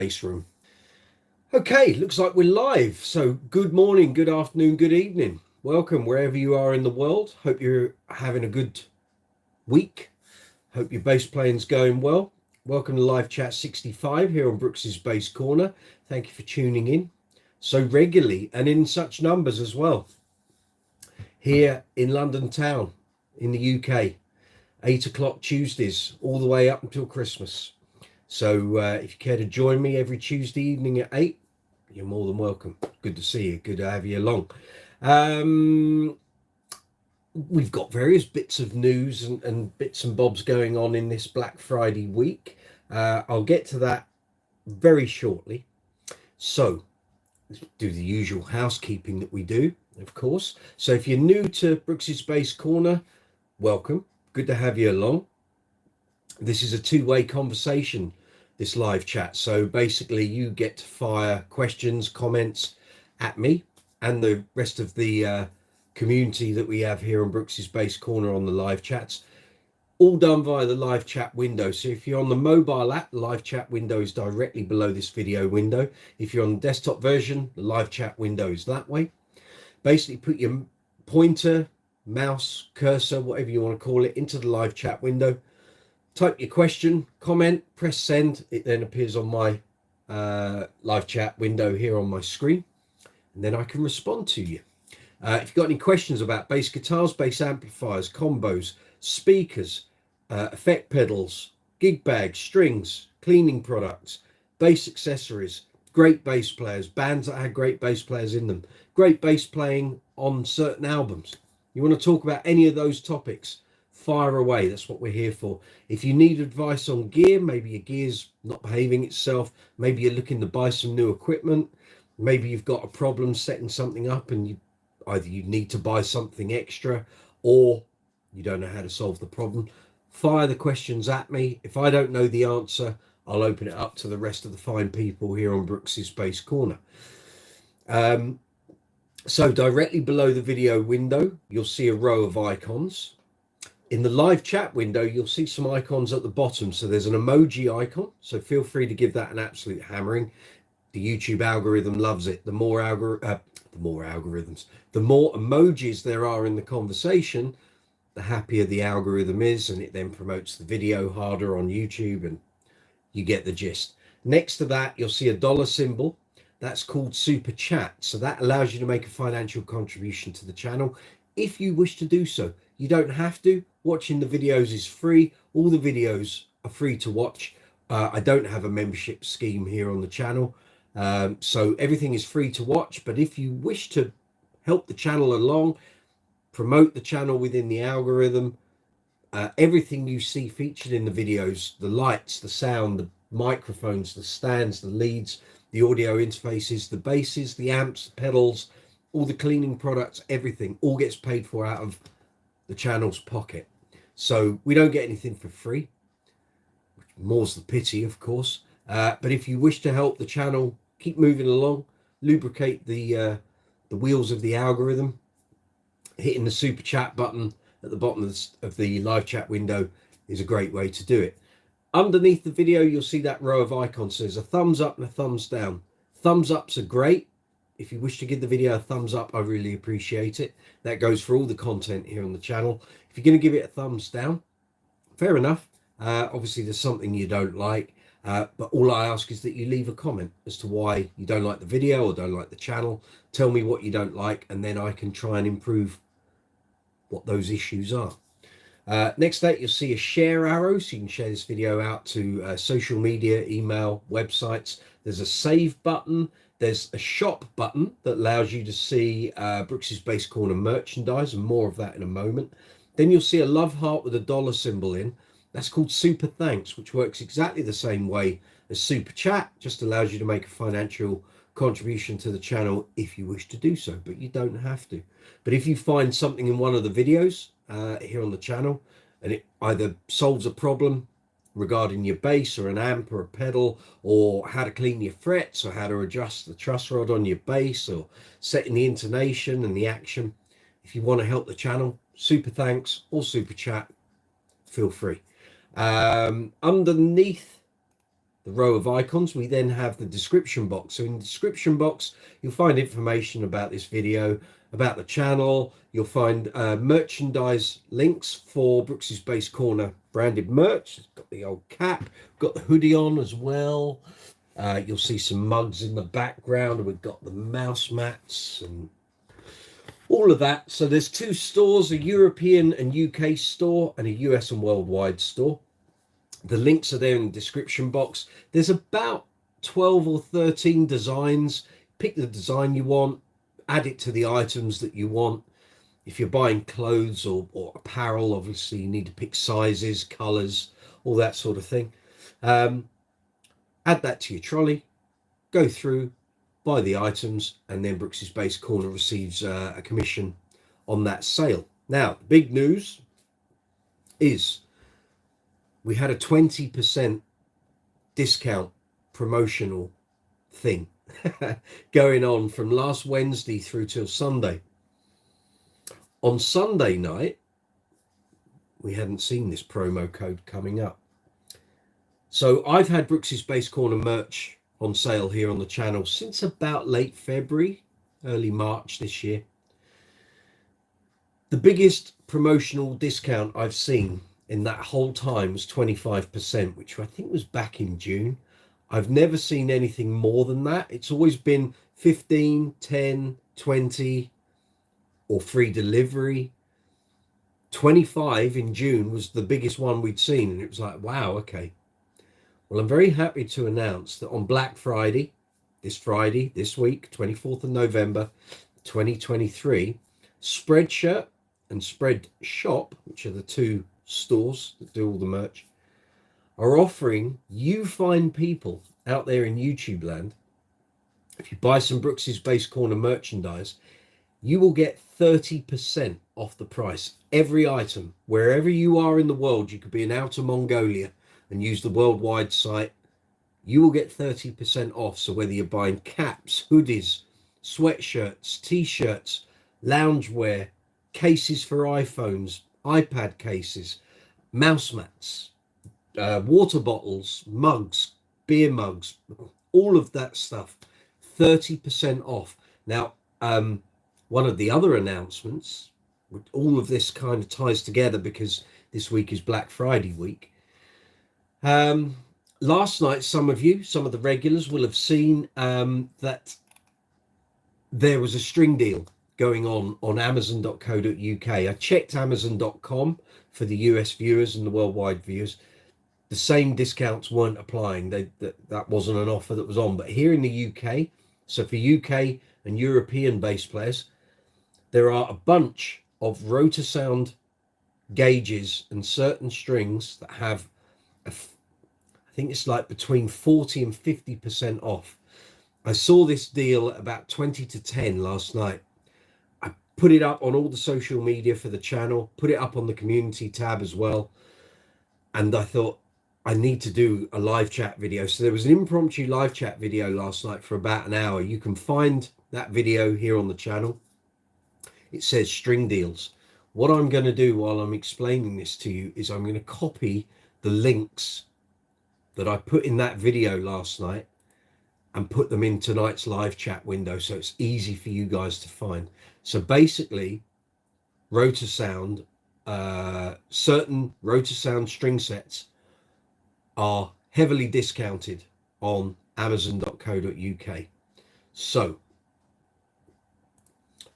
Bass room. Okay, looks like we're live. So good morning, good afternoon, good evening. Welcome wherever you are in the world. Hope you're having a good week. Hope your bass playing's going well. Welcome to Live Chat 65 here on Brooks's Bass Corner. Thank you for tuning in so regularly and in such numbers as well. Here in London town, in the UK, 8 o'clock Tuesdays, all the way up until Christmas. So if you care to join me every Tuesday evening at 8, you're more than welcome. Good to see you. Good to have you along. We've got various bits of news and bits and bobs going on in this Black Friday week. I'll get to that very shortly. So let's do the usual housekeeping that we do, of course. So if you're new to Brooks's Bass Corner, welcome. Good to have you along. This is a two-way conversation, this live chat. So basically you get to fire questions, comments at me and the rest of the community that we have here on Brooks's Bass Corner on the live chats, all done via the live chat window. So if you're on the mobile app, the live chat window is directly below this video window. If you're on the desktop version, the live chat window is that way. Basically put your pointer, mouse, cursor, whatever you want to call it, into the live chat window. Type your question, comment, press send. It then appears on my live chat window here on my screen, and then I can respond to you. If you've got any questions about bass guitars, bass amplifiers, combos, speakers, effect pedals, gig bags, strings, cleaning products, bass accessories, great bass players, bands that had great bass players in them, great bass playing on certain albums, you want to talk about any of those topics, fire away. That's what we're here for. If you need advice on gear, maybe your gear's not behaving itself, maybe you're looking to buy some new equipment, maybe you've got a problem setting something up and either you need to buy something extra or you don't know how to solve the problem, fire the questions at me. If I don't know the answer, I'll open it up to the rest of the fine people here on Brooks's Bass Corner. So directly below the video window, you'll see a row of icons. In the live chat window, you'll see some icons at the bottom. So there's an emoji icon. So feel free to give that an absolute hammering. The YouTube algorithm loves it. The more emojis there are in the conversation, the happier the algorithm is, and it then promotes the video harder on YouTube, and you get the gist. Next to that, you'll see a dollar symbol. That's called Super Chat. So that allows you to make a financial contribution to the channel if you wish to do so. You don't have to. Watching the videos is free. All the videos are free to watch. I don't have a membership scheme here on the channel. So everything is free to watch. But if you wish to help the channel along, promote the channel within the algorithm, everything you see featured in the videos, the lights, the sound, the microphones, the stands, the leads, the audio interfaces, the basses, the amps, the pedals, all the cleaning products, everything all gets paid for out of the channel's pocket. So we don't get anything for free, which more's the pity, of course. But if you wish to help the channel keep moving along, lubricate the wheels of the algorithm, hitting the super chat button at the bottom of the live chat window is a great way to do it. Underneath the video, you'll see that row of icons. So there's a thumbs up and a thumbs down. Thumbs ups are great. If you wish to give the video a thumbs up, I really appreciate it. That goes for all the content here on the channel. If you're going to give it a thumbs down, fair enough. Obviously, there's something you don't like. But all I ask is that you leave a comment as to why you don't like the video or don't like the channel. Tell me what you don't like, and then I can try and improve what those issues are. Next to that, you'll see a share arrow, so you can share this video out to social media, email, websites. There's a save button. There's a shop button that allows you to see Brooks's Bass Corner merchandise, and more of that in a moment. Then you'll see a love heart with a dollar symbol in. That's called Super Thanks, which works exactly the same way as Super Chat, just allows you to make a financial contribution to the channel if you wish to do so, but you don't have to. But if you find something in one of the videos here on the channel and it either solves a problem regarding your bass or an amp or a pedal, or how to clean your frets, or how to adjust the truss rod on your bass, or setting the intonation and the action, if you want to help the channel, Super Thanks or Super Chat, feel free. Underneath the row of icons, we then have the description box. So in the description box, you'll find information about this video, about the channel. You'll find merchandise links for Brooks's Bass Corner branded merch. It's got the old cap, got the hoodie on as well. You'll see some mugs in the background. We've got the mouse mats and all of that. So there's two stores, a European and UK store and a US and worldwide store. The links are there in the description box. There's about 12 or 13 designs. Pick the design you want, add it to the items that you want. If you're buying clothes or apparel, obviously you need to pick sizes, colors, all that sort of thing. Add that to your trolley, go through, buy the items, and then Brooks's Bass Corner receives a commission on that sale. Now, the big news is we had a 20% discount promotional thing going on from last Wednesday through till Sunday. On Sunday night, we hadn't seen this promo code coming up. So I've had Brooks's Bass Corner merch on sale here on the channel since about late February, early March this year. The biggest promotional discount I've seen in that whole time was 25%, which I think was back in June. I've never seen anything more than that. It's always been 15, 10, 20, or free delivery. 25 in June was the biggest one we'd seen, and it was like, wow, okay. Well, I'm very happy to announce that on Black Friday, this week, 24th of November, 2023, Spreadshirt and Spread Shop, which are the two stores that do all the merch, are offering you fine people out there in YouTube land, if you buy some Brooks's Bass Corner merchandise, you will get 30% off the price. Every item, wherever you are in the world, you could be in Outer Mongolia and use the worldwide site, you will get 30% off. So whether you're buying caps, hoodies, sweatshirts, t-shirts, loungewear, cases for iPhones, iPad cases, mouse mats, water bottles, mugs, beer mugs, all of that stuff, 30% off. Now, one of the other announcements, all of this kind of ties together because this week is Black Friday week. Last night, some of the regulars will have seen that there was a string deal going on amazon.co.uk. I checked amazon.com for the US viewers and the worldwide viewers. The same discounts weren't applying. That wasn't an offer that was on. But here in the UK, so for UK and European bass players, there are a bunch of Rotosound gauges and certain strings that have, I think it's like between 40 and 50% off. I saw this deal at about 20 to 10 last night. I put it up on all the social media for the channel, put it up on the community tab as well. And I thought, I need to do a live chat video. So there was an impromptu live chat video last night for about an hour. You can find that video here on the channel. It says string deals. What I'm going to do while I'm explaining this to you is I'm going to copy the links that I put in that video last night and put them in tonight's live chat window so it's easy for you guys to find. So basically, Rotosound, certain Rotosound string sets are heavily discounted on amazon.co.uk. So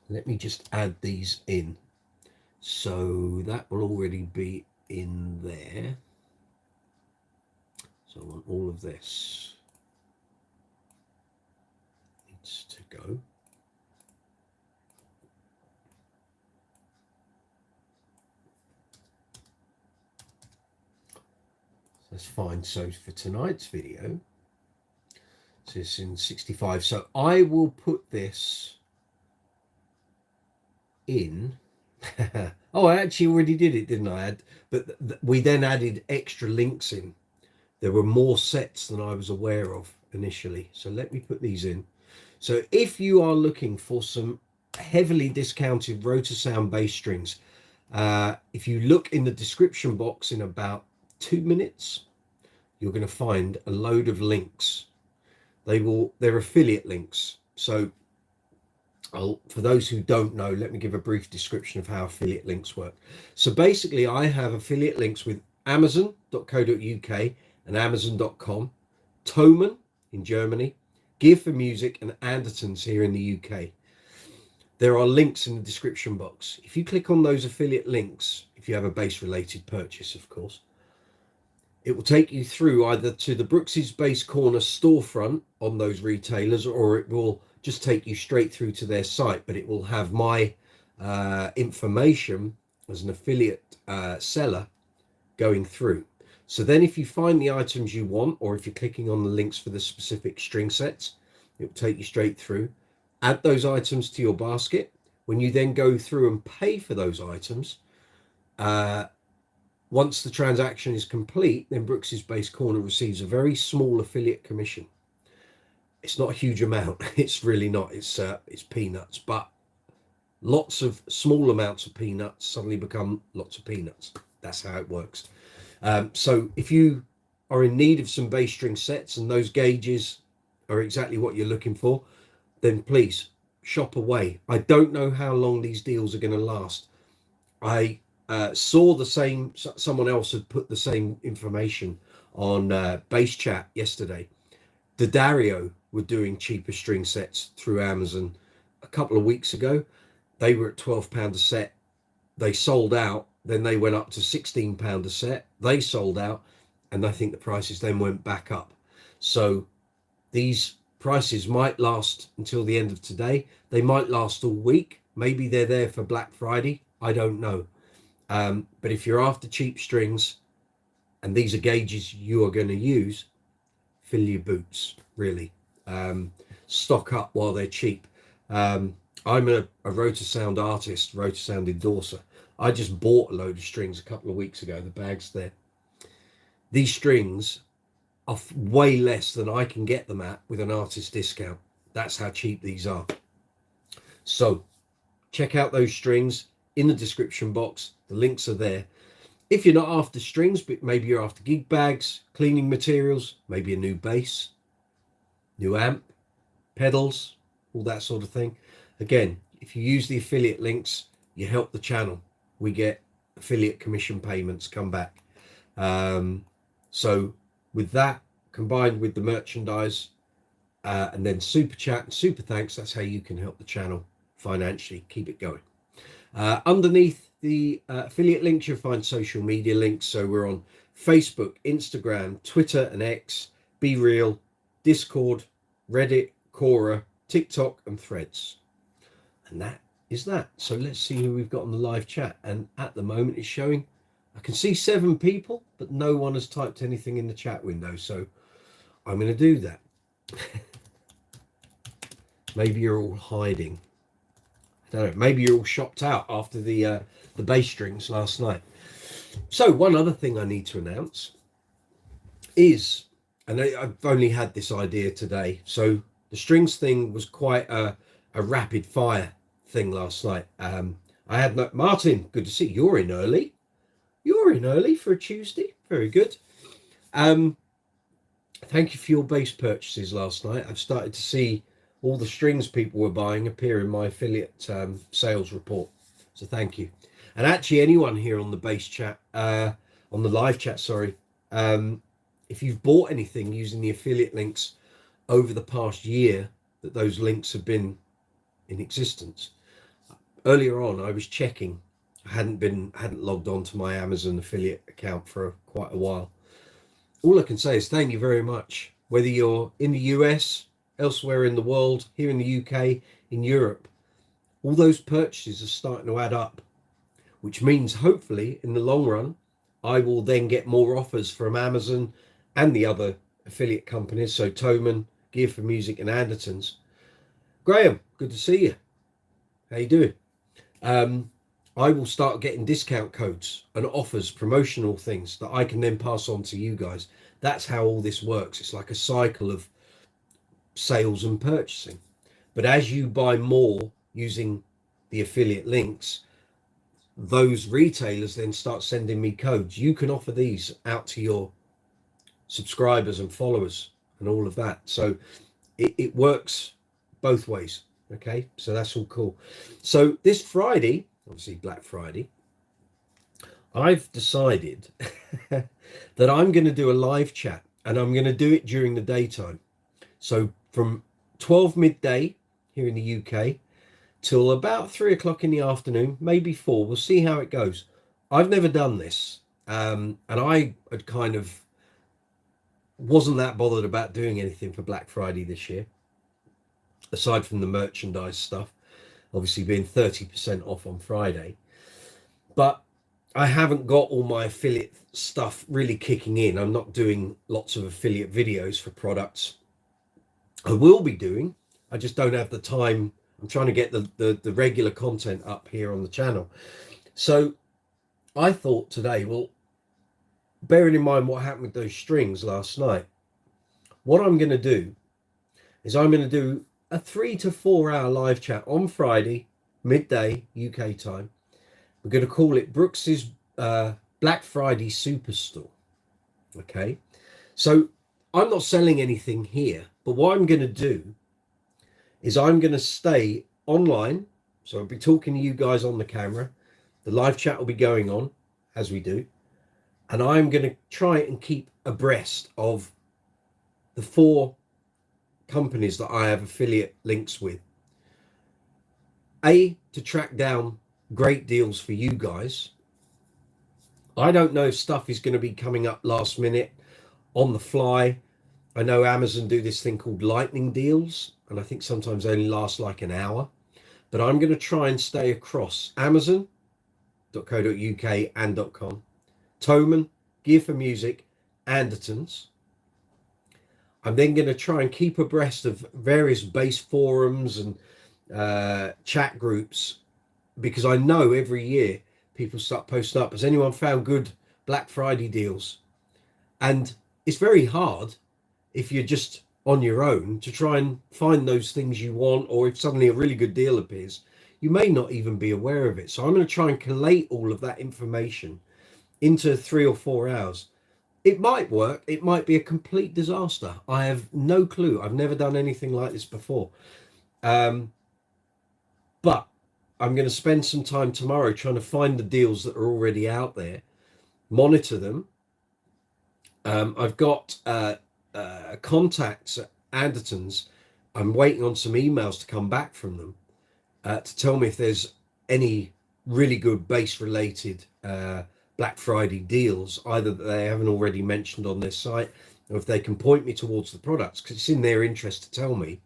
let me just add these in. So that will already be in there. So I want all of this needs to go. That's fine. So for tonight's video, so it's in 65. So I will put this in. Oh, I actually already did it, didn't I? But we then added extra links in. There were more sets than I was aware of initially. So let me put these in. So if you are looking for some heavily discounted Rotosound bass strings, if you look in the description box in about 2 minutes, you're going to find a load of links. They're affiliate links. So for those who don't know, let me give a brief description of how affiliate links work. So basically, I have affiliate links with Amazon.co.uk and Amazon.com, Thomann in Germany, Gear for Music, and Andertons here in the UK. There are links in the description box. If you click on those affiliate links, if you have a bass related purchase, of course, it will take you through either to the Brooks's Bass Corner storefront on those retailers, or it will just take you straight through to their site, but it will have my information as an affiliate seller going through. So then if you find the items you want, or if you're clicking on the links for the specific string sets, it will take you straight through. Add those items to your basket. When you then go through and pay for those items, once the transaction is complete, then Brooks's Bass Corner receives a very small affiliate commission. It's not a huge amount. It's really not. It's peanuts, but lots of small amounts of peanuts suddenly become lots of peanuts. That's how it works. So if you are in need of some bass string sets and those gauges are exactly what you're looking for, then please shop away. I don't know how long these deals are going to last. I saw the same, someone else had put the same information on Bass Chat yesterday. Dario were doing cheaper string sets through Amazon a couple of weeks ago. They were at £12 a set. They sold out. Then they went up to £16 a set. They sold out, and I think the prices then went back up. So these prices might last until the end of today. They might last all week. Maybe they're there for Black Friday. I don't know. But if you're after cheap strings and these are gauges you are going to use, fill your boots, really. Stock up while they're cheap. I'm a Rotosound artist, Rotosound endorser. I just bought a load of strings a couple of weeks ago. The bag's there. These strings are way less than I can get them at with an artist discount. That's how cheap these are. So check out those strings in the description box. The links are there. If you're not after strings, but maybe you're after gig bags, cleaning materials, maybe a new bass, new amp, pedals, all that sort of thing. Again, if you use the affiliate links, you help the channel. We get affiliate commission payments come back. So with that, combined with the merchandise, and then super chat and super thanks, that's how you can help the channel financially keep it going. Underneath the affiliate links, you'll find social media links. So we're on Facebook, Instagram, Twitter and X, Be Real, Discord, Reddit, Quora, TikTok and Threads. And that is that. So let's see who we've got on the live chat. And at the moment it's showing, I can see 7 people, but no one has typed anything in the chat window. So I'm going to do that. Maybe you're all hiding. I don't know. Maybe you're all shocked out after the bass strings last night. So one other thing I need to announce is, and I've only had this idea today. So the strings thing was quite a rapid fire thing last night. I had Martin, good to see you. You're in early. You're in early for a Tuesday. Very good. Thank you for your bass purchases last night. I've started to see all the strings people were buying appear in my affiliate sales report. So thank you. And actually anyone here on the bass chat, on the live chat, sorry, if you've bought anything using the affiliate links over the past year that those links have been in existence. Earlier on, I was checking. I hadn't logged on to my Amazon affiliate account for quite a while. All I can say is thank you very much. Whether you're in the US, elsewhere in the world, here in the UK, in Europe, all those purchases are starting to add up, which means hopefully in the long run, I will then get more offers from Amazon and the other affiliate companies. So Thomann, Gear for Music and Andertons. Graham, good to see you. How you doing? I will start getting discount codes and offers, promotional things that I can then pass on to you guys. That's how all this works. It's like a cycle of sales and purchasing. But as you buy more using the affiliate links, those retailers then start sending me codes. You can offer these out to your subscribers and followers and all of that. So it works both ways. Okay, so that's all cool. So this Friday, obviously Black Friday, I've decided that I'm going to do a live chat, and I'm going to do it during the daytime. So from 12 midday here in the UK till about 3 o'clock in the afternoon, maybe 4. We'll see how it goes. I've never done this, and I had kind of wasn't that bothered about doing anything for Black Friday this year, aside from the merchandise stuff, obviously being 30% off on Friday. But I haven't got all my affiliate stuff really kicking in. I'm not doing lots of affiliate videos for products. I will be doing, I just don't have the time. I'm trying to get the regular content up here on the channel. So I thought today, well, bearing in mind what happened with those strings last night, what I'm going to do is I'm going to do a 3 to 4 hour live chat on Friday, midday UK time. We're going to call it Brooks's Black Friday Superstore. Okay, so I'm not selling anything here, but what I'm going to do is I'm going to stay online. So I'll be talking to you guys on the camera. The live chat will be going on as we do. And I'm going to try and keep abreast of the 4 companies that I have affiliate links with. A, to track down great deals for you guys. I don't know if stuff is going to be coming up last minute on the fly. I know Amazon do this thing called lightning deals, and I think sometimes they only last like an hour. But I'm going to try and stay across Amazon.co.uk and .com, Thomann, Gear for Music, Andertons. I'm then going to try and keep abreast of various base forums and chat groups, because I know every year people start posting up, has anyone found good Black Friday deals? And it's very hard if you're just on your own to try and find those things you want, or if suddenly a really good deal appears, you may not even be aware of it. So I'm going to try and collate all of that information into 3 or 4 hours. It might work, it might be a complete disaster. I have no clue. I've never done anything like this before. But I'm going to spend some time tomorrow trying to find the deals that are already out there, monitor them. I've got contacts at Andertons. I'm waiting on some emails to come back from them to tell me if there's any really good base related Black Friday deals, either that they haven't already mentioned on their site, or if they can point me towards the products, because it's in their interest to tell me,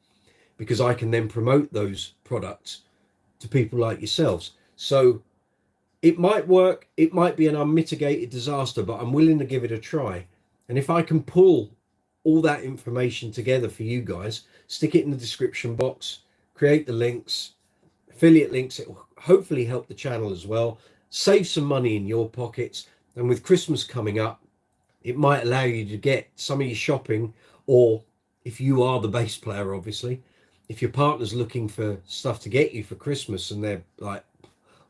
because I can then promote those products to people like yourselves. So it might work, it might be an unmitigated disaster, but I'm willing to give it a try. And if I can pull all that information together for you guys, stick it in the description box, create the links, affiliate links, it will hopefully help the channel as well, save some money in your pockets. And with Christmas coming up, it might allow you to get some of your shopping, or if you are the bass player, obviously, if your partner's looking for stuff to get you for Christmas and they're like,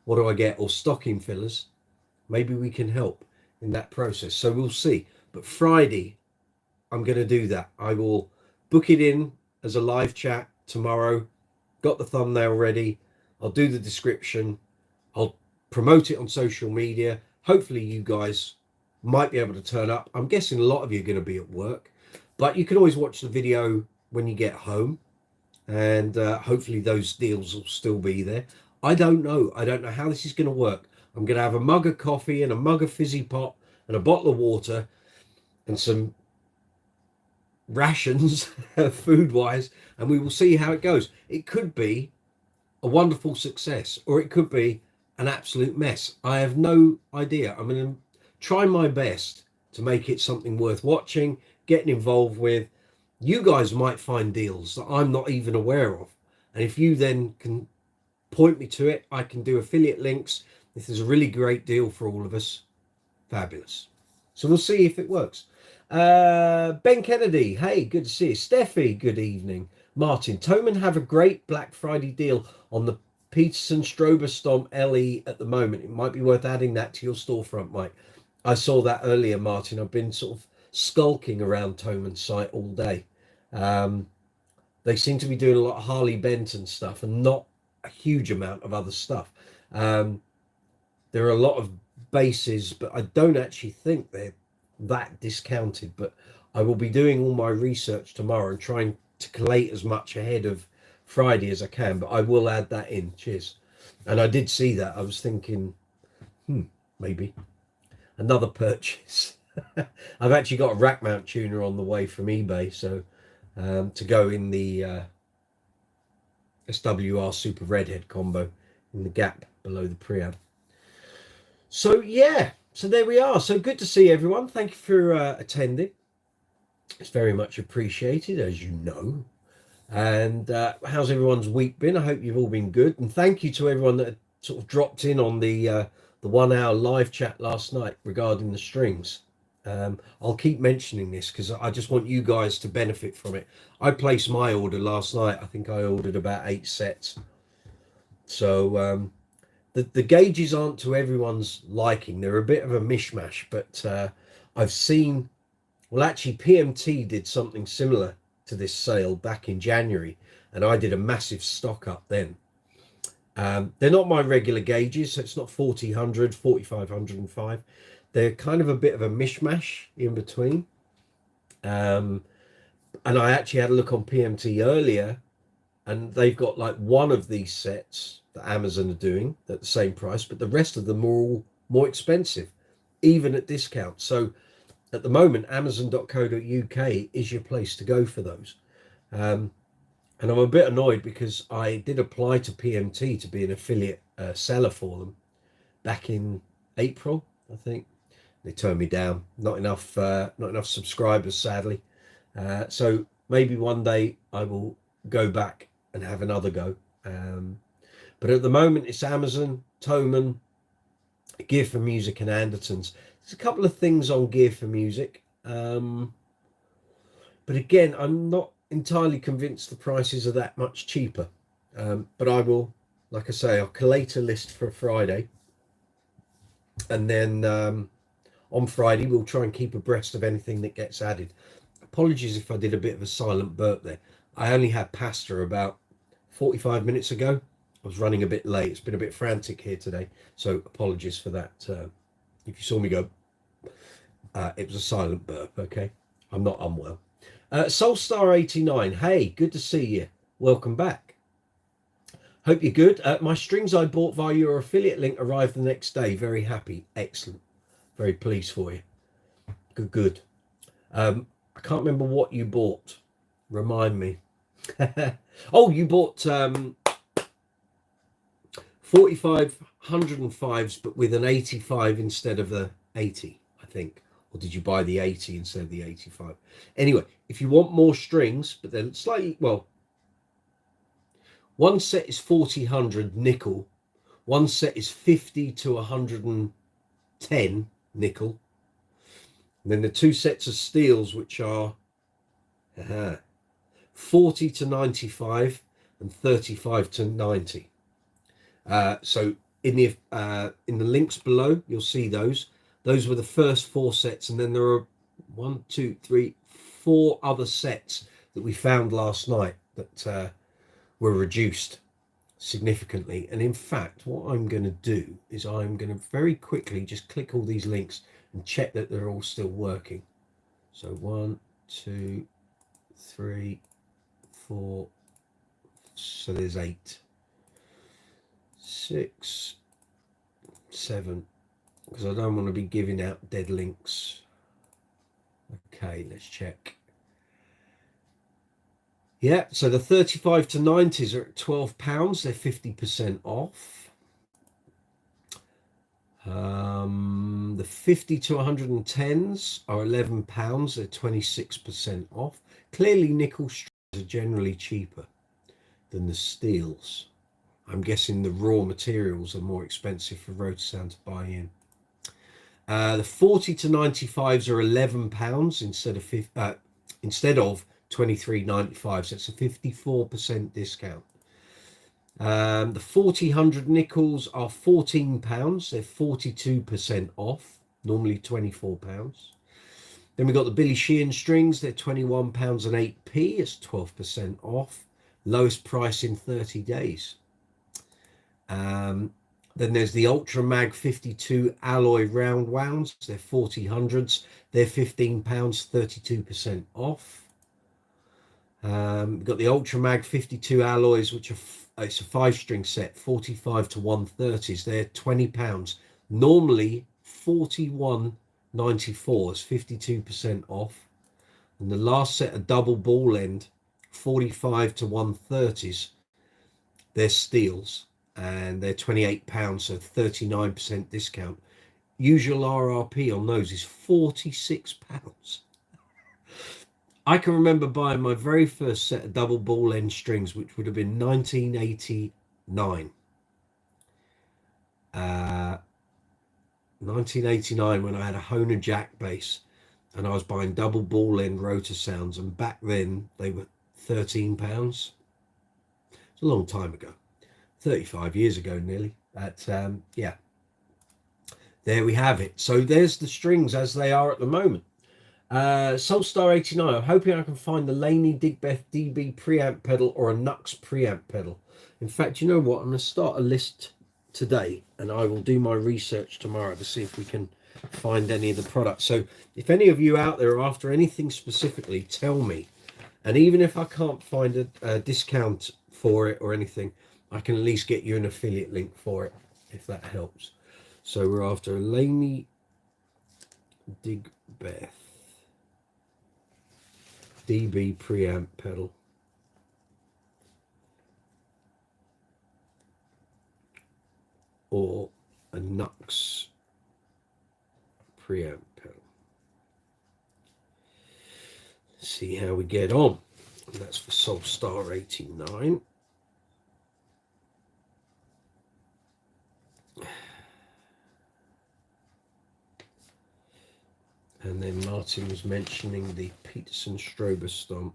what do I get? Or stocking fillers, maybe we can help in that process. So we'll see. But Friday, I'm going to do that. I will book it in as a live chat tomorrow. Got the thumbnail ready. I'll do the description. I'll promote it on social media. Hopefully you guys might be able to turn up. I'm guessing a lot of you are going to be at work, but you can always watch the video when you get home, and hopefully those deals will still be there. I don't know how this is going to work. I'm going to have a mug of coffee and a mug of fizzy pop and a bottle of water and some rations food wise, and we will see how it goes. It could be a wonderful success, or it could be an absolute mess. I have no idea. I'm going to try my best to make it something worth watching, getting involved with. You guys might find deals that I'm not even aware of, and if you then can point me to it, I can do affiliate links. If there's a really great deal for all of us, fabulous. So we'll see if it works. Ben Kennedy, hey, good to see you. Steffi, good evening. Martin, Thomann have a great Black Friday deal on the Peterson Strobostomp LE at the moment. It might be worth adding that to your storefront, Mike. I saw that earlier, Martin. I've been sort of skulking around Thoman's site all day. They seem to be doing a lot of Harley Benton stuff and not a huge amount of other stuff. There are a lot of bases, but I don't actually think they're that discounted. But I will be doing all my research tomorrow and trying to collate as much ahead of Friday as I can. But I will add that in. Cheers. And I did see that. I was thinking, maybe another purchase. I've actually got a rack mount tuner on the way from eBay, so to go in the SWR Super Redhead combo in the gap below the preamp. So yeah, so there we are. So good to see everyone. Thank you for attending. It's very much appreciated, as you know. And how's everyone's week been? I hope you've all been good. And thank you to everyone that sort of dropped in on the 1 hour live chat last night regarding the strings. I'll keep mentioning this because I just want you guys to benefit from it. I placed my order last night. I think I ordered about 8 sets. So the gauges aren't to everyone's liking. They're a bit of a mishmash, but I've seen, well, actually PMT did something similar to this sale back in January, and I did a massive stock up then. They're not my regular gauges, so it's not 4000, 4505. They're kind of a bit of a mishmash in between. And I actually had a look on PMT earlier, and they've got like one of these sets that Amazon are doing at the same price, but the rest of them are all more expensive, even at discount. So at the moment, amazon.co.uk is your place to go for those. And I'm a bit annoyed because I did apply to PMT to be an affiliate seller for them back in April, I think. They turned me down. Not enough subscribers, sadly. So maybe one day I will go back and have another go. But at the moment, it's Amazon, Thomann, Gear for Music, and Andertons. There's a couple of things on Gear for Music. But again, I'm not entirely convinced the prices are that much cheaper. But I will, like I say, I'll collate a list for Friday. And then on Friday, we'll try and keep abreast of anything that gets added. Apologies if I did a bit of a silent burp there. I only had pasta about 45 minutes ago. I was running a bit late. It's been a bit frantic here today. So apologies for that. If you saw me go, it was a silent burp, okay? I'm not unwell. Soulstar89, hey, good to see you. Welcome back. Hope you're good. My strings I bought via your affiliate link arrived the next day. Very happy. Excellent. Very pleased for you. Good. I can't remember what you bought. Remind me. Oh, you bought 45 105s, but with an 85 instead of the 80, I think. Or did you buy the 80 instead of the 85? Anyway, if you want more strings, but they're slightly, well, one set is 4000 nickel. One set is 50 to 110 nickel. And then the two sets of steels, which are 40 to 95 and 35 to 90. So in the links below, you'll see those. Those were the first 4 sets, and then there are 1, 2, 3, 4 other sets that we found last night that were reduced significantly. And in fact, what I'm going to do is I'm going to very quickly just click all these links and check that they're all still working. So 1, 2, 3, 4. So there's 8, 6, 7. Because I don't want to be giving out dead links. Okay, let's check. Yeah, so the 35 to 90s are at £12. They're 50% off. The 50 to 110s are £11. They're 26% off. Clearly, nickel strings are generally cheaper than the steels. I'm guessing the raw materials are more expensive for Rotosound to buy in. The 40 to 95s are £11 instead of £23.95, so it's a 54% discount. The 4000 nickels are £14. They're 42% off, normally £24. Then we've got the Billy Sheehan strings. They're £21 and 8p. It's 12% off. Lowest price in 30 days. Then there's the Ultra Mag 52 alloy round wounds. They're 40/100s. They're £15, 32% off. We've got the Ultra Mag 52 alloys, which are it's a 5-string set, 45 to 130s. They're £20. Normally 41.94. It's 52% off. And the last set of double ball end, 45 to 130s. They're steels and they're £28, so 39% discount. Usual RRP on those is £46. I can remember buying my very first set of double ball end strings, which would have been 1989. 1989, when I had a Hohner Jack bass and I was buying double ball end rotor sounds, and back then they were £13. It's a long time ago, 35 years ago nearly. But yeah, there we have it. So there's the strings as they are at the moment. Soulstar 89, I'm hoping I can find the Laney Digbeth DB preamp pedal or a Nux preamp pedal. In fact, you know what, I'm going to start a list today and I will do my research tomorrow to see if we can find any of the products. So if any of you out there are after anything specifically, tell me, and even if I can't find a discount for it or anything, I can at least get you an affiliate link for it, if that helps. So we're after a Laney Digbeth DB preamp pedal or a Nux preamp pedal. Let's see how we get on. And that's for Soulstar 89. And then Martin was mentioning the Peterson Strober stomp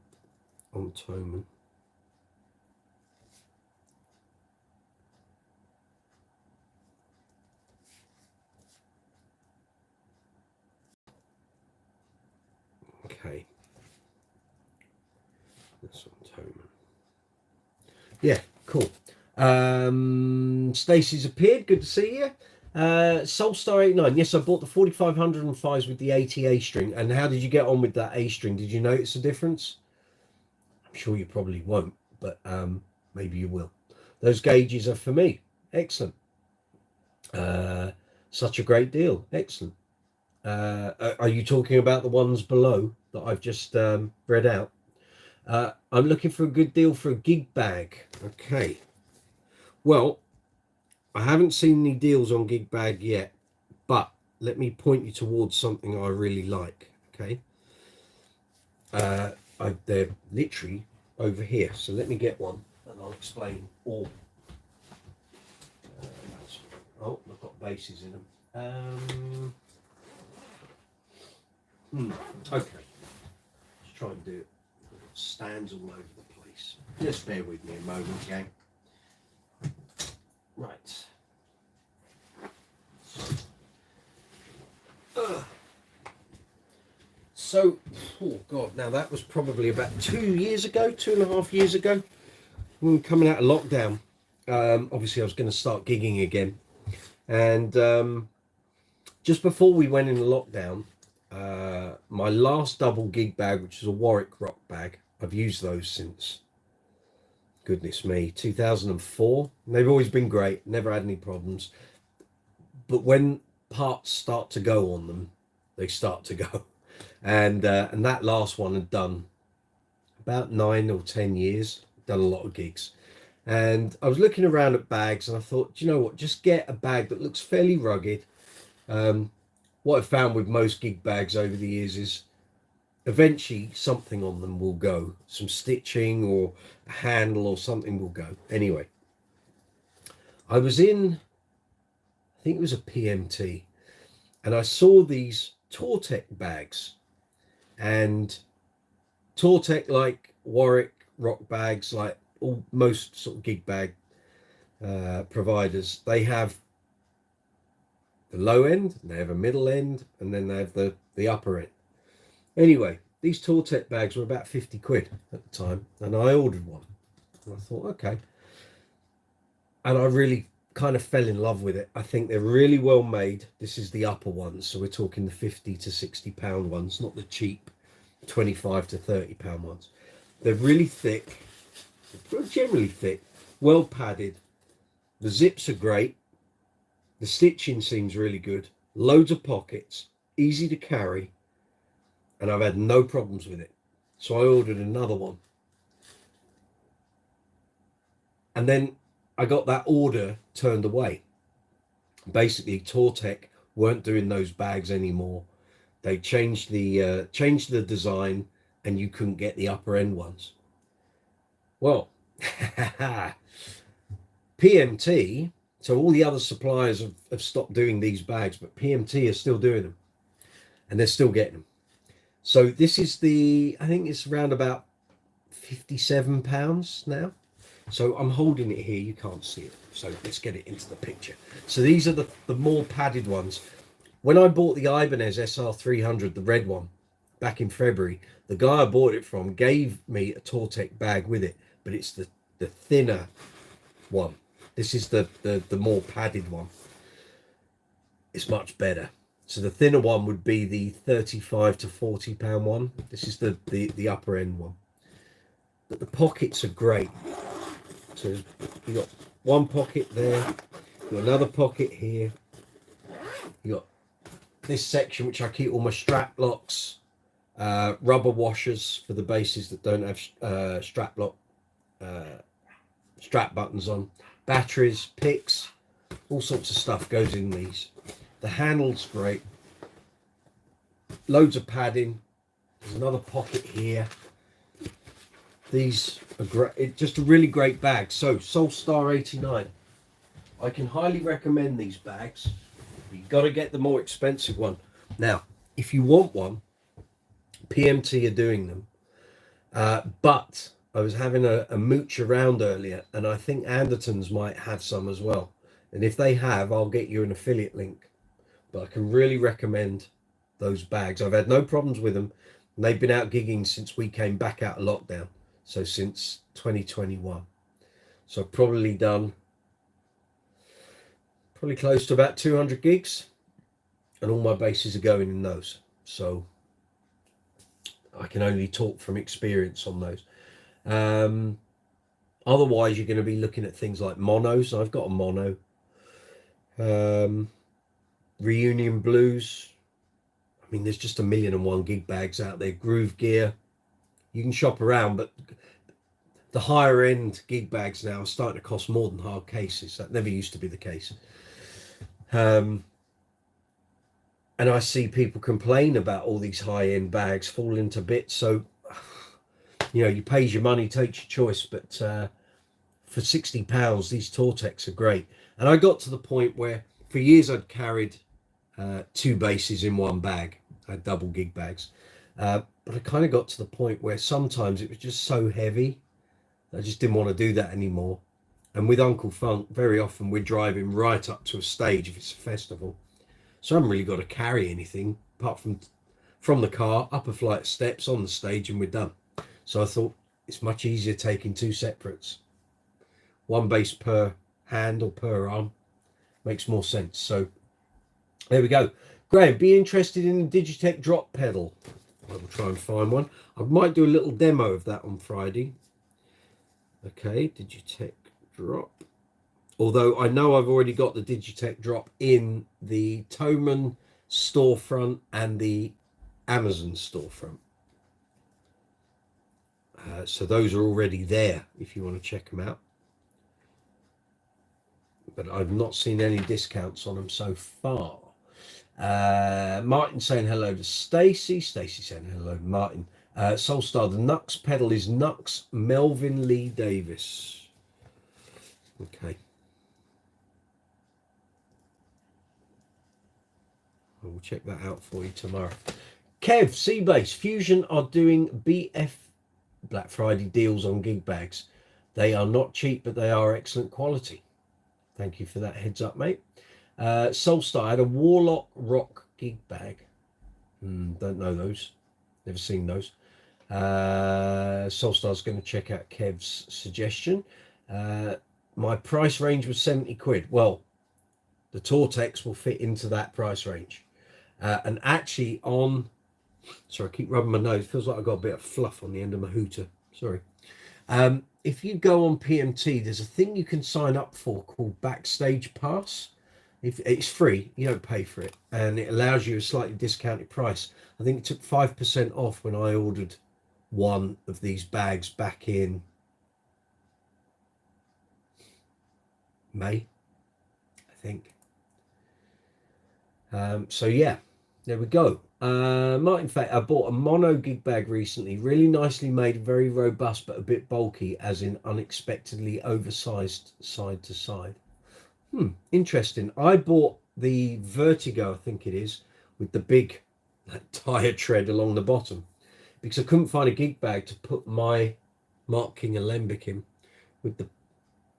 on Thomann. Okay. That's on Thomann. Yeah, cool. Stacey's appeared. Good to see you. Soulstar 89. Yes, I bought the 4505s with the 80 A string. And how did you get on with that A string? Did you notice a difference? I'm sure you probably won't, but maybe you will. Those gauges are for me. Excellent. Such a great deal. Excellent. Are you talking about the ones below that I've just read out? I'm looking for a good deal for a gig bag. Okay. Well, I haven't seen any deals on gig bag yet, but let me point you towards something I really like. Okay. They're literally over here. So let me get one and I'll explain all. Oh, I've got bases in them. Okay. Let's try and do it. Stands all over the place. Just bear with me a moment, gang. Right. So, oh God, now that was probably about 2 years ago, 2.5 years ago. We were coming out of lockdown. Obviously, I was going to start gigging again. And just before we went into lockdown, my last double gig bag, which is a Warwick rock bag, I've used those since, goodness me, 2004. And they've always been great, never had any problems. But when parts start to go on them, they start to go. And that last one had done about 9 or 10 years, done a lot of gigs. And I was looking around at bags and I thought, do you know what, just get a bag that looks fairly rugged. What I've found with most gig bags over the years is eventually something on them will go. Some stitching or a handle or something will go. Anyway, I was in, I think it was a PMT, and I saw these Tortec bags. And Tortec, like Warwick rock bags, like most sort of gig bag providers, they have the low end, they have a middle end, and then they have the upper end. Anyway, these Tortec bags were about 50 quid at the time, and I ordered one. And I thought, okay. And I really kind of fell in love with it. I think they're really well made. This is the upper ones, so we're talking the 50 to 60 pound ones, not the cheap 25 to 30 pound ones. They're really thick, generally thick, well padded. The zips are great. The stitching seems really good. Loads of pockets, easy to carry, and I've had no problems with it. So I ordered another one. And then I got that order turned away. Basically, Tortec weren't doing those bags anymore. They changed the design, and you couldn't get the upper end ones. Well, PMT, so all the other suppliers have stopped doing these bags, but PMT is still doing them, and they're still getting them. So this is I think it's around about £57 now. So I'm holding it here, you can't see it. So let's get it into the picture. So these are the more padded ones. When I bought the Ibanez SR300, the red one, back in February, the guy I bought it from gave me a Tortec bag with it, but it's the thinner one. This is the more padded one. It's much better. So the thinner one would be the 35 to 40 pound one. This is the upper end one. But the pockets are great. So you got one pocket there, you got another pocket here, you got this section which I keep all my strap locks, rubber washers for the bases that don't have strap buttons on, batteries, picks, all sorts of stuff goes in these. The handle's great, loads of padding. There's another pocket here. These are great, just a really great bag. So Solstar 89, I can highly recommend these bags. You've got to get the more expensive one. Now, if you want one, PMT are doing them. But I was having a mooch around earlier, and I think Andertons might have some as well. And if they have, I'll get you an affiliate link. But I can really recommend those bags. I've had no problems with them. And they've been out gigging since we came back out of lockdown. So since 2021. So I've probably done close to about 200 gigs, and all my bases are going in those. So I can only talk from experience on those. Otherwise, you're going to be looking at things like monos. I've got a mono. Reunion Blues. I mean, there's just 1,000,001 gig bags out there. Groove Gear. You can shop around, but the higher end gig bags now are starting to cost more than hard cases. That never used to be the case. And I see people complain about all these high end bags falling to bits. So, you pays your money, takes your choice. But for £60, these Tortecs are great. And I got to the point where for years I'd carried 2 bases in one bag. I had double gig bags. But I kind of got to the point where sometimes it was just so heavy. I just didn't want to do that anymore. And with Uncle Funk, very often we're driving right up to a stage if it's a festival. So I haven't really got to carry anything apart from the car, up a flight of steps, on the stage, and we're done. So I thought it's much easier taking 2 separates. One base per hand or per arm makes more sense. So there we go. Graham, be interested in a Digitech drop pedal. I will try and find one. I might do a little demo of that on Friday. Okay, Digitech drop. Although I know I've already got the Digitech drop in the Thomann storefront and the Amazon storefront. So those are already there if you want to check them out. But I've not seen any discounts on them so far. Martin saying hello to Stacy. Stacy saying hello to Martin. Solstar, the Nux pedal is Nux Melvin Lee Davis. Okay. I will check that out for you tomorrow. Kev, Seabase, Fusion are doing BF Black Friday deals on gig bags. They are not cheap, but they are excellent quality. Thank you for that heads up, mate. Solstar, I had a Warlock Rock gig bag. Don't know those. Never seen those. Solstar's going to check out Kev's suggestion. My price range was 70 quid. Well, the Tortex will fit into that price range. And actually sorry, I keep rubbing my nose. Feels like I've got a bit of fluff on the end of my hooter. Sorry. If you go on PMT, there's a thing you can sign up for called Backstage Pass. If it's free, you don't pay for it, and it allows you a slightly discounted price. I think it took 5% off when I ordered one of these bags back in May, I think. So yeah, there we go. In fact, I bought a mono gig bag recently, really nicely made, very robust, but a bit bulky, as in unexpectedly oversized side to side. Interesting. I bought the Vertigo, I think it is, with the big tire tread along the bottom, because I couldn't find a gig bag to put my Mark King Alembic in. With the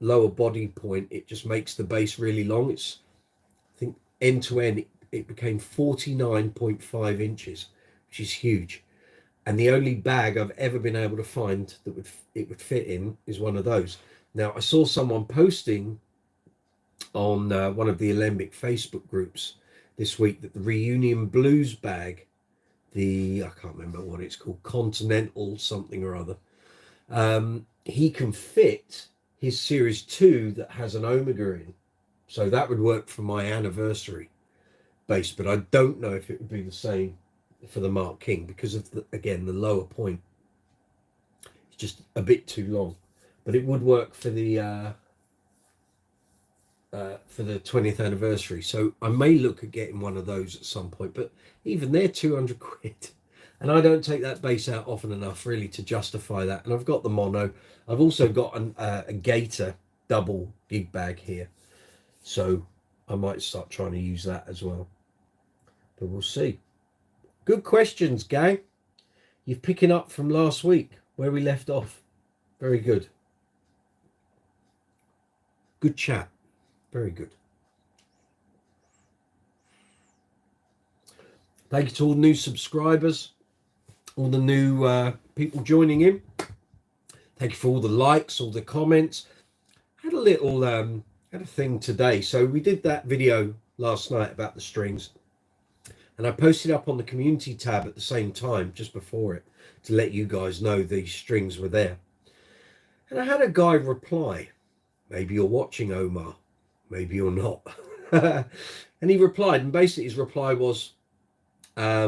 lower body point, it just makes the base really long. It's, I think, end to end, it became 49.5 inches, which is huge. And the only bag I've ever been able to find that it would fit in is one of those. Now, I saw someone posting on one of the Alembic Facebook groups this week that the Reunion Blues bag, I can't remember what it's called, Continental something or other, he can fit his Series 2 that has an Omega in. So that would work for my anniversary base, but I don't know if it would be the same for the Mark King because of again the lower point. It's just a bit too long, but it would work for the 20th anniversary. So I may look at getting one of those at some point, but even they're 200 quid, and I don't take that base out often enough really to justify that. And I've got the mono. I've also got a Gator double gig bag here, so I might start trying to use that as well, but we'll see. Good questions, gang. You're picking up from last week where we left off. Very good. Good chat. Very good. Thank you to all the new subscribers, all the new people joining in. Thank you for all the likes, all the comments. Had a little had a thing today. So we did that video last night about the strings, and I posted up on the community tab at the same time, just before it, to let you guys know these strings were there. And I had a guy reply. Maybe you're watching, Omar. Maybe you're not. And he replied, and basically his reply was, I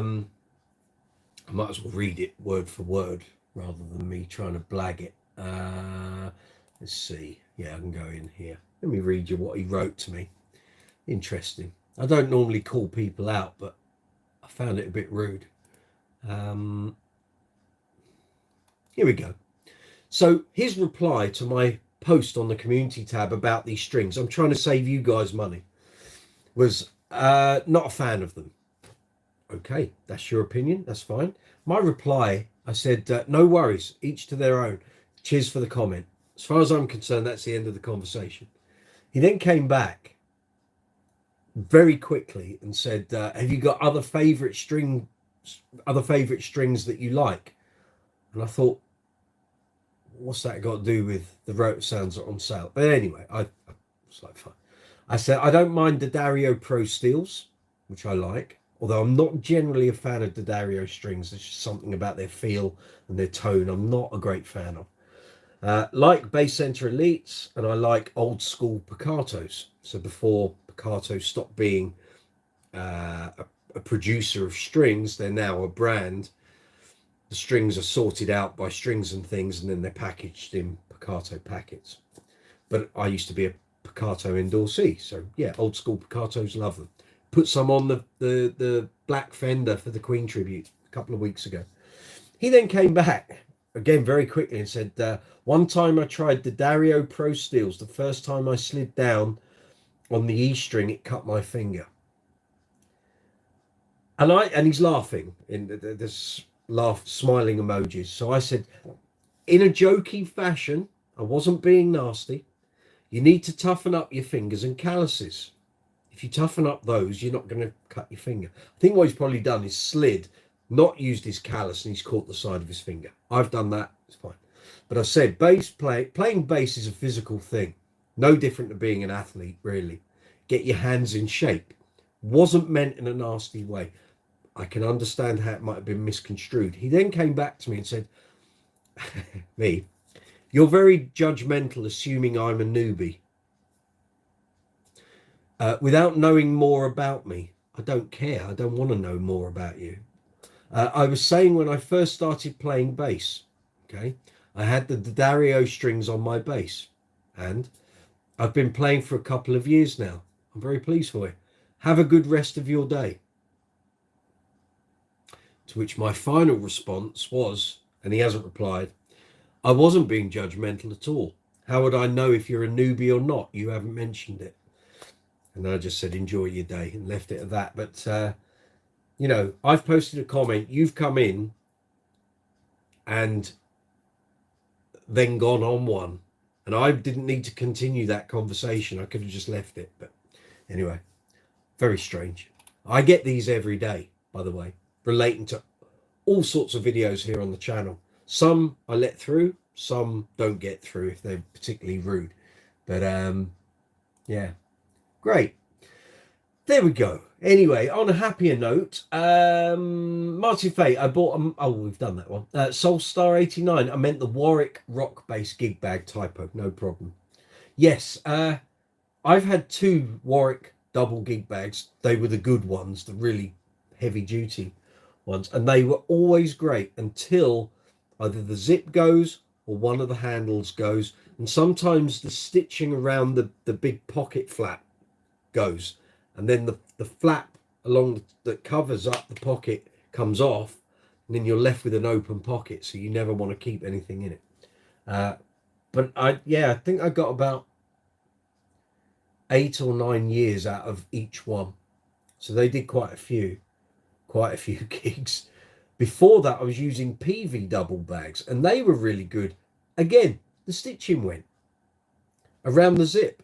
might as well read it word for word rather than me trying to blag it. Let's see. Yeah, I can go in here. Let me read you what he wrote to me. Interesting. I don't normally call people out, but I found it a bit rude. Here we go. So his reply to my post on the community tab about these strings, I'm trying to save you guys money, was not a fan of them. Okay, that's your opinion. That's fine. My reply, I said, no worries, each to their own. Cheers for the comment. As far as I'm concerned, that's the end of the conversation. He then came back very quickly and said, have you got other favorite strings that you like? And I thought, what's that got to do with the rotor sounds that are on sale? But anyway, I was like, fine. I said, I don't mind the Dario Pro Steels, which I like, although I'm not generally a fan of the Dario strings. There's just something about their feel and their tone I'm not a great fan of. Like Bass Center Elites, and I like old school Piccatos. So before Piccato stopped being a producer of strings, they're now a brand. The strings are sorted out by Strings and Things, and then they're packaged in Piccato packets. But I used to be a Piccato endorsee, so yeah, old school Piccatos, love them. Put some on the black Fender for the Queen tribute a couple of weeks ago. He then came back again very quickly and said, one time I tried the Dario Pro Steels. The first time I slid down on the E string, it cut my finger. And he's laughing in this smiling emojis. So I said, in a jokey fashion, I wasn't being nasty, you need to toughen up your fingers and calluses. If you toughen up those, you're not going to cut your finger. I think what he's probably done is slid not used his callus and he's caught the side of his finger. I've done that, it's fine. But I said playing bass is a physical thing, no different to being an athlete, really. Get your hands in shape. Wasn't meant in a nasty way. I can understand how it might have been misconstrued. He then came back to me and said, me, you're very judgmental, assuming I'm a newbie. Without knowing more about me. I don't care. I don't want to know more about you. I was saying when I first started playing bass, okay, I had the Dario strings on my bass, and I've been playing for a couple of years now. I'm very pleased for you. Have a good rest of your day. To which my final response was, and he hasn't replied, I wasn't being judgmental at all. How would I know if you're a newbie or not? You haven't mentioned it. And I just said, enjoy your day, and left it at that. But, you know, I've posted a comment. You've come in and then gone on one. And I didn't need to continue that conversation. I could have just left it. But anyway, very strange. I get these every day, by the way, relating to all sorts of videos here on the channel. Some I let through, some don't get through if they're particularly rude. But yeah, great. There we go. Anyway, on a happier note, Martin Fate, I bought oh, we've done that one. Soulstar 89. I meant the Warwick rock bass gig bag typo. No problem. Yes, I've had 2 Warwick double gig bags. They were the good ones, the really heavy duty ones, and they were always great until either the zip goes or one of the handles goes, and sometimes the stitching around the big pocket flap goes, and then the flap along that covers up the pocket comes off, and then you're left with an open pocket, so you never want to keep anything in it. But I think I got about 8 or 9 years out of each one, so they did quite a few gigs. Before that, I was using PV double bags, and they were really good. Again, the stitching went around the zip,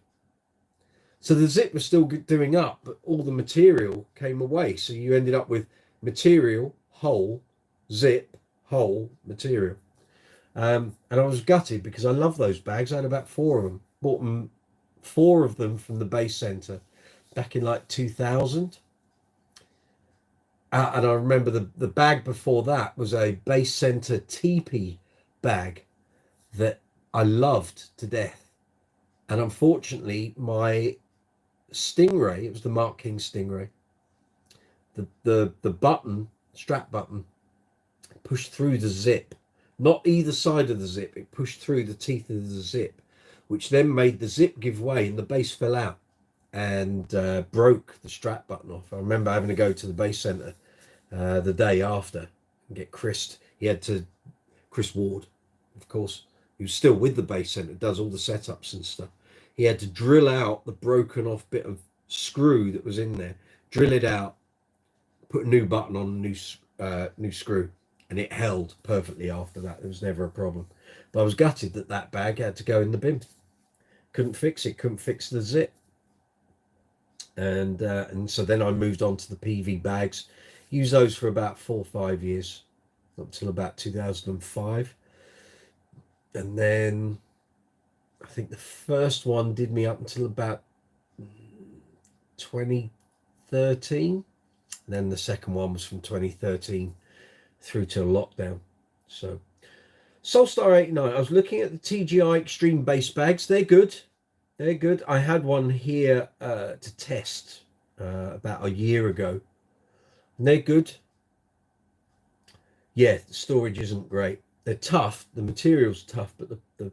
so the zip was still doing up, but all the material came away, so you ended up with material, hole, zip, hole, material. And I was gutted because I love those bags. I had about 4 of them. Bought them, 4 of them from the Bass Centre back in like 2000. And I remember the bag before that was a Bass Centre teepee bag that I loved to death. And unfortunately, my Stingray, it was the Mark King Stingray, the button, strap button, pushed through the zip. Not either side of the zip, it pushed through the teeth of the zip, which then made the zip give way and the bass fell out and broke the strap button off. I remember having to go to the Bass Centre the day after and get Chris. Chris Ward, of course, who's still with the Bass Centre, does all the setups and stuff. He had to drill out the broken off bit of screw that was in there, drill it out, put a new button on, a new screw, and it held perfectly after that. There was never a problem. But I was gutted that bag had to go in the bin. Couldn't fix it, couldn't fix the zip. And so then I moved on to the PV bags. Used those for about 4 or 5 years, up till about 2005. And then I think the first one did me up until about 2013. And then the second one was from 2013 through to lockdown. So Soulstar 89, I was looking at the TGI Extreme bass bags. They're good. They're good. I had one here to test about a year ago. And they're good. Yeah, the storage isn't great. They're tough. The material's tough, but the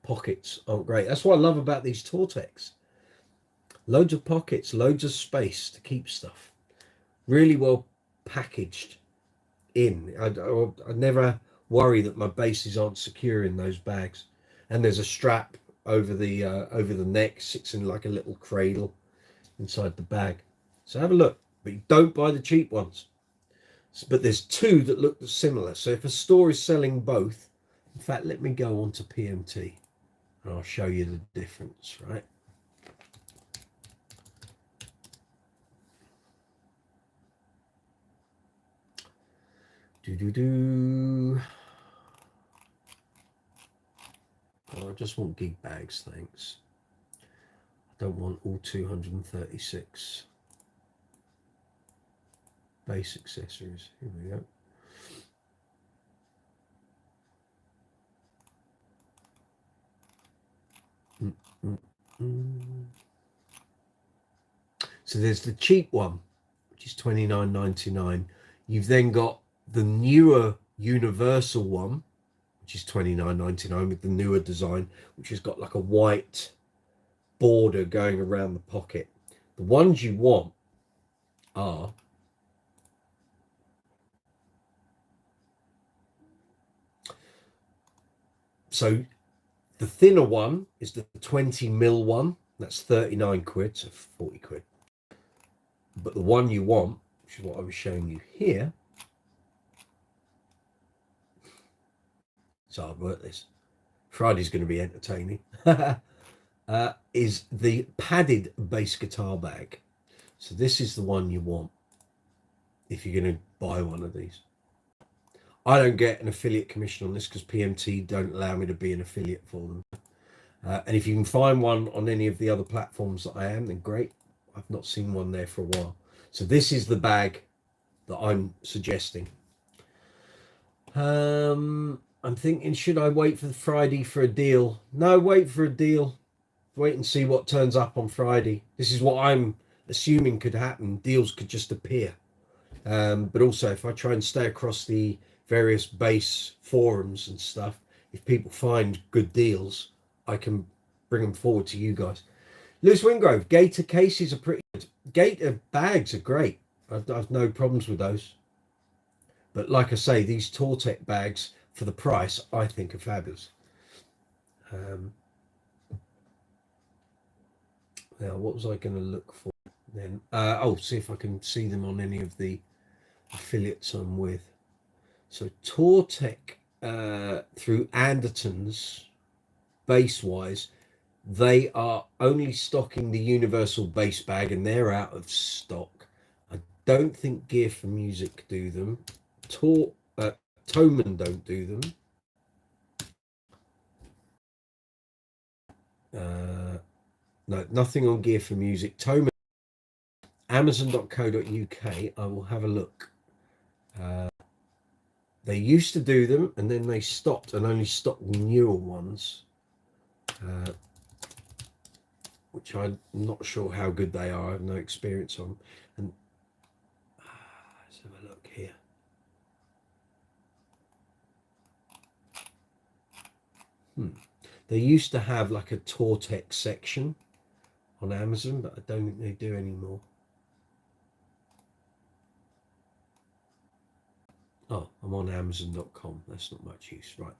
pockets aren't great. That's what I love about these Tortex. Loads of pockets, loads of space to keep stuff. Really well packaged in. I never worry that my bases aren't secure in those bags. And there's a strap over the neck, sits in like a little cradle inside the bag. So have a look, but you don't buy the cheap ones. But there's 2 that look similar. So if a store is selling both, in fact, let me go on to PMT and I'll show you the difference, right? Oh, I just want gig bags, thanks. I don't want all 236 base accessories. Here we go. So there's the cheap one, which is $29.99. You've then got the newer universal one, which is $29.99 with the newer design, which has got like a white border going around the pocket. The ones you want are so the thinner one is the 20mm one. That's 39 quid, so 40 quid. But the one you want, which is what I was showing you here, so I'll work this. Friday's going to be entertaining. Is the padded bass guitar bag. So this is the one you want if you're going to buy one of these. I don't get an affiliate commission on this because PMT don't allow me to be an affiliate for them. And if you can find one on any of the other platforms that I am, then great. I've not seen one there for a while. So this is the bag that I'm suggesting. I'm thinking, should I wait for Friday for a deal? No, wait for a deal. Wait and see what turns up on Friday. This is what I'm assuming could happen. Deals could just appear. But also, if I try and stay across the various base forums and stuff, if people find good deals, I can bring them forward to you guys. Lewis Wingrove, Gator cases are pretty good. Gator bags are great. I've no problems with those. But like I say, these Tortec bags for the price, I think are fabulous. Now, what was I going to look for then? See if I can see them on any of the affiliates I'm with. So Tortec through Andertons, base-wise, they are only stocking the universal bass bag and they're out of stock. I don't think Gear for Music do them. Thomann don't do them. No, nothing on Gear for Music. Thomann, Amazon.co.uk. I will have a look. They used to do them and then they stopped and only stocked newer ones, which I'm not sure how good they are. I have no experience on. And let's have a look here. They used to have like a Tortec section on Amazon, but I don't think they do anymore. Oh, I'm on Amazon.com. That's not much use, right?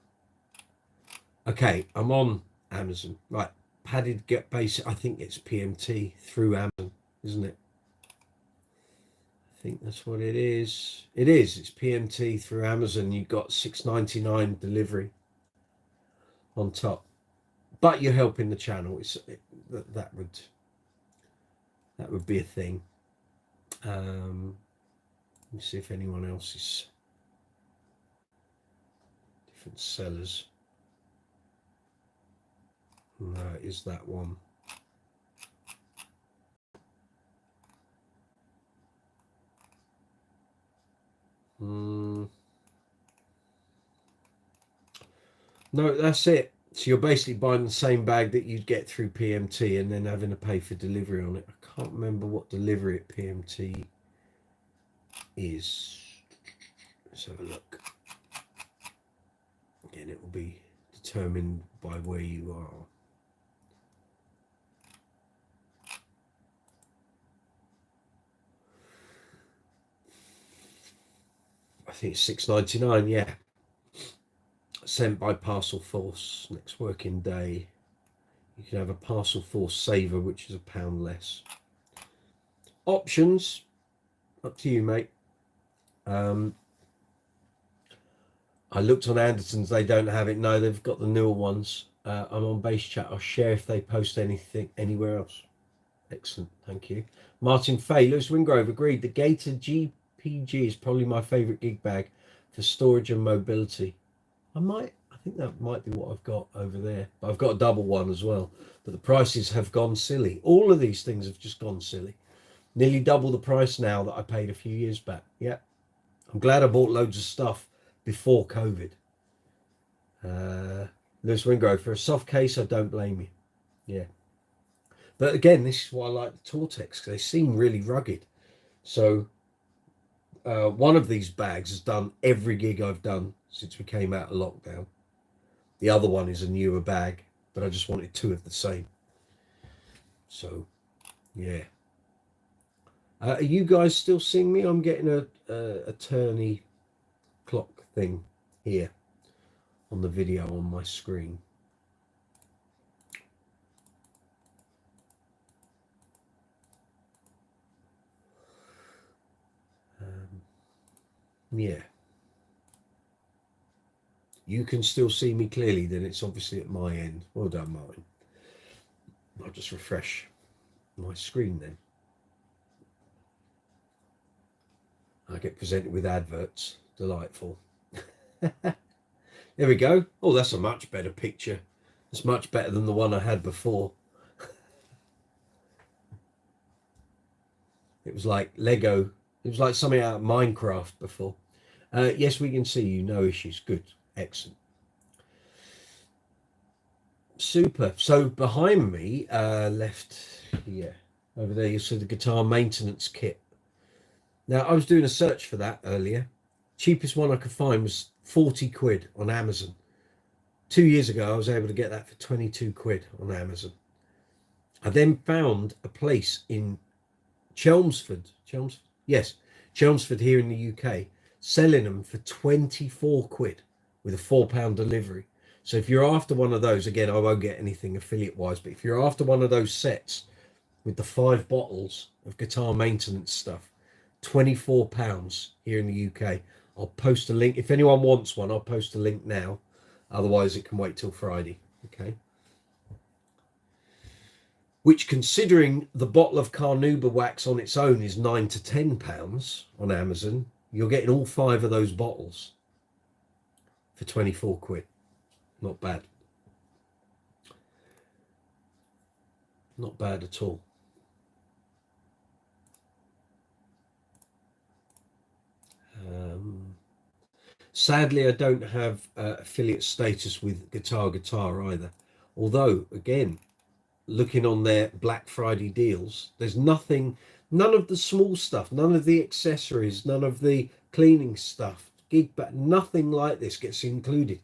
Okay, I'm on Amazon. Right, padded get basic. I think it's PMT through Amazon, isn't it? I think that's what it is. It is. It's PMT through Amazon. You've got $6.99 delivery on top, but you're helping the channel. That would be a thing. Let me see if anyone else is different sellers. No, it is that one. No, that's it. So you're basically buying the same bag that you'd get through PMT and then having to pay for delivery on it. I can't remember what delivery at PMT is. Let's have a look. Again, it will be determined by where you are. I think it's $6.99, yeah. Sent by Parcel Force next working day. You can have a Parcel Force saver, which is £1 less. Options, up to you, mate. I looked on Andertons, they don't have it. No, they've got the newer ones. I'm on base chat. I'll share if they post anything anywhere else. Excellent, thank you. Martin Fay, Lewis Wingrove agreed. The Gator GPG is probably my favorite gig bag. for storage and mobility. I think that might be what I've got over there. But I've got a double one as well. But the prices have gone silly. All of these things have just gone silly. Nearly double the price now that I paid a few years back. Yeah. I'm glad I bought loads of stuff before COVID. Lewis Wingrove, for a soft case, I don't blame you. Yeah. But again, this is why I like the Tortex, because they seem really rugged. So one of these bags has done every gig I've done since we came out of lockdown. The other one is a newer bag, but I just wanted two of the same. So, yeah. Are you guys still seeing me? I'm getting a turny clock thing here on the video on my screen. Yeah. You can still see me clearly, then it's obviously at my end. Well done, Martin. I'll just refresh my screen then. I get presented with adverts. Delightful. There we go. Oh, that's a much better picture. It's much better than the one I had before. It was like Lego. It was like something out of Minecraft before. Yes, we can see you. No issues. Good. Excellent. Super. So behind me, left here, over there, you'll see the guitar maintenance kit. Now, I was doing a search for that earlier. Cheapest one I could find was 40 quid on Amazon. 2 years ago, I was able to get that for 22 quid on Amazon. I then found a place in Chelmsford. Yes, Chelmsford here in the UK, selling them for 24 quid with a £4 delivery. So if you're after one of those, again, I won't get anything affiliate wise, but if you're after one of those sets with the 5 bottles of guitar maintenance stuff, £24 here in the UK. I'll post a link. If anyone wants one, I'll post a link now. Otherwise, it can wait till Friday. Okay. Which, considering the bottle of Carnauba wax on its own is £9 to £10 on Amazon, you're getting all 5 of those bottles for 24 quid. Not bad. Not bad at all. Sadly, I don't have affiliate status with Guitar either. Although, again, looking on their Black Friday deals, there's nothing, none of the small stuff, none of the accessories, none of the cleaning stuff, gig back, nothing like this gets included.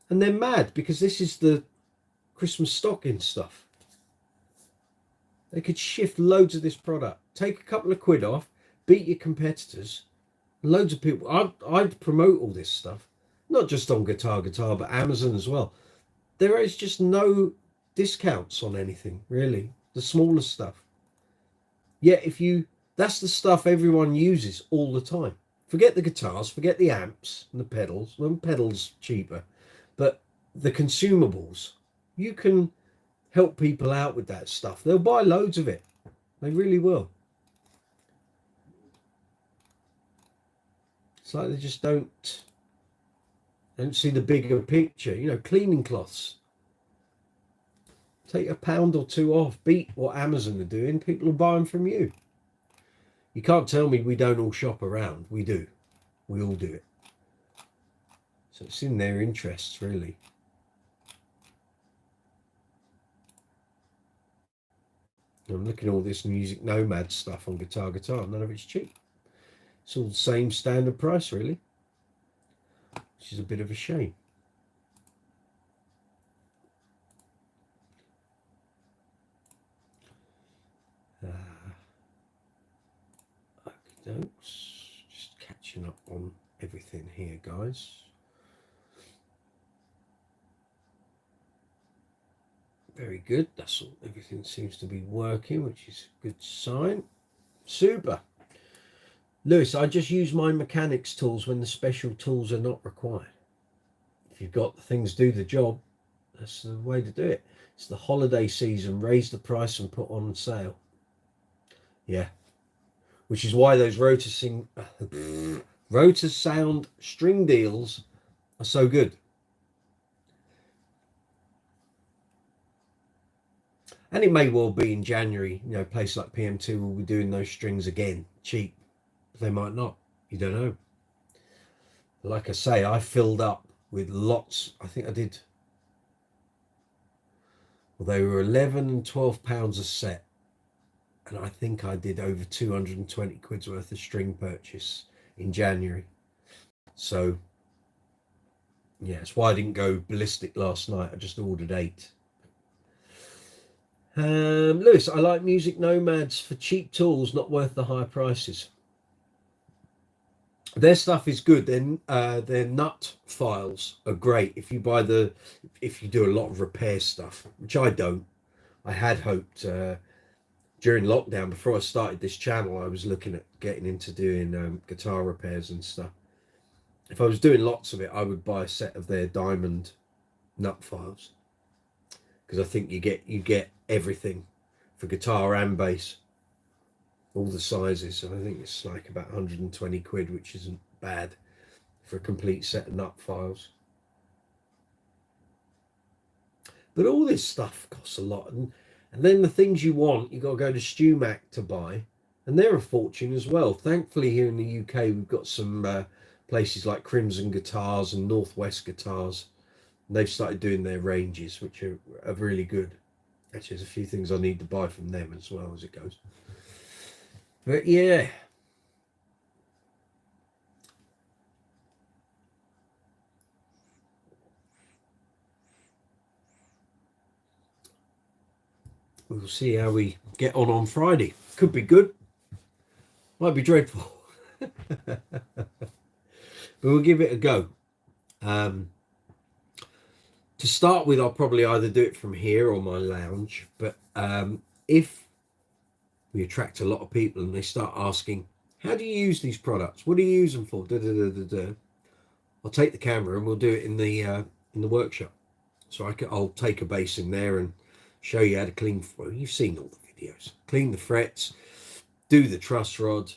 And they're mad because this is the Christmas stocking stuff. They could shift loads of this product, take a couple of quid off, beat your competitors. Loads of people, I'd promote all this stuff, not just on Guitar, but Amazon as well. There is just no discounts on anything, really. The smaller stuff. Yeah, that's the stuff everyone uses all the time. Forget the guitars, forget the amps and the pedals. Well, pedals cheaper, but the consumables, you can help people out with that stuff. They'll buy loads of it. They really will. It's like they just don't see the bigger picture. You know, cleaning cloths. Take £1 or £2 off. Beat what Amazon are doing. People will buy them from you. You can't tell me we don't all shop around. We do. We all do it. So it's in their interests, really. I'm looking at all this Music Nomad stuff on Guitar. None of it's cheap. It's all the same standard price, really, which is a bit of a shame. Just catching up on everything here, guys. Very good. That's all. Everything seems to be working, which is a good sign. Super. Lewis, I just use my mechanics tools when the special tools are not required. If you've got the things do the job, that's the way to do it. It's the holiday season, raise the price and put on sale. Yeah. Which is why those Rotor Sound string deals are so good. And it may well be in January, you know, a place like PM2 will be doing those strings again, cheap. They might not. You don't know. Like I say, I filled up with lots. I think I did. Well, they were 11 and 12 pounds a set. And I think I did over 220 quid's worth of string purchase in January. So, yeah, that's why I didn't go ballistic last night. I just ordered 8. Lewis, I like Music Nomads for cheap tools, not worth the high prices. Their stuff is good. Then their nut files are great. If you do a lot of repair stuff, which I don't. I had hoped during lockdown, before I started this channel, I was looking at getting into doing guitar repairs and stuff. If I was doing lots of it, I would buy a set of their diamond nut files, because I think you get everything for guitar and bass, all the sizes. So I think it's like about 120 quid, which isn't bad for a complete set of nut files. But all this stuff costs a lot, and then the things you want, you got to go to StewMac to buy, and they're a fortune as well. Thankfully, here in the UK, we've got some places like Crimson Guitars and Northwest Guitars. And they've started doing their ranges, which are really good. Actually, there's a few things I need to buy from them as well as it goes. But yeah. We'll see how we get on Friday. Could be good. Might be dreadful. But we'll give it a go. To start with, I'll probably either do it from here or my lounge. But if we attract a lot of people and they start asking, how do you use these products? What do you use them for? I'll take the camera and we'll do it in the workshop. So I'll take a bass in there and show you how to clean. Well, you've seen all the videos. Clean the frets, do the truss rod,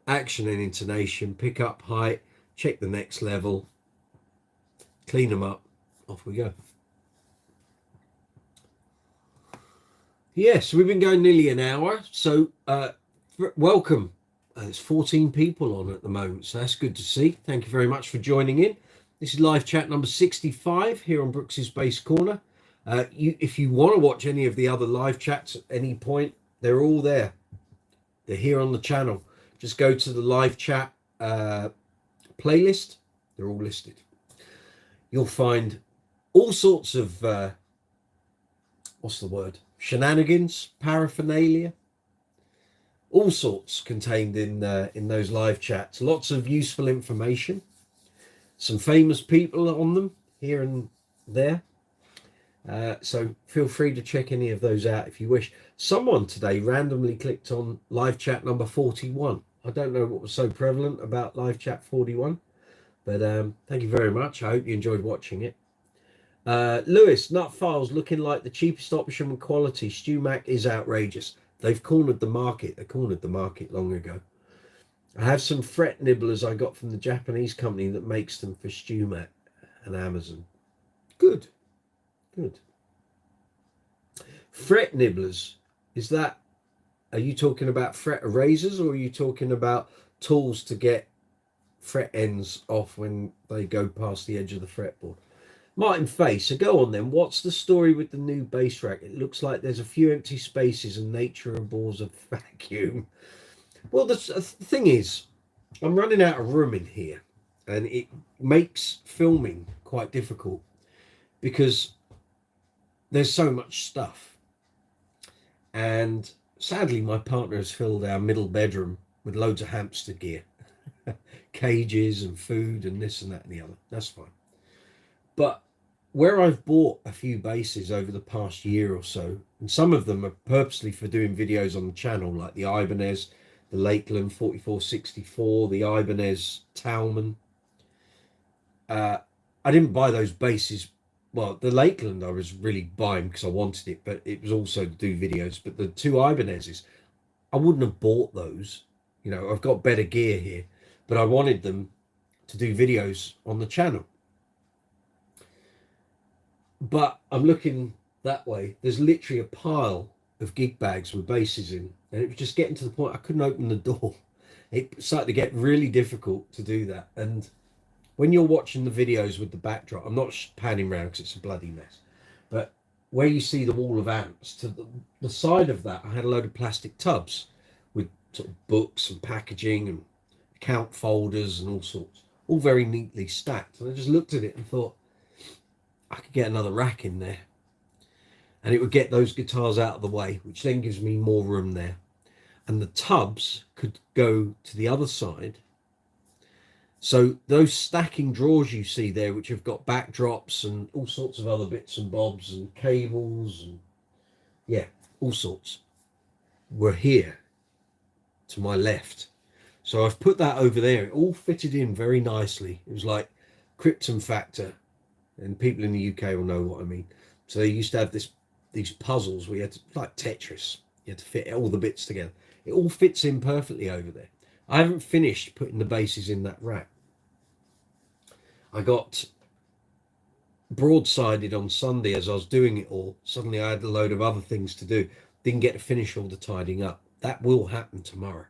action and intonation, pick up height, check the next level, clean them up. Off we go. Yes, we've been going nearly an hour. So welcome. There's 14 people on at the moment, so that's good to see. Thank you very much for joining in. This is live chat number 65 here on Brooks's Bass Corner. If you want to watch any of the other live chats at any point, they're all there. They're here on the channel. Just go to the live chat playlist. They're all listed. You'll find all sorts of shenanigans, paraphernalia, all sorts contained in those live chats. Lots of useful information, some famous people on them here and there. So feel free to check any of those out if you wish. Someone today randomly clicked on live chat number 41. I don't know what was so prevalent about live chat 41, but thank you very much. I hope you enjoyed watching it. Lewis, nut files looking like the cheapest option with quality. StewMac is outrageous. They've cornered the market. They cornered the market long ago. I have some fret nibblers I got from the Japanese company that makes them for StewMac and Amazon. Good. Good. Fret nibblers, are you talking about fret erasers, or are you talking about tools to get fret ends off when they go past the edge of the fretboard? Martin Face, so go on then. What's the story with the new bass rack? It looks like there's a few empty spaces and nature abhors a vacuum. Well, the thing is, I'm running out of room in here, and it makes filming quite difficult because there's so much stuff. And sadly, my partner has filled our middle bedroom with loads of hamster gear, cages and food and this and that and the other. That's fine. But where I've bought a few basses over the past year or so, and some of them are purposely for doing videos on the channel, like the Ibanez, the Lakeland 4464, the Ibanez Thomann. I didn't buy those basses. Well, the Lakeland I was really buying because I wanted it, but it was also to do videos. But the two Ibanezes, I wouldn't have bought those. You know, I've got better gear here. but I wanted them to do videos on the channel. But I'm looking that way. There's literally a pile of gig bags with basses in, and it was just getting to the point I couldn't open the door. It started to get really difficult to do that. And when you're watching the videos with the backdrop, I'm not panning around because it's a bloody mess, but where you see the wall of amps, to the side of that, I had a load of plastic tubs with sort of books and packaging and account folders and all sorts, all very neatly stacked. And I just looked at it and thought, I could get another rack in there, and it would get those guitars out of the way, which then gives me more room there. And the tubs could go to the other side. So those stacking drawers you see there, which have got backdrops and all sorts of other bits and bobs and cables and yeah, all sorts, were here to my left. So I've put that over there. It all fitted in very nicely. It was like Krypton Factor, and people in the UK will know what I mean. So they used to have these puzzles where you had to, like Tetris, you had to fit all the bits together. It all fits in perfectly over there. I haven't finished putting the basses in that rack. I got broadsided on Sunday as I was doing it all. Suddenly I had a load of other things to do. Didn't get to finish all the tidying up. That will happen tomorrow.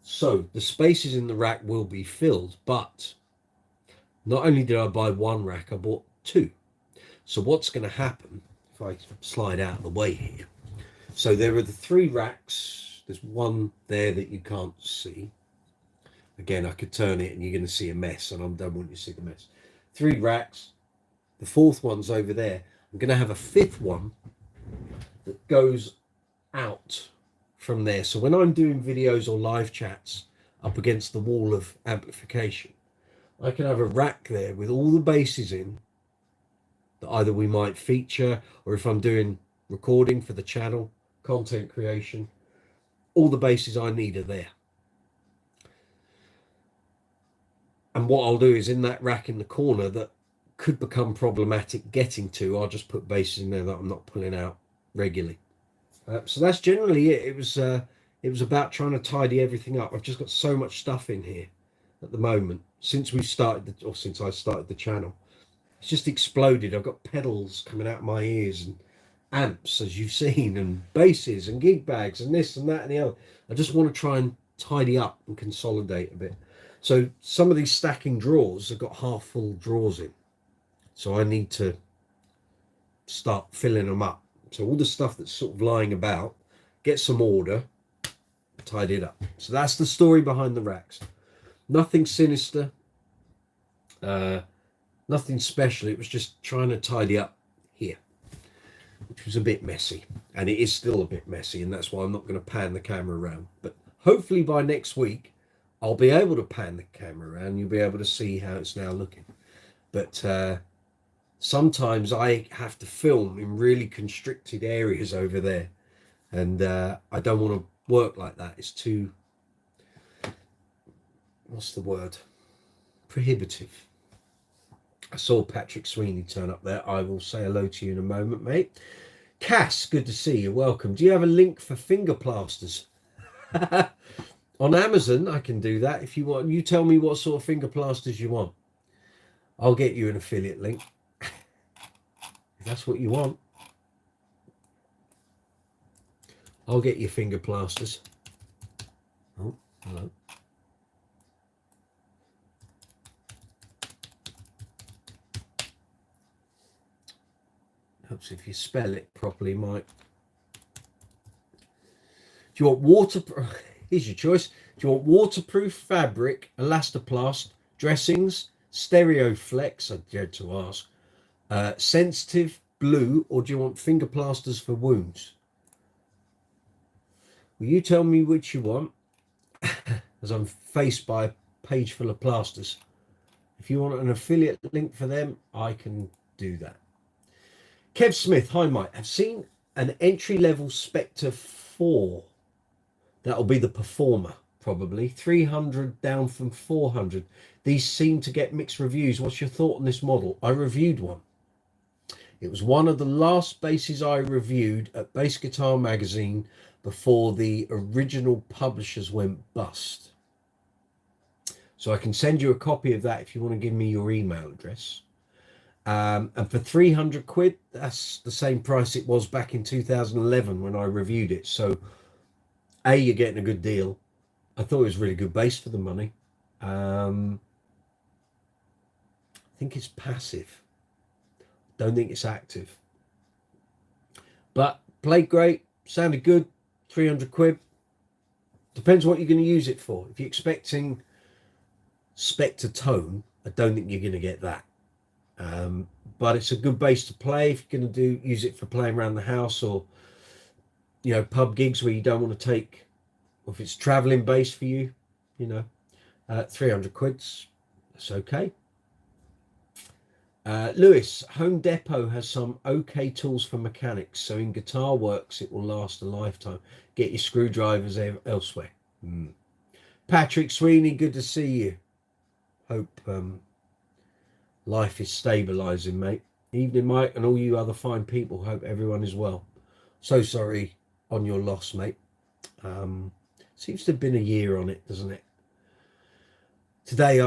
So the spaces in the rack will be filled, but not only did I buy one rack, I bought two. So what's going to happen if I slide out of the way here? So there are the three racks. There's one there that you can't see. Again, I could turn it and you're going to see a mess, and I don't want you to see the mess. Three racks. The fourth one's over there. I'm going to have a fifth one that goes out from there. So when I'm doing videos or live chats up against the wall of amplification, I can have a rack there with all the basses in that either we might feature, or if I'm doing recording for the channel, content creation, all the basses I need are there. And what I'll do is, in that rack in the corner that could become problematic getting to, I'll just put basses in there that I'm not pulling out regularly. So that's generally it. It was about trying to tidy everything up. I've just got so much stuff in here at the moment since we started, since I started the channel. It's just exploded. I've got pedals coming out of my ears and amps, as you've seen, and basses and gig bags and this and that and the other. I just want to try and tidy up and consolidate a bit. So some of these stacking drawers have got half full drawers in, so I need to start filling them up. So all the stuff that's sort of lying about, get some order, tidy it up. So that's the story behind the racks. Nothing sinister, nothing special. It was just trying to tidy up here, which was a bit messy, and it is still a bit messy, and that's why I'm not going to pan the camera around. But hopefully by next week I'll be able to pan the camera around. You'll be able to see how it's now looking. But sometimes I have to film in really constricted areas over there, and I don't want to work like that. It's too, what's the word, prohibitive. I saw Patrick Sweeney turn up there. I will say hello to you in a moment, mate. Cass, good to see you. Welcome. Do you have a link for finger plasters? On Amazon, I can do that if you want. You tell me what sort of finger plasters you want. I'll get you an affiliate link. If that's what you want. I'll get you finger plasters. Oh, hello. Helps if you spell it properly, Mike. Do you want waterproof? Here's your choice. Do you want waterproof fabric, elastoplast, dressings, stereo flex, I dared to ask, sensitive blue, or do you want finger plasters for wounds? Will you tell me which you want? As I'm faced by a page full of plasters. If you want an affiliate link for them, I can do that. Kev Smith, hi Mike. I've seen an entry-level Spectre 4. That'll be the Performer, probably. 300 down from 400. These seem to get mixed reviews. What's your thought on this model? I reviewed one. It was one of the last basses I reviewed at Bass Guitar Magazine before the original publishers went bust. So I can send you a copy of that if you want to give me your email address. And for 300 quid, that's the same price it was back in 2011 when I reviewed it. So you're getting a good deal. I thought it was really good bass for the money. I think it's passive. Don't think it's active. But played great, sounded good, 300 quid. Depends what you're going to use it for. If you're expecting Spectre tone, I don't think you're going to get that. But it's a good bass to play if you're going to use it for playing around the house, or pub gigs where you don't want to take, or if it's traveling bass for you, 300 quid's, that's okay. Lewis, Home Depot has some okay tools for mechanics, so in guitar works it will last a lifetime. Get your screwdrivers elsewhere. Patrick Sweeney, good to see you. Hope life is stabilising, mate. Evening, Mike, and all you other fine people. Hope everyone is well. So sorry on your loss, mate. Seems to have been a year on it, doesn't it? Today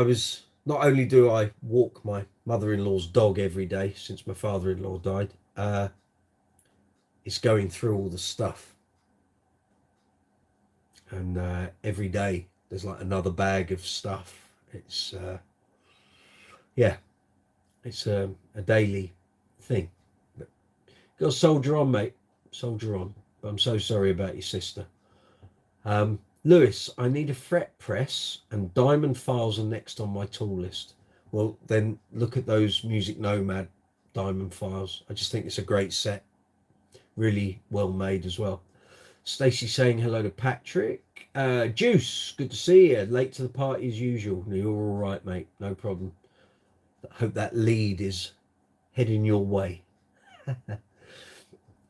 not only do I walk my mother-in-law's dog every day since my father-in-law died, it's going through all the stuff. And every day there's like another bag of stuff. It's it's a daily thing. But gotta soldier on, mate. Soldier on. But I'm so sorry about your sister. Lewis, I need a fret press and diamond files are next on my tool list. Well, then look at those Music Nomad diamond files. I just think it's a great set. Really well made as well. Stacey saying hello to Patrick. Juice, good to see you. Late to the party as usual. You're all right, mate. No problem. I hope that lead is heading your way.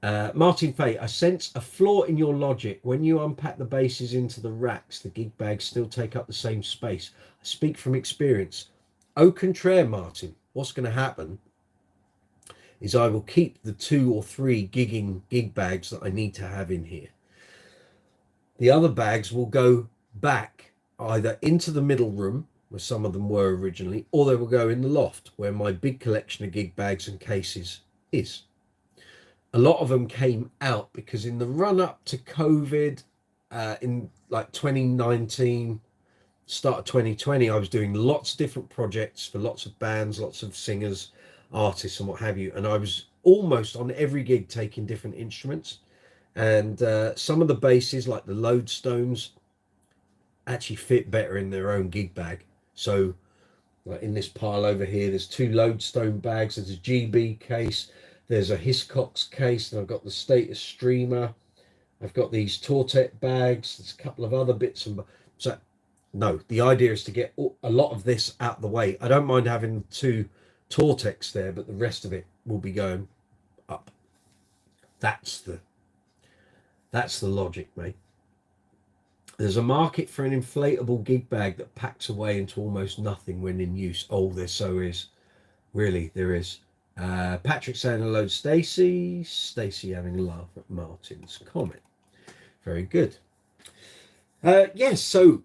Martin Fay, I sense a flaw in your logic. When you unpack the basses into the racks, the gig bags still take up the same space. I speak from experience. Au contraire, Martin, what's going to happen is I will keep the 2 or 3 gig bags that I need to have in here. The other bags will go back either into the middle room, where some of them were originally, or they will go in the loft, where my big collection of gig bags and cases is. A lot of them came out because in the run up to COVID, in like 2019, start of 2020, I was doing lots of different projects for lots of bands, lots of singers, artists and what have you. And I was almost on every gig taking different instruments. And some of the basses, like the Lodestones, actually fit better in their own gig bag. So like in this pile over here, there's 2 Lodestone bags, there's a GB case, there's a Hiscox case, and I've got the Status Streamer. I've got these Tortet bags. There's a couple of other bits. And so, no, the idea is to get a lot of this out of the way. I don't mind having 2 Tortex there, but the rest of it will be going up. That's the logic, mate. There's a market for an inflatable gig bag that packs away into almost nothing when in use. Oh, there so is. Really, there is. Patrick saying hello to Stacey. Stacey having a laugh at Martin's comment. Very good. Yes, so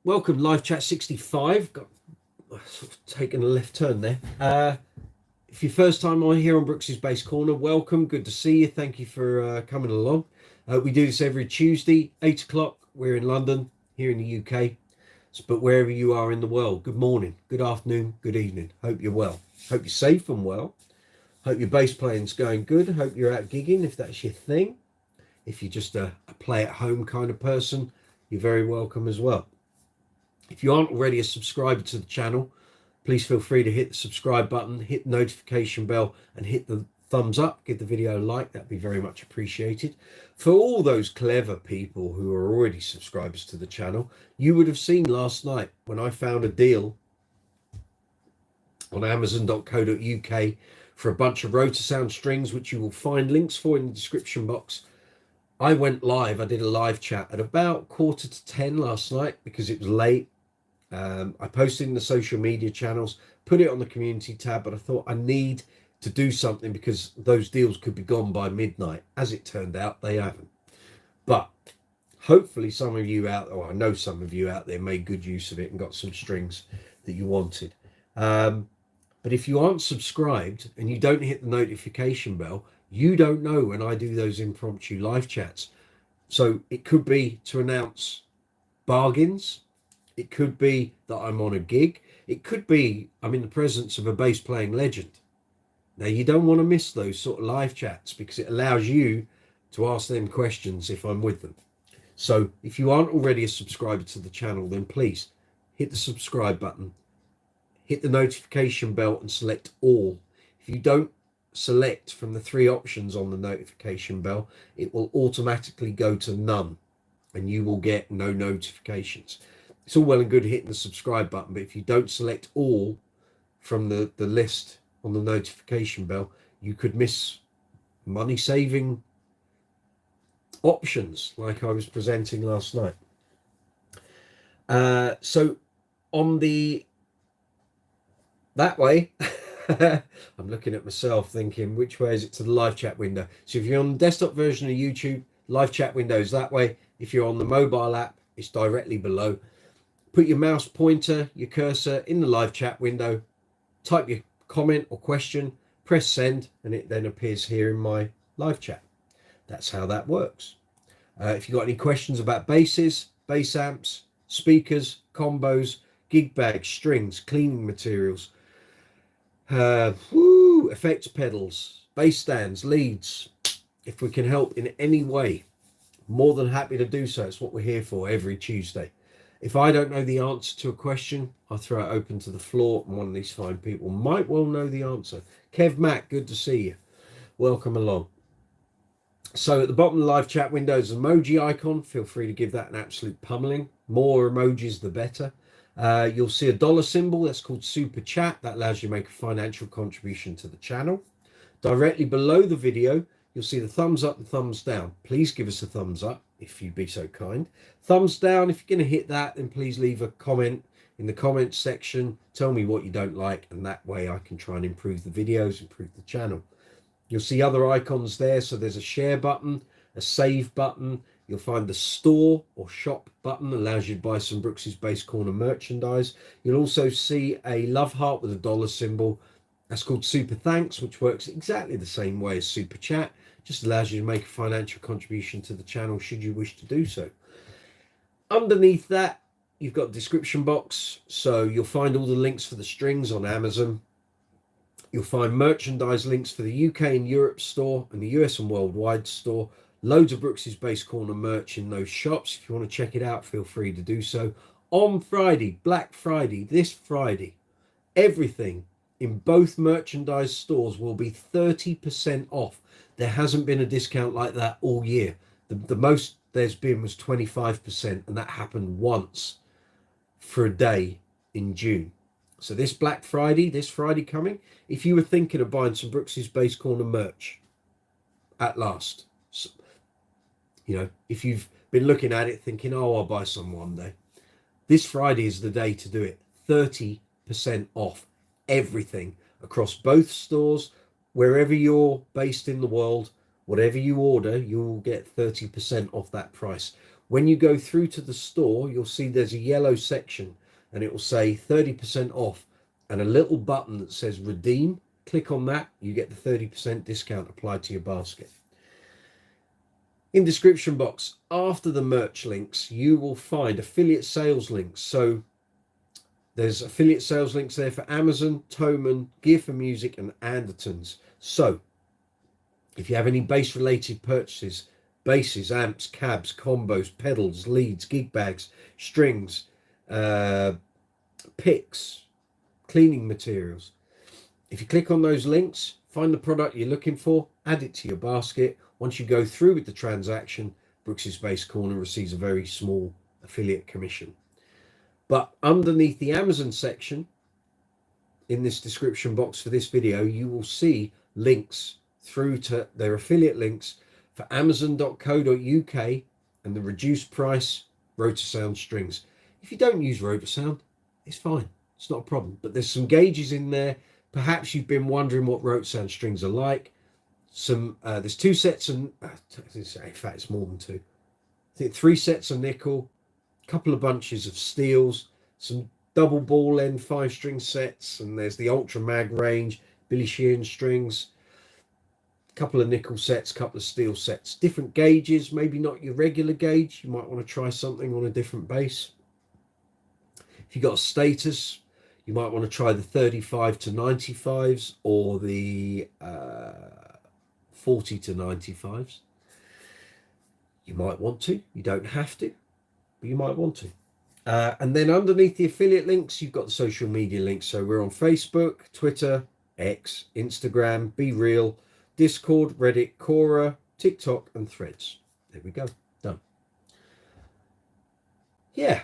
welcome, Live Chat 65. Got sort of taken a left turn there. If your first time on here on Brooks's Bass Corner, welcome. Good to see you. Thank you for coming along. We do this every Tuesday, 8 o'clock. We're in London, here in the UK. But wherever you are in the world, good morning, good afternoon, good evening. Hope you're well. Hope you're safe and well. Hope your bass playing's going good. Hope you're out gigging if that's your thing. If you're just a play-at-home kind of person, you're very welcome as well. If you aren't already a subscriber to the channel, please feel free to hit the subscribe button, hit the notification bell, and hit the thumbs up. Give the video a like. That'd be very much appreciated. For all those clever people who are already subscribers to the channel, you would have seen last night when I found a deal on amazon.co.uk for a bunch of Rotosound strings, which you will find links for in the description box. I went live. I did a live chat at about 9:45 last night because it was late. I posted in the social media channels, put it on the community tab, but I thought I need to do something because those deals could be gone by midnight. As it turned out, they haven't. But Hopefully some of you out, or I know some of you out there made good use of it and got some strings that you wanted. But if you aren't subscribed and you don't hit the notification bell, you don't know when I do those impromptu live chats. So it could be to announce bargains. It could be that I'm on a gig. It could be I'm in the presence of a bass playing legend. Now, you don't want to miss those sort of live chats because it allows you to ask them questions if I'm with them. So if you aren't already a subscriber to the channel, then please hit the subscribe button, hit the notification bell and select all. If you don't select from the 3 options on the notification bell, it will automatically go to none and you will get no notifications. It's all well and good hitting the subscribe button, but if you don't select all from the list on the notification bell, you could miss money saving options like I was presenting last night. So on that way, I'm looking at myself thinking, which way is it to the live chat window? So if you're on the desktop version of YouTube, live chat window is that way. If you're on the mobile app, it's directly below. Put your mouse pointer, your cursor in the live chat window, type your comment or question, press send, and it then appears here in my live chat. That's how that works. If you've got any questions about basses, bass amps, speakers, combos, gig bags, strings, cleaning materials, effects pedals, bass stands, leads, if we can help in any way, more than happy to do so. It's what we're here for every Tuesday. If I don't know the answer to a question, I'll throw it open to the floor and one of these fine people might well know the answer. Kev Mack, good to see you. Welcome along. So at the bottom of the live chat window is an emoji icon. Feel free to give that an absolute pummeling. More emojis, the better. You'll see a dollar symbol. That's called Super Chat. That allows you to make a financial contribution to the channel. Directly below the video, you'll see the thumbs up and thumbs down. Please give us a thumbs up if you'd be so kind. Thumbs down, if you're going to hit that, then please leave a comment in the comments section. Tell me what you don't like, and that way I can try and improve the videos, improve the channel. You'll see other icons there. So there's a share button, a save button. You'll find the store or shop button, allows you to buy some Brooks's Bass Corner merchandise. You'll also see a love heart with a dollar symbol. That's called Super Thanks, which works exactly the same way as Super Chat. Just allows you to make a financial contribution to the channel should you wish to do so. Underneath that, you've got a description box. So you'll find all the links for the strings on Amazon. You'll find merchandise links for the UK and Europe store and the US and worldwide store. Loads of Brooks's Bass Corner merch in those shops. If you want to check it out, feel free to do so. On Friday, Black Friday, this Friday, everything in both merchandise stores will be 30% off. There hasn't been a discount like that all year. The most there's been was 25%, and that happened once for a day in June. So this Black Friday, this Friday coming, if you were thinking of buying some Brooks's Bass Corner merch at last, you know, if you've been looking at it thinking, oh, I'll buy some one day, this Friday is the day to do it. 30% off everything across both stores. Wherever you're based in the world, whatever you order, you'll get 30% off that price. When you go through to the store, you'll see there's a yellow section and it will say 30% off and a little button that says redeem. Click on that, you get the 30% discount applied to your basket. In description box, after the merch links, you will find affiliate sales links. So there's affiliate sales links there for Amazon, Thomann, Gear for Music, and Andertons. So if you have any bass related purchases, basses, amps, cabs, combos, pedals, leads, gig bags, strings, picks, cleaning materials, if you click on those links, find the product you're looking for, add it to your basket. Once you go through with the transaction, Brooks's Bass Corner receives a very small affiliate commission. But underneath the Amazon section in this description box for this video, you will see links through to their affiliate links for amazon.co.uk and the reduced price Rotosound strings. If you don't use Rotosound, it's fine. It's not a problem. But there's some gauges in there. Perhaps you've been wondering what Rotosound strings are like. There's 2 sets, and in fact, it's more than 2. I think 3 sets of nickel, a couple of bunches of steels, some double ball end 5-string sets, and there's the Ultra Mag range, Billy Sheehan strings, a couple of nickel sets, a couple of steel sets, different gauges, maybe not your regular gauge. You might want to try something on a different bass. If you've got a status, you might want to try the 35 to 95s or the 40 to 95s. You might want to, you don't have to, but you might want to. And then underneath the affiliate links, you've got the social media links. So we're on Facebook, Twitter, X, Instagram, Be Real, Discord, Reddit, Quora, TikTok, and Threads. There we go. Done. Yeah.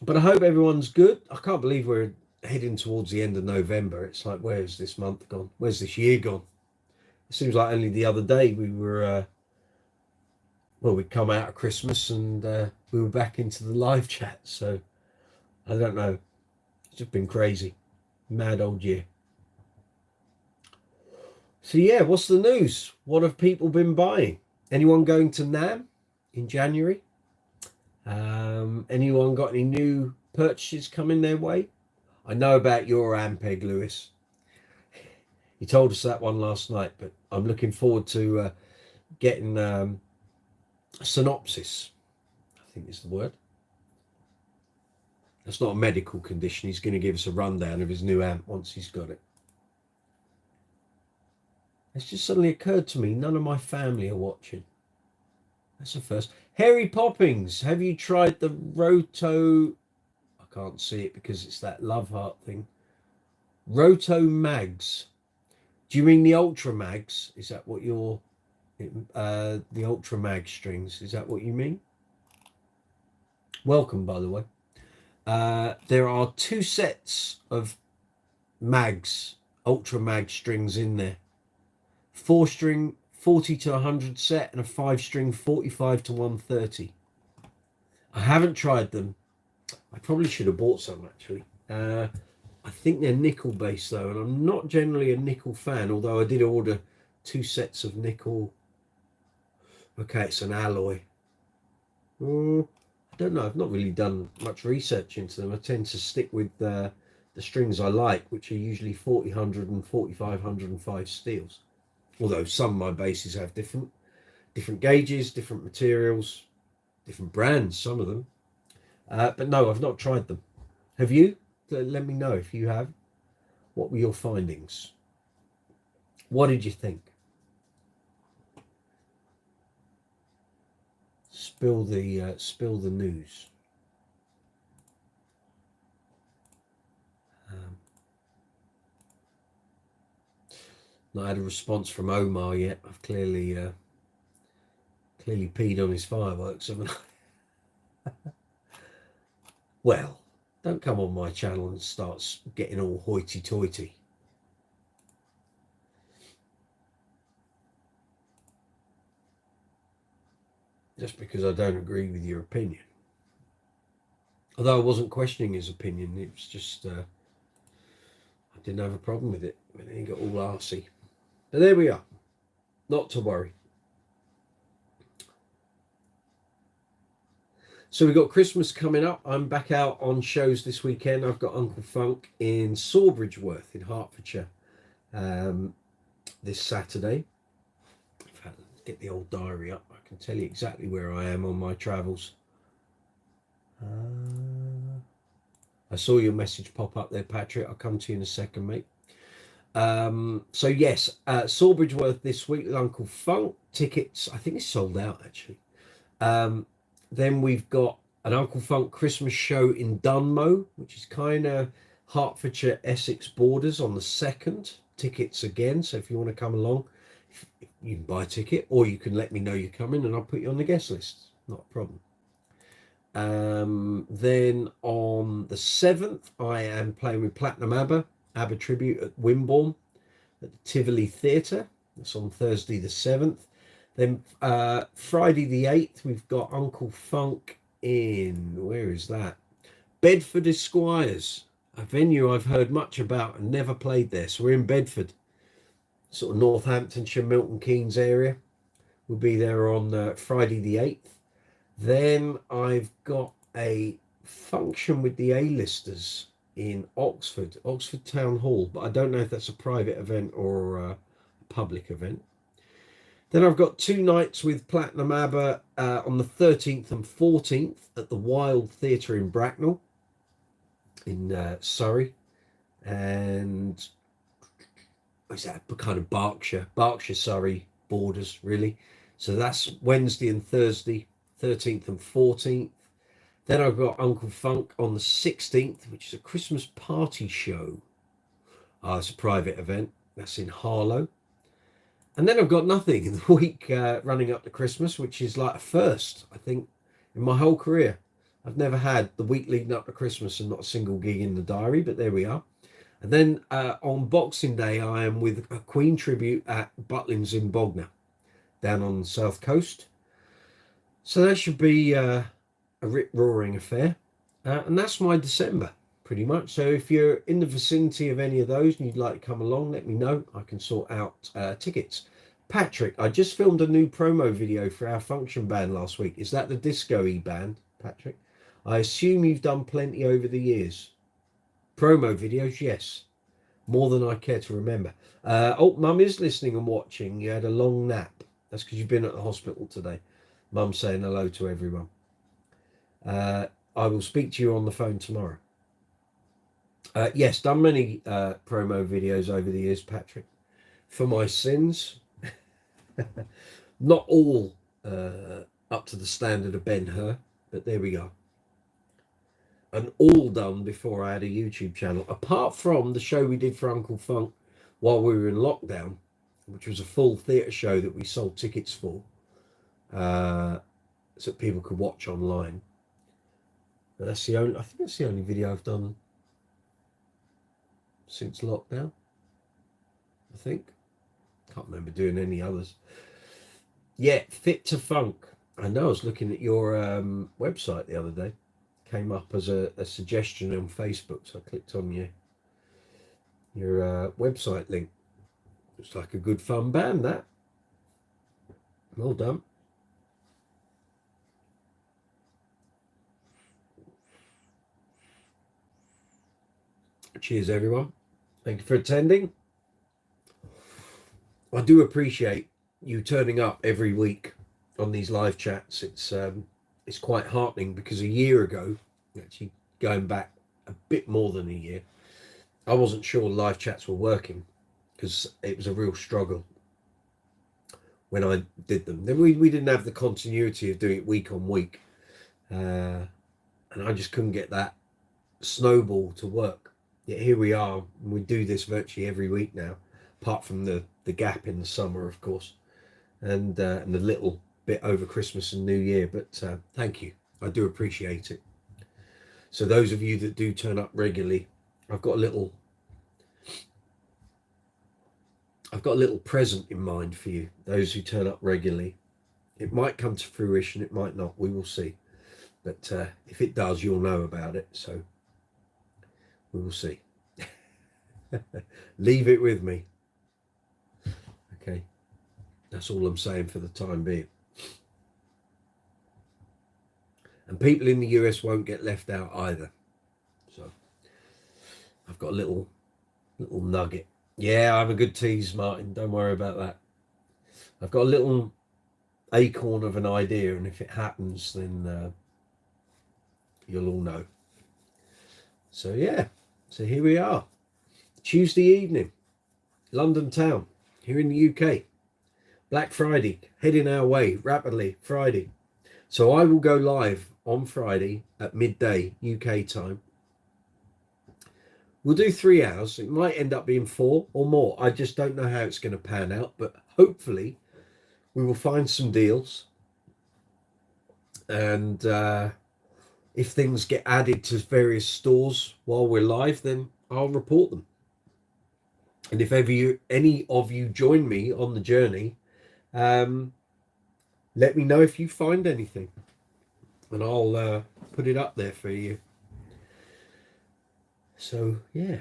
But I hope everyone's good. I can't believe we're heading towards the end of November. It's like, where's this month gone? Where's this year gone? It seems like only the other day we were... well, we'd come out of Christmas and we were back into the live chat. So I don't know. It's just been crazy. Mad old year. So yeah, what's the news? What have people been buying? Anyone going to NAMM in January? Anyone got any new purchases coming their way? I know about your Ampeg, Lewis. You told us that one last night, but I'm looking forward to getting... a synopsis, I think is the word. That's not a medical condition. He's going to give us a rundown of his new amp once he's got it. It's just suddenly occurred to me, none of my family are watching. That's the first. Harry Poppings, have you tried the Roto... I can't see it because it's that love heart thing. Roto Mags. Do you mean the Ultra Mags? Is that what you're... the Ultra Mag strings, is that what you mean? Welcome, by the way. There are 2 sets of mags, Ultra Mag strings in there. 4-string 40 to 100 set and a 5-string 45 to 130. I haven't tried them. I probably should have bought some actually. I think they're nickel based though, and I'm not generally a nickel fan, although I did order 2 sets of nickel. Okay, it's an alloy. I don't know. I've not really done much research into them. I tend to stick with the strings I like, which are usually 4000 and 4505 steels. Although some of my basses have different gauges, different materials, different brands, some of them. But no, I've not tried them. Have you? Let me know if you have. What were your findings? What did you think? Spill the news. Not had a response from Omar yet. I've clearly peed on his fireworks, haven't I? Well, don't come on my channel and start getting all hoity-toity. Just because I don't agree with your opinion. Although I wasn't questioning his opinion, it was just I didn't have a problem with it. I mean, he got all arsey. But there we are. Not to worry. So we've got Christmas coming up. I'm back out on shows this weekend. I've got Uncle Funk in Sawbridgeworth in Hertfordshire this Saturday. In fact, let's get the old diary up. I can tell you exactly where I am on my travels. I saw your message pop up there, Patrick. I'll come to you in a second, mate. So yes, Sawbridgeworth this week with Uncle Funk. Tickets, I think it's sold out actually. Then we've got an Uncle Funk Christmas show in Dunmow, which is kind of Hertfordshire, Essex borders on the 2nd. Tickets again, so if you want to come along, you can buy a ticket, or you can let me know you're coming and I'll put you on the guest list. Not a problem. Then on the 7th, I am playing with Platinum ABBA tribute at Wimborne at the Tivoli Theatre. That's on Thursday the 7th. Then Friday the 8th, we've got Uncle Funk in, where is that? Bedford Esquires, a venue I've heard much about and never played there. So we're in Bedford, sort of Northamptonshire, Milton Keynes area. We'll be there on Friday the 8th. Then I've got a function with the A-listers in Oxford Town Hall, but I don't know if that's a private event or a public event. Then I've got 2 nights with Platinum ABBA on the 13th and 14th at the Wild Theatre in Bracknell in Surrey, and is that kind of Berkshire, Surrey borders really. So that's Wednesday and Thursday, 13th and 14th. Then I've got Uncle Funk on the 16th, which is a Christmas party show. It's a private event. That's in Harlow. And then I've got nothing in the week running up to Christmas, which is like a first, I think, in my whole career. I've never had the week leading up to Christmas and not a single gig in the diary, but there we are. And then on Boxing Day, I am with a Queen tribute at Butlins in Bognor, down on the south coast. So that should be a rip-roaring affair. And that's my December, pretty much. So if you're in the vicinity of any of those and you'd like to come along, let me know. I can sort out tickets. Patrick, I just filmed a new promo video for our function band last week. Is that the disco-y band, Patrick? I assume you've done plenty over the years. Promo videos, yes. More than I care to remember. Oh, Mum is listening and watching. You had a long nap. That's because you've been at the hospital today. Mum saying hello to everyone. I will speak to you on the phone tomorrow. Yes, done many promo videos over the years, Patrick. For my sins. Not all up to the standard of Ben-Hur, but there we go. And all done before I had a YouTube channel, apart from the show we did for Uncle Funk while we were in lockdown, which was a full theatre show that we sold tickets for, so people could watch online. But that's the only, I think that's the only video I've done since lockdown. I think. Can't remember doing any others. Yeah, Fit to Funk. I know, I was looking at your website the other day. Came up as a suggestion on Facebook, so I clicked on your website link. Looks like a good fun band, that. Well done. Cheers, everyone. Thank you for attending. I do appreciate you turning up every week on these live chats. It's quite heartening because a year ago, actually going back a bit more than a year, I wasn't sure live chats were working because it was a real struggle when I did them. Then we didn't have the continuity of doing it week on week, and I just couldn't get that snowball to work. Yet here we are, and we do this virtually every week now, apart from the gap in the summer, of course, and the little bit over Christmas and New Year. But thank you, I do appreciate it. So those of you that do turn up regularly, I've got a little present in mind for you. Those who turn up regularly, it might come to fruition, it might not, we will see. But if it does, you'll know about it. So we will see. Leave it with me. Okay, that's all I'm saying for the time being. And people in the US won't get left out either. So I've got a little nugget. Yeah, I have a good tease, Martin. Don't worry about that. I've got a little acorn of an idea, and if it happens, then you'll all know. So yeah, so here we are. Tuesday evening, London town, here in the UK. Black Friday, heading our way rapidly, Friday. So I will go live on Friday at midday UK time. We'll do 3 hours. It might end up being 4 or more. I just don't know how it's going to pan out, but hopefully we will find some deals. And if things get added to various stores while we're live, then I'll report them. And if ever any of you join me on the journey, let me know if you find anything, and I'll put it up there for you. So yeah,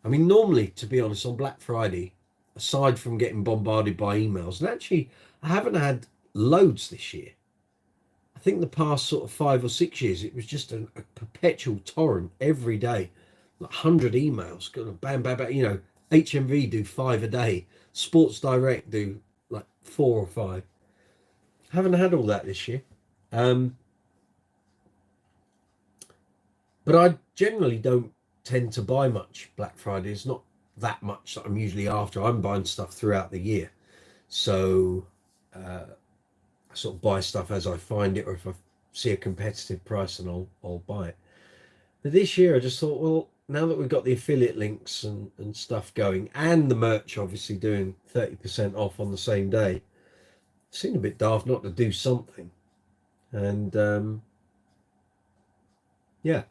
I mean, normally, to be honest, on Black Friday, aside from getting bombarded by emails, and actually I haven't had loads this year, I think the past sort of 5 or 6 years, it was just a perpetual torrent every day, like 100 emails, bam, bam, bam. You know, HMV do 5 a day, Sports Direct do like 4 or 5. Haven't had all that this year. But I generally don't tend to buy much Black Friday. It's not that much that I'm usually after. I'm buying stuff throughout the year. So I sort of buy stuff as I find it, or if I see a competitive price, and I'll buy it. But this year I just thought, well, now that we've got the affiliate links and stuff going, and the merch obviously doing 30% off on the same day, it seemed a bit daft not to do something. And yeah.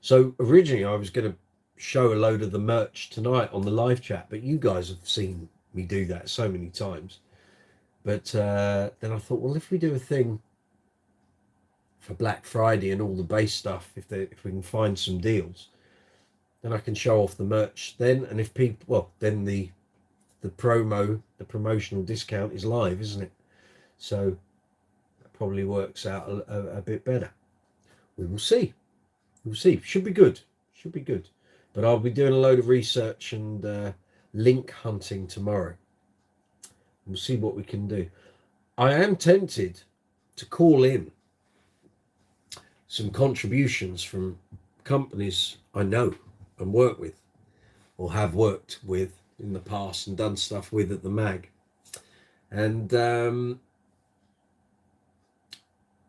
So originally I was going to show a load of the merch tonight on the live chat, but you guys have seen me do that so many times. But then I thought, well, if we do a thing for Black Friday and all the base stuff, if we can find some deals, then I can show off the merch then. And if people, well, then the promotional discount is live, isn't it? So that probably works out a bit better. We will see. We'll see. Should be good. Should be good. But I'll be doing a load of research and link hunting tomorrow. We'll see what we can do. I am tempted to call in some contributions from companies I know and work with, or have worked with in the past and done stuff with at the mag. And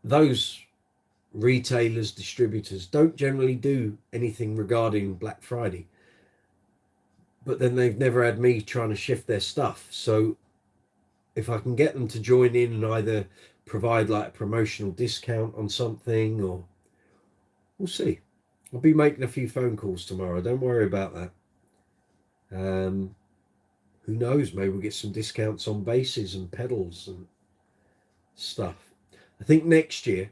those retailers, distributors don't generally do anything regarding Black Friday, but then they've never had me trying to shift their stuff. So if I can get them to join in and either provide like a promotional discount on something, or we'll see. I'll be making a few phone calls tomorrow, don't worry about that. Who knows, maybe we'll get some discounts on bases and pedals and stuff. I think next year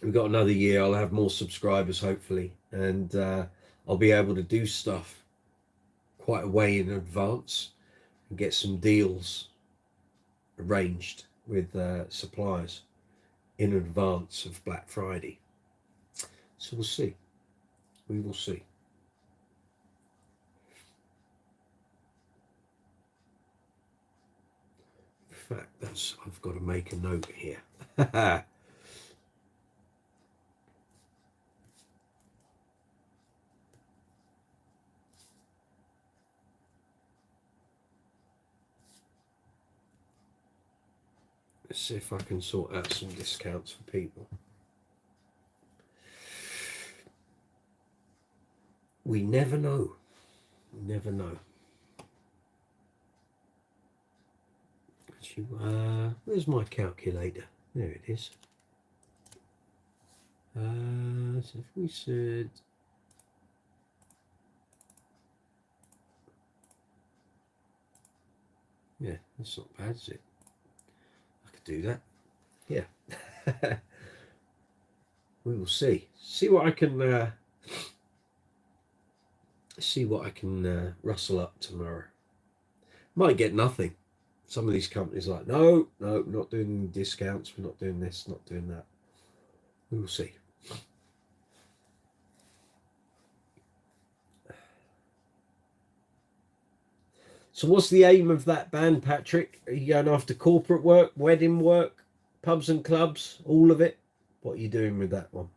we've got another year. I'll have more subscribers hopefully, and I'll be able to do stuff quite a way in advance and get some deals arranged with suppliers in advance of Black Friday. So we'll see. We will see. In fact, I've got to make a note here. Let's see if I can sort out some discounts for people. We never know. We never know. Actually, where's my calculator? There it is. So if we said, yeah, that's not bad, is it? I could do that. Yeah. We will see. See what I can rustle up tomorrow. Might get nothing. Some of these companies are like, no, we're not doing discounts, we're not doing this, not doing that. We will see. So what's the aim of that band, Patrick? Are you going after corporate work, wedding work, pubs and clubs, all of it? What are you doing with that one?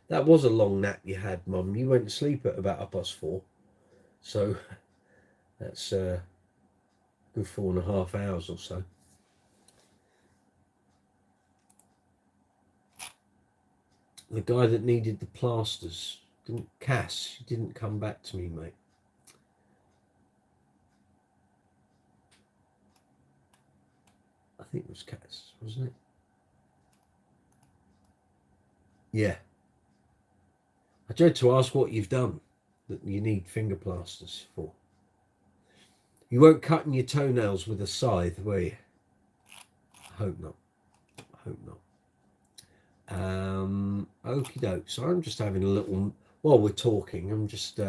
That was a long nap you had, Mum. You went to sleep at about 4:30. So that's a good 4.5 hours or so. The guy that needed the plasters, Cass, he didn't come back to me, mate. I think it was Cass, wasn't it? Yeah. I tried to ask what you've done that you need finger plasters for. You weren't cutting your toenails with a scythe, were you? I hope not. I hope not. Okie doke. So I'm just having a little while we're talking, I'm just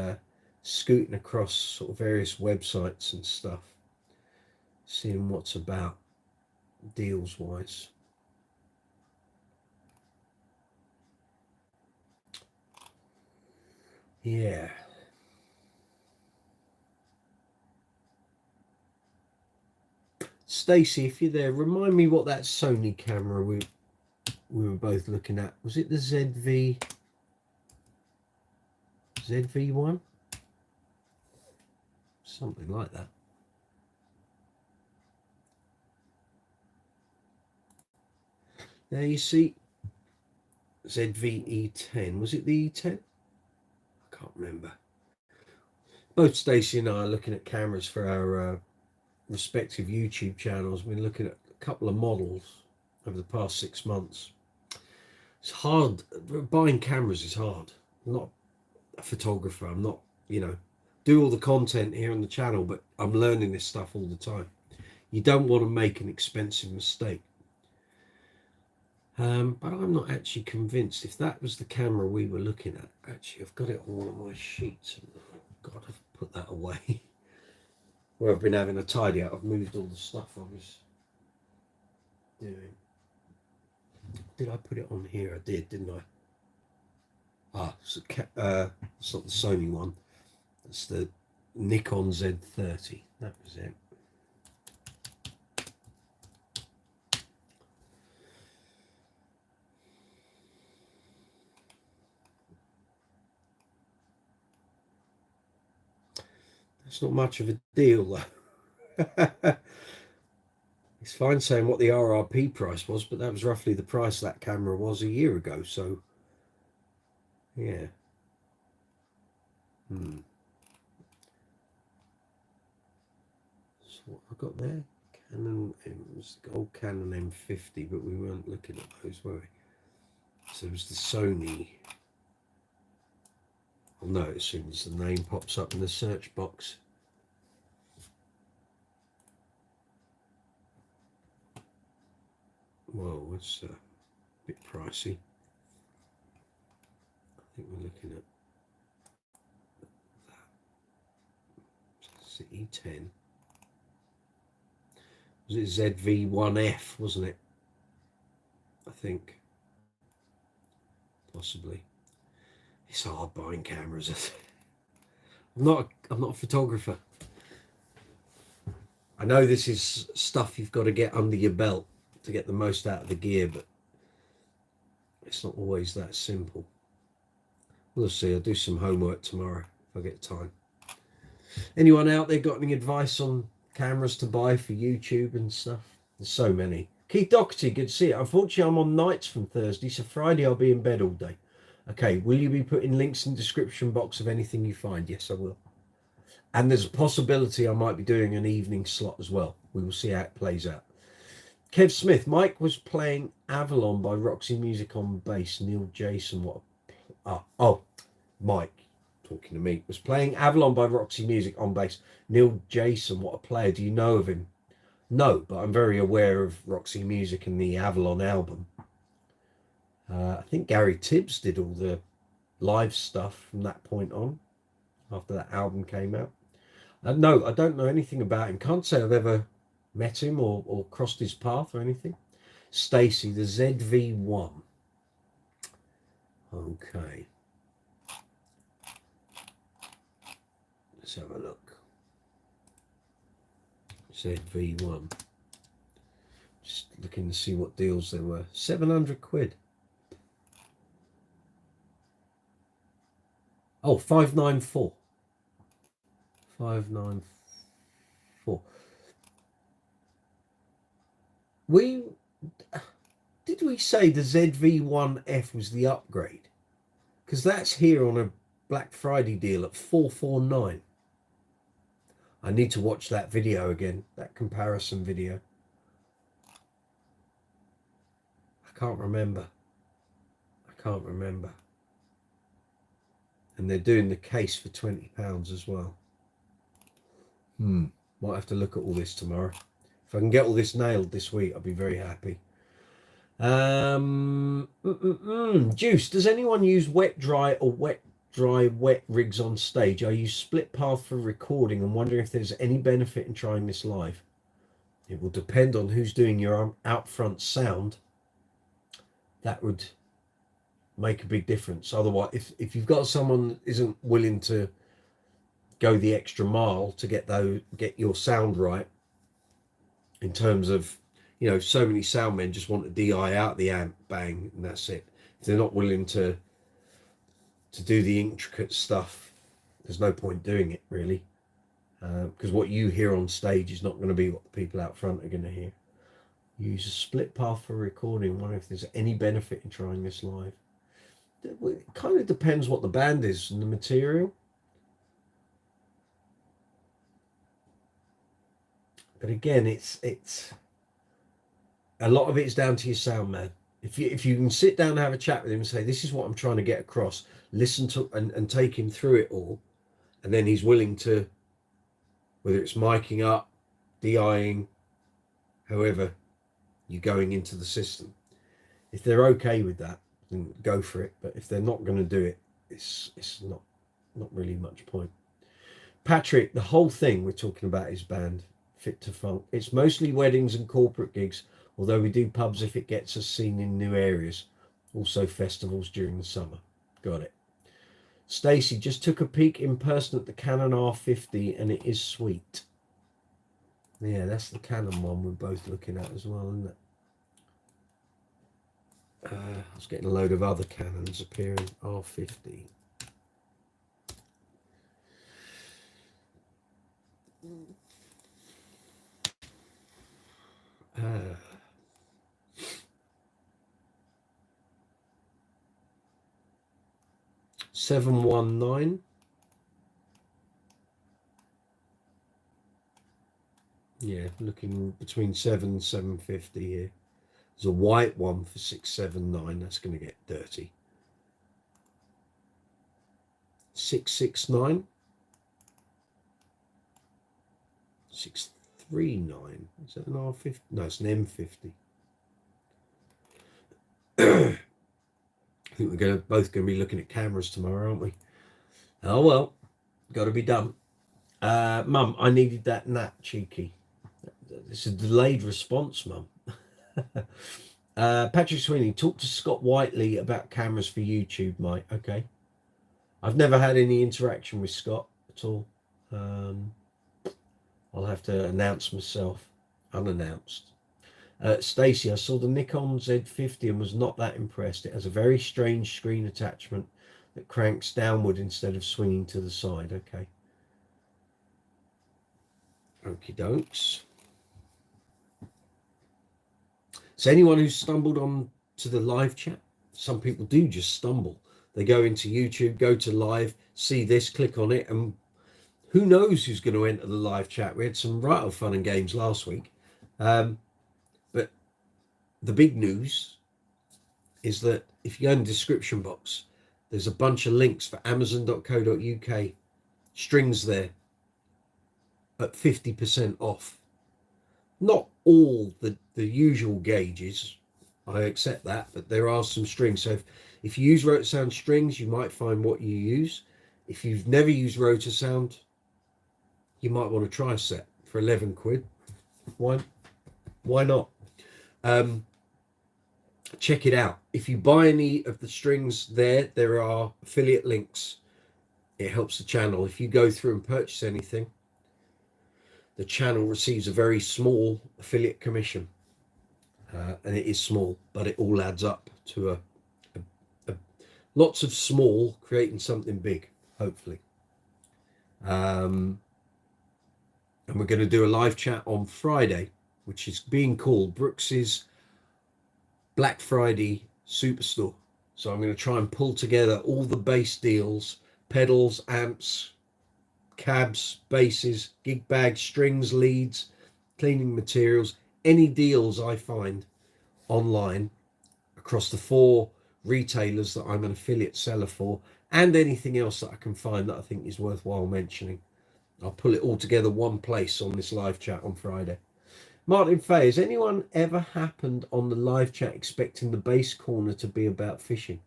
scooting across sort of various websites and stuff, seeing what's about deals wise. Yeah. Stacey, if you're there, remind me what that Sony camera we were both looking at. Was it the ZV1? Something like that. There you see ZV-E10. Was it the E10? I can't remember. Both Stacey and I are looking at cameras for our respective YouTube channels. We've been looking at a couple of models over the past 6 months. It's hard. Buying cameras is hard. I'm not a photographer. I'm not, do all the content here on the channel, but I'm learning this stuff all the time. You don't want to make an expensive mistake. But I'm not actually convinced if that was the camera we were looking at. Actually, I've got it on one of my sheets. God, I've put that away. Where I've been having a tidy out. I've moved all the stuff I was doing. Did I put it on here? I did, didn't I? It's not the Sony one. It's the Nikon Z30. That was it. It's not much of a deal though. It's fine saying what the RRP price was, but that was roughly the price that camera was a year ago. So, yeah. So what have I got there? Canon, it was the old Canon M50, but we weren't looking at those, were we? So it was the Sony. I'll know as soon as the name pops up in the search box. Whoa, that's a bit pricey. I think we're looking at that. It's the E10. Was it ZV-1F, wasn't it? I think. Possibly. It's hard buying cameras. I'm not a photographer. I know this is stuff you've got to get under your belt to get the most out of the gear, but it's not always that simple. We'll see. I'll do some homework tomorrow if I get time. Anyone out there got any advice on cameras to buy for YouTube and stuff? There's so many. Keith Doherty, good to see you. Unfortunately, I'm on nights from Thursday, so Friday I'll be in bed all day. Okay, will you be putting links in the description box of anything you find? Yes, I will. And there's a possibility I might be doing an evening slot as well. We will see how it plays out. Kev Smith, Mike was playing Avalon by Roxy Music on bass. Neil Jason, Mike, talking to me, was playing Avalon by Roxy Music on bass. Neil Jason, what a player. Do you know of him? No, but I'm very aware of Roxy Music and the Avalon album. I think Gary Tibbs did all the live stuff from that point on, after that album came out. No, I don't know anything about him. Can't say I've ever met him or crossed his path or anything. Stacey, the ZV-1. Okay. Let's have a look. ZV-1. Just looking to see what deals there were. 700 quid. Oh, 594. 594. Did we say the ZV-1F was the upgrade? Because that's here on a Black Friday deal at 449. I need to watch that video again, that comparison video. I can't remember. And they're doing the case for £20 as well. Might have to look at all this tomorrow. If I can get all this nailed this week, I'll be very happy. Juice, does anyone use wet dry or wet dry, wet rigs on stage. I use split path for recording and wondering if there's any benefit in trying this live. It will depend on who's doing your out front sound. That would make a big difference. Otherwise, if you've got someone that isn't willing to go the extra mile to get your sound right, in terms of, you know, so many sound men just want to DI out the amp, bang, and that's it. If they're not willing to do the intricate stuff, there's no point doing it, really, because what you hear on stage is not going to be what the people out front are going to hear. Use a split path for recording. I wonder if there's any benefit in trying this live. It kind of depends what the band is and the material. But again, it's a lot of it's down to your sound man. If you can sit down and have a chat with him and say, this is what I'm trying to get across, listen to and take him through it all, and then he's willing to, whether it's miking up, DIing, however you're going into the system, if they're okay with that, then go for it. But if they're not going to do it, it's not really much point. Patrick, the whole thing we're talking about is band Fit to Funk. It's mostly weddings and corporate gigs, although we do pubs if it gets us seen in new areas. Also festivals during the summer. Got it. Stacey, just took a peek in person at the Canon R50 and it is sweet. Yeah, that's the Canon one we're both looking at as well, isn't it? I was getting a load of other Canons appearing. R50. 719. Yeah, looking between 7 and 750 here. There's a white one for 679. That's going to get dirty. 669. 639. Is that an R50? No, it's an M50. I think we're both going to be looking at cameras tomorrow, aren't we? Oh well, got to be done. Mum, I needed that nap, cheeky. It's a delayed response, Mum. Patrick Sweeney, talk to Scott Whiteley about cameras for YouTube, mate. Okay. I've never had any interaction with Scott at all. I'll have to announce myself unannounced. Stacey, I saw the Nikon Z50 and was not that impressed. It has a very strange screen attachment that cranks downward instead of swinging to the side. Okay. Okie dokes. So anyone who's stumbled on to the live chat, some people do just stumble. They go into YouTube, go to live, see this, click on it, and who knows who's going to enter the live chat. We had some right of fun and games last week. But the big news is that if you go in the description box, there's a bunch of links for amazon.co.uk, strings there at 50% off. Not all the usual gauges, I accept that, but there are some strings. So if you use Rotor Sound strings, you might find what you use. If you've never used Rotor Sound, you might want to try a set for 11 quid. Why not? Check it out. If you buy any of the strings there are affiliate links. It helps the channel. If you go through and purchase anything, the channel receives a very small affiliate commission. And it is small, but it all adds up to lots of small creating something big, hopefully. And we're going to do a live chat on Friday, which is being called Brooks's Black Friday Superstore. So I'm going to try and pull together all the bass deals, pedals, amps, cabs, basses, gig bags, strings, leads, cleaning materials, any deals I find online across the 4 retailers that I'm an affiliate seller for, and anything else that I can find that I think is worthwhile mentioning. I'll pull it all together one place on this live chat on Friday. Martin Fay, has anyone ever happened on the live chat expecting the bass corner to be about fishing?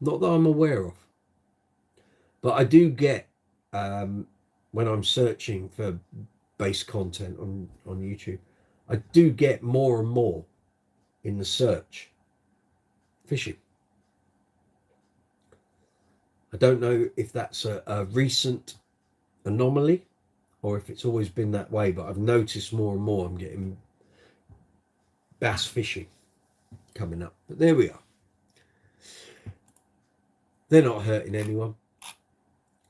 Not that I'm aware of. But I do get, when I'm searching for base content on YouTube, I do get more and more in the search fishing. I don't know if that's a recent anomaly or if it's always been that way, but I've noticed more and more I'm getting bass fishing coming up. But there we are. They're not hurting anyone.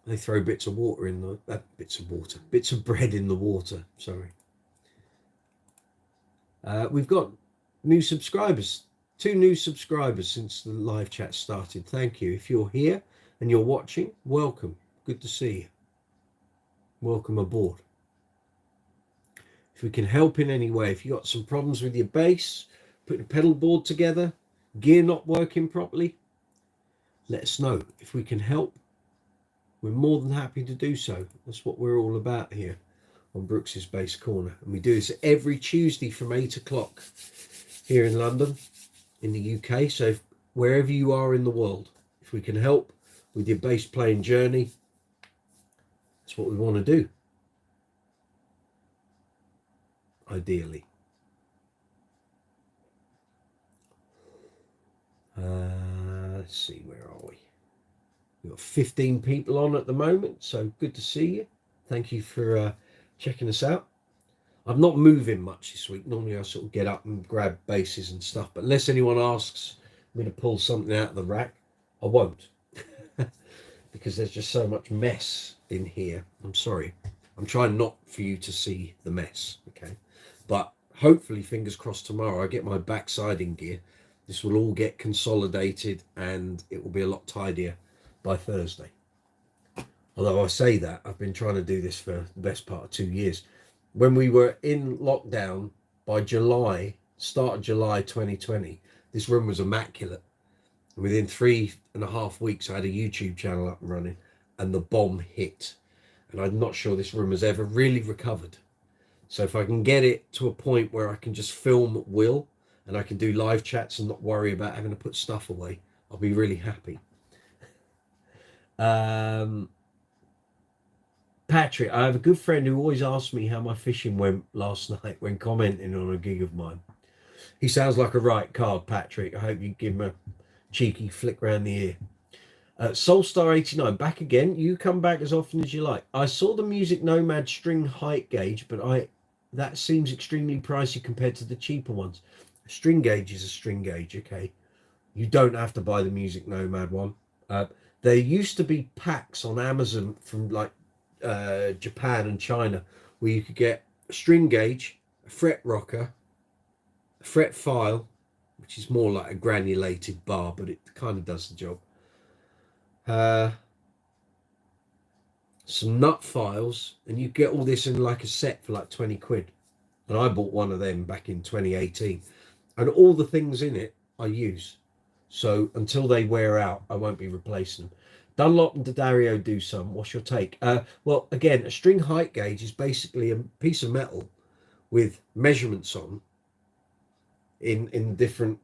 They throw bits of water in the bits of bread in the water. Sorry. We've got new subscribers, 2 new subscribers since the live chat started. Thank you. If you're here and you're watching, welcome. Good to see you. Welcome aboard. If we can help in any way, if you've got some problems with your bass, putting a pedal board together, gear not working properly, let us know. If we can help, we're more than happy to do so. That's what we're all about here on Brooks's Bass Corner. And we do this every Tuesday from 8 o'clock here in London, in the UK. So wherever you are in the world, if we can help with your bass playing journey, that's what we want to do. Ideally. Let's see, where are we? We've got 15 people on at the moment, so good to see you. Thank you for checking us out. I'm not moving much this week. Normally I sort of get up and grab basses and stuff, but unless anyone asks me to pull something out of the rack, I won't. Because there's just so much mess in here. I'm sorry. I'm trying not for you to see the mess, okay? But hopefully, fingers crossed, tomorrow I get my backside in gear. This will all get consolidated and it will be a lot tidier by Thursday. Although I say that, I've been trying to do this for the best part of 2 years. When we were in lockdown, by July, start of July 2020, this room was immaculate. Within 3.5 weeks, I had a YouTube channel up and running, and the bomb hit. And I'm not sure this room has ever really recovered. So if I can get it to a point where I can just film at will, and I can do live chats and not worry about having to put stuff away, I'll be really happy. Patrick, I have a good friend who always asks me how my fishing went last night when commenting on a gig of mine. He sounds like a right card, Patrick. I hope you give him a cheeky flick round the ear. Soulstar89, back again. You come back as often as you like. I saw the Music Nomad string height gauge, but that seems extremely pricey compared to the cheaper ones. A string gauge is a string gauge, okay? You don't have to buy the Music Nomad one. There used to be packs on Amazon from like Japan and China where you could get a string gauge, a fret rocker, a fret file, which is more like a granulated bar, but it kind of does the job. Some nut files, and you get all this in like a set for like 20 quid. And I bought one of them back in 2018. And all the things in it I use. So until they wear out, I won't be replacing them. Dunlop and D'Addario do some. What's your take? Well, again, a string height gauge is basically a piece of metal with measurements on in different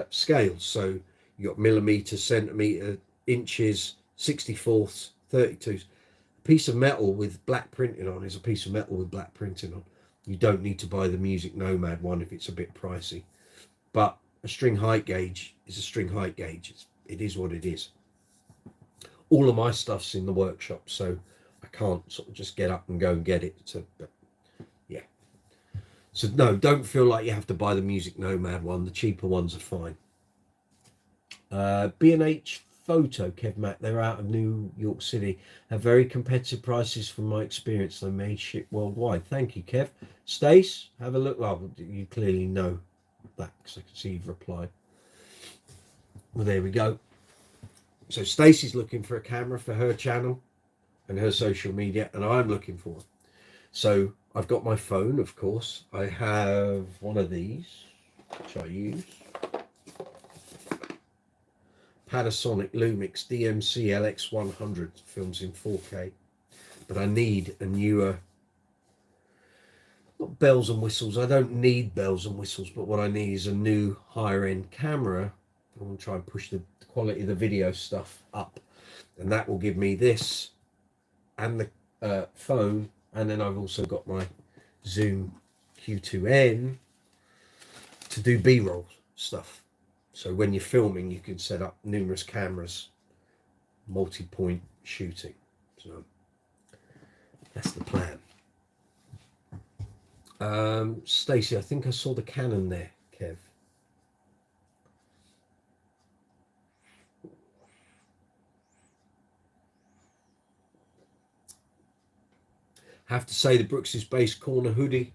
scales. So you got millimeters, centimeter, inches, 64ths, 32s. A piece of metal with black printing on is a piece of metal with black printing on. You don't need to buy the Music Nomad one if it's a bit pricey. But a string height gauge is a string height gauge. It is what it is. All of my stuff's in the workshop, so I can't sort of just get up and go and get it. But yeah. So no, don't feel like you have to buy the Music Nomad one. The cheaper ones are fine. B&H Photo, Kev Mac, they're out of New York City. Have very competitive prices from my experience. They may ship worldwide. Thank you, Kev. Stace, have a look. Well, you clearly know that because I can see you've replied. Well, there we go. So Stacey's looking for a camera for her channel and her social media, and I'm looking for one. So I've got my phone, of course. I have one of these, which I use. Panasonic Lumix DMC LX100, films in 4K. But I need a newer, not bells and whistles. I don't need bells and whistles, but what I need is a new higher end camera. I'm going to try and push the quality of the video stuff up. and that will give me this and the phone, and then I've also got my Zoom Q2N to do B-roll stuff. So when you're filming, you can set up numerous cameras, multi-point shooting. So that's the plan. Stacey, I think I saw the Canon there, Kev. Have to say the Brooks's Base corner hoodie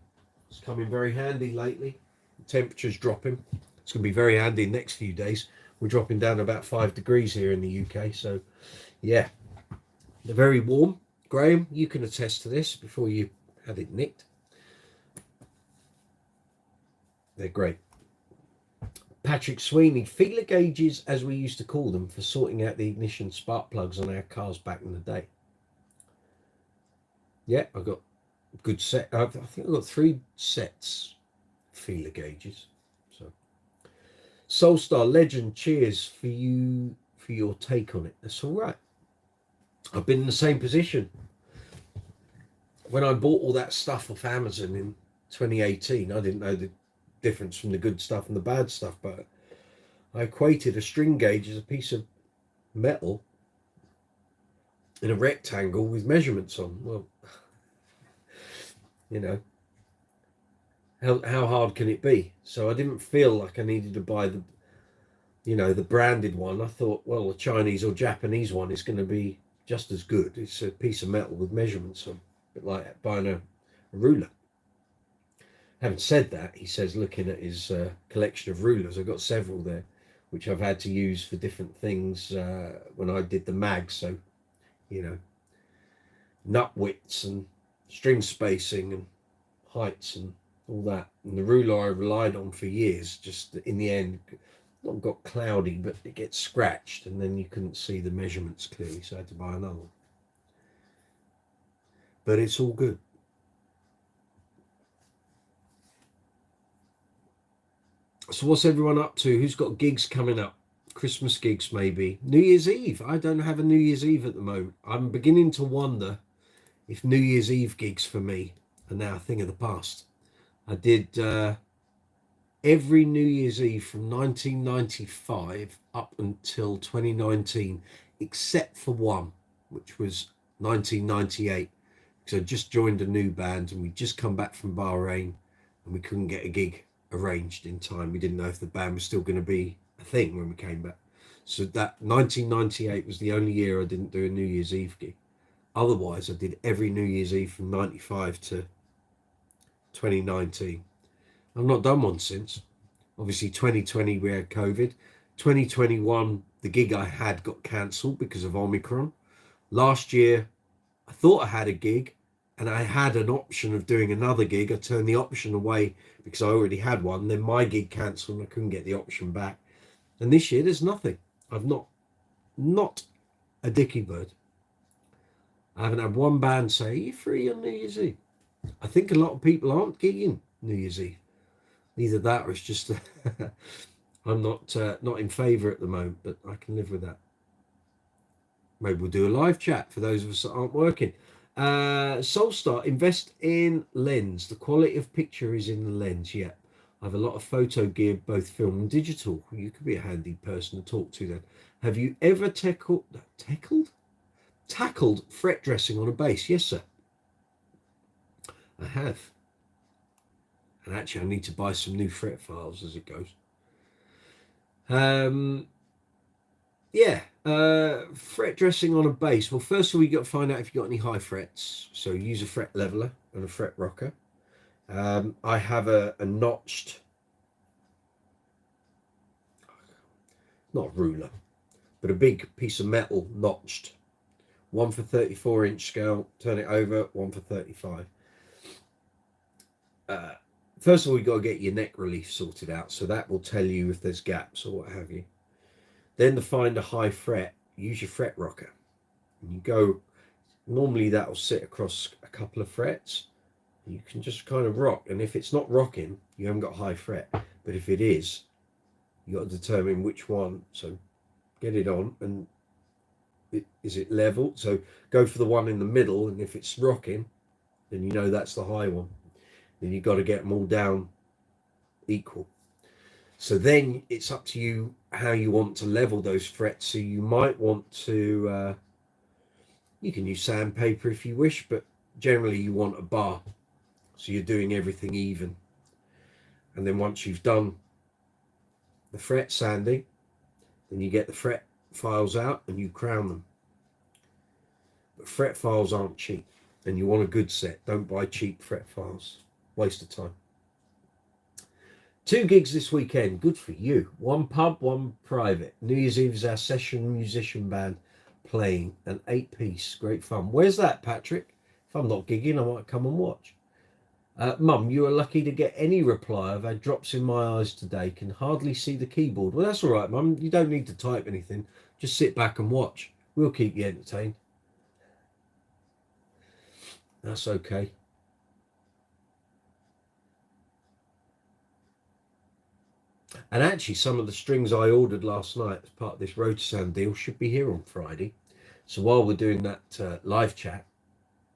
is coming very handy lately. The temperature's dropping. It's going to be very handy in the next few days. We're dropping down to about 5 degrees here in the UK. So, yeah, they're very warm. Graham, you can attest to this before you had it nicked. They're great. Patrick Sweeney, feeler gauges, as we used to call them, for sorting out the ignition spark plugs on our cars back in the day. Yeah, I got a good set. I think I've got 3 sets feeler gauges. So, Soulstar Legend, cheers for you for your take on it. That's all right. I've been in the same position. When I bought all that stuff off Amazon in 2018, I didn't know the difference from the good stuff and the bad stuff, but I equated a string gauge as a piece of metal in a rectangle with measurements on. Well, you know, how hard can it be? So I didn't feel like I needed to buy the, the branded one. I thought, well, the Chinese or Japanese one is going to be just as good. It's a piece of metal with measurements on, a bit like buying a ruler. Having said that, he says, looking at his collection of rulers, I've got several there, which I've had to use for different things when I did the mag. So, nut widths and string spacing and heights and all that. And the ruler I relied on for years, just in the end, not got cloudy, but it gets scratched, and then you couldn't see the measurements clearly, so I had to buy another one. But it's all good. So what's everyone up to? Who's got gigs coming up? Christmas gigs, maybe. New Year's Eve. I don't have a New Year's Eve at the moment. I'm beginning to wonder if New Year's Eve gigs for me are now a thing of the past. I did every New Year's Eve from 1995 up until 2019, except for one, which was 1998, because I just joined a new band and we'd just come back from Bahrain and we couldn't get a gig arranged in time. We didn't know if the band was still going to be a thing when we came back. So that 1998 was the only year I didn't do a New Year's Eve gig. Otherwise, I did every New Year's Eve from 95 to 2019. I've not done one since. Obviously, 2020 we had COVID. 2021, the gig I had got cancelled because of Omicron. Last year, I thought I had a gig and I had an option of doing another gig. I turned the option away because I already had one. Then my gig cancelled and I couldn't get the option back. And this year, there's nothing. I've not a dicky bird. I haven't had one band say, "Are you free on New Year's Eve?" I think a lot of people aren't gigging New Year's Eve. Either that or it's just I'm not in favour at the moment, but I can live with that. Maybe we'll do a live chat for those of us that aren't working. Soulstar, invest in lens. The quality of picture is in the lens. Yeah, I have a lot of photo gear, both film and digital. You could be a handy person to talk to then. Have you ever tackled fret dressing on a bass? Yes, sir. I have. And actually, I need to buy some new fret files as it goes. Fret dressing on a bass. Well, first of all, you got to find out if you've got any high frets. So use a fret leveler and a fret rocker. I have a notched, not ruler, but a big piece of metal notched. One for 34-inch scale, turn it over, one for 35. First of all, you've got to get your neck relief sorted out. So that will tell you if there's gaps or what have you. Then to find a high fret, use your fret rocker. And you go, normally that'll sit across a couple of frets. You can just kind of rock. And if it's not rocking, you haven't got high fret. But if it is, you got to determine which one. So get it on. And Is it level? So go for the one in the middle, and if it's rocking, then you know that's the high one. Then you've got to get them all down equal. So then it's up to you how you want to level those frets. So you might want to, you can use sandpaper if you wish, but generally you want a bar. So you're doing everything even. And then once you've done the fret sanding, then you get the fret files out and you crown them. But fret files aren't cheap, and you want a good set. Don't buy cheap fret files. Waste of time. 2 gigs this weekend. Good for you. 1 pub, 1 private. New Year's Eve is our session musician band playing an 8-piece. Great fun. Where's that, Patrick? If I'm not gigging, I might come and watch. Mum, you are lucky to get any reply. I've had drops in my eyes today. Can hardly see the keyboard. Well, that's all right, Mum. You don't need to type anything. Just sit back and watch. We'll keep you entertained. That's okay. And actually, some of the strings I ordered last night as part of this Rotosound deal should be here on Friday. So while we're doing that live chat,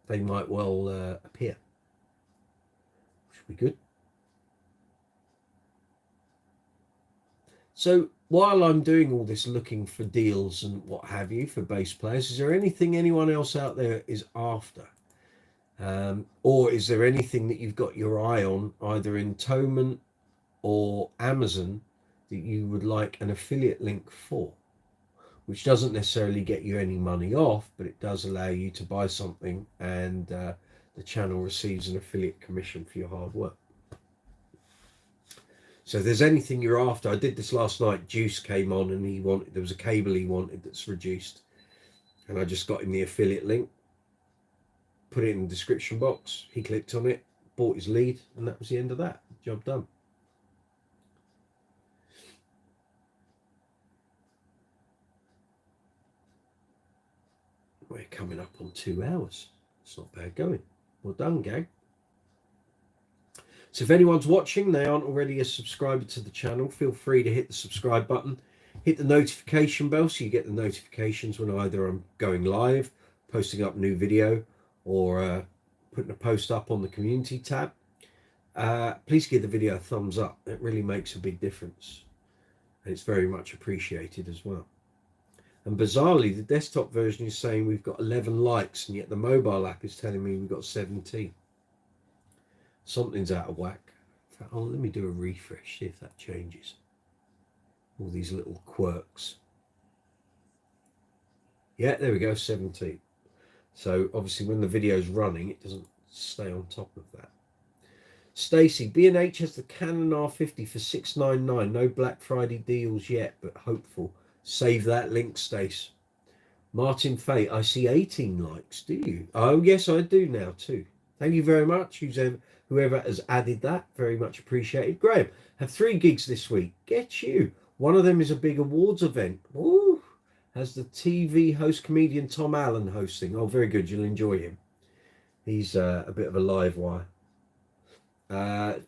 they might well appear. Should be good. So while I'm doing all this looking for deals and what have you for bass players, is there anything anyone else out there is after? Or is there anything that you've got your eye on, either in Thomann or Amazon, that you would like an affiliate link for, which doesn't necessarily get you any money off, but it does allow you to buy something, and the channel receives an affiliate commission for your hard work. So if there's anything you're after, I did this last night. Juice came on and there was a cable he wanted that's reduced, and I just got him the affiliate link, put it in the description box, he clicked on it, bought his lead, and that was the end of that. Job done. We're coming up on 2 hours. It's not bad going. Well done, gang. So if anyone's watching, they aren't already a subscriber to the channel, feel free to hit the subscribe button. Hit the notification bell so you get the notifications when either I'm going live, posting up new video, or putting a post up on the community tab. Please give the video a thumbs up. It really makes a big difference. And it's very much appreciated as well. And bizarrely, the desktop version is saying we've got 11 likes, and yet the mobile app is telling me we've got 17. Something's out of whack. Oh, let me do a refresh, see if that changes. All these little quirks. Yeah, there we go, 17. So obviously when the video's running, it doesn't stay on top of that. Stacy, B&H has the Canon R50 for $699. No Black Friday deals yet, but hopeful. Save that link, Stace. Martin Fate, I see 18 likes. Do you? Oh, yes, I do now too. Thank you very much. Whoever has added that, very much appreciated. Graham, have 3 gigs this week. Get you. One of them is a big awards event. Ooh. Has the TV host comedian Tom Allen hosting. Oh, very good. You'll enjoy him. He's a bit of a live wire.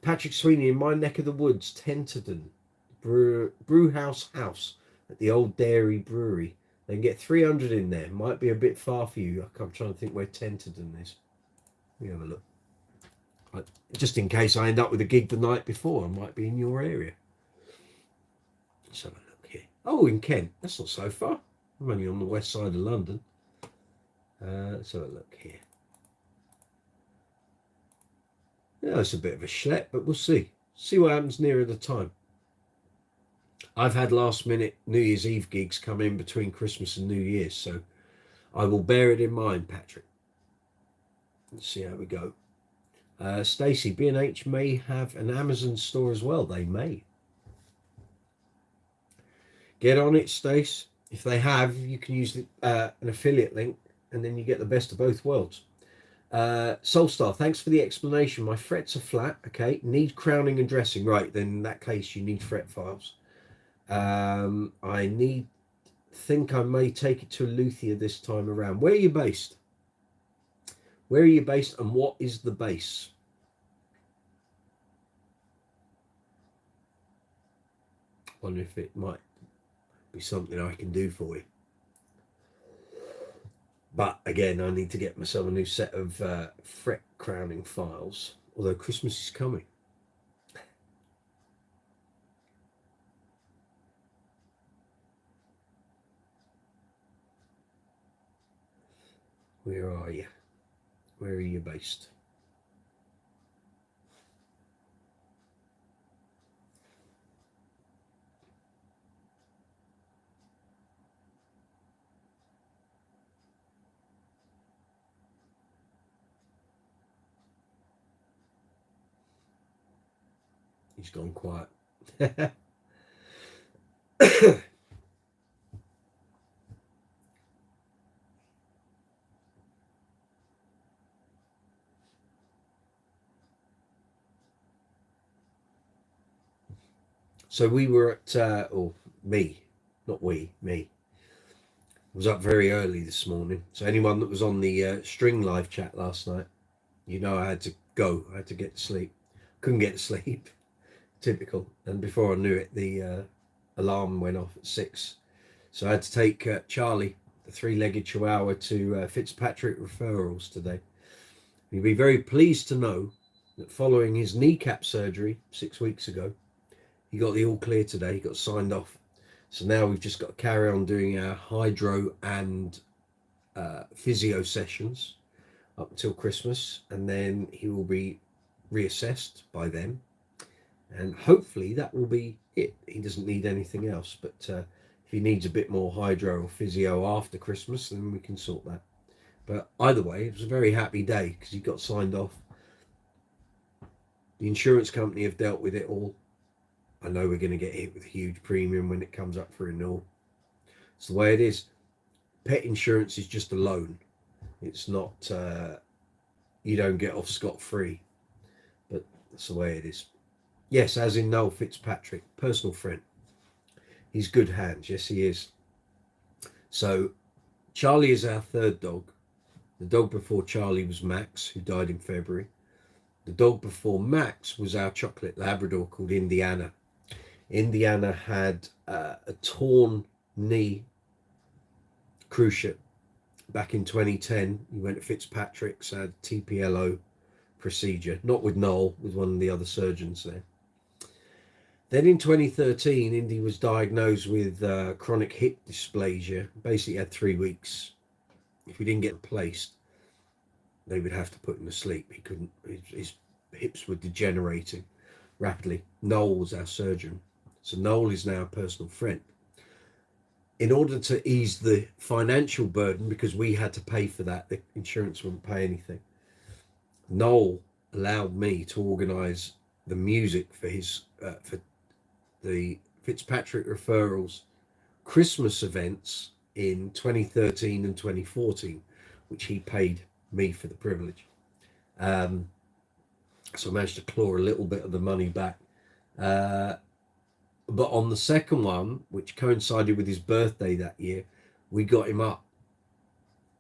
Patrick Sweeney, in my neck of the woods, Tenterden, Brewhouse House at the Old Dairy Brewery. They can get 300 in there. Might be a bit far for you. I'm trying to think where Tenterden is. Let me have a look. Just in case I end up with a gig the night before, I might be in your area. Let's have a look here. Oh, in Kent. That's not so far. I'm only on the west side of London. Let's have a look here. Yeah, it's a bit of a schlep, but we'll see. See what happens nearer the time. I've had last minute New Year's Eve gigs come in between Christmas and New Year's, so I will bear it in mind, Patrick. Let's see how we go. Stacey, B&H may have an Amazon store as well. They may. Get on it, Stace. If they have, you can use an affiliate link, and then you get the best of both worlds. Soulstar, thanks for the explanation. My frets are flat. Okay, need crowning and dressing. Right, then in that case, you need fret files. I think I may take it to a luthier this time around. Where are you based? Where are you based, and what is the base? Wonder if it might be something I can do for you. But again, I need to get myself a new set of fret crowning files, although Christmas is coming. Where are you? Where are you based? He's gone quiet. So we were at, or me, not we, me, was up very early this morning. So anyone that was on the string live chat last night, you know I had to go. I had to get to sleep. Couldn't get to sleep. Typical. And before I knew it, the alarm went off at 6. So I had to take Charlie, the 3-legged chihuahua, to Fitzpatrick referrals today. You'll be very pleased to know that following his kneecap surgery 6 weeks ago, he got the all clear today. He got signed off. So now we've just got to carry on doing our hydro and physio sessions up until Christmas, and then he will be reassessed by them, and hopefully that will be it. He doesn't need anything else, but if he needs a bit more hydro or physio after Christmas, then we can sort that. But either way, it was a very happy day because he got signed off. The insurance company have dealt with it all. I know we're going to get hit with a huge premium when it comes up for renewal. It's the way it is. Pet insurance is just a loan. It's not, you don't get off scot-free. But that's the way it is. Yes, as in Noel Fitzpatrick, personal friend. He's good hands. Yes, he is. So Charlie is our third dog. The dog before Charlie was Max, who died in February. The dog before Max was our chocolate Labrador called Indiana. Indiana had a torn knee cruciate back in 2010. He went to Fitzpatrick's, had TPLO procedure, not with Noel, with one of the other surgeons there. Then in 2013, Indy was diagnosed with chronic hip dysplasia. Basically had 3 weeks. If he didn't get replaced, they would have to put him to sleep. He couldn't, his hips were degenerating rapidly. Noel was our surgeon. So Noel is now a personal friend. In order to ease the financial burden, because we had to pay for that, the insurance wouldn't pay anything, Noel allowed me to organise the music for his for the Fitzpatrick referrals Christmas events in 2013 and 2014, which he paid me for the privilege. So I managed to claw a little bit of the money back. But on the second one, which coincided with his birthday that year, we got him up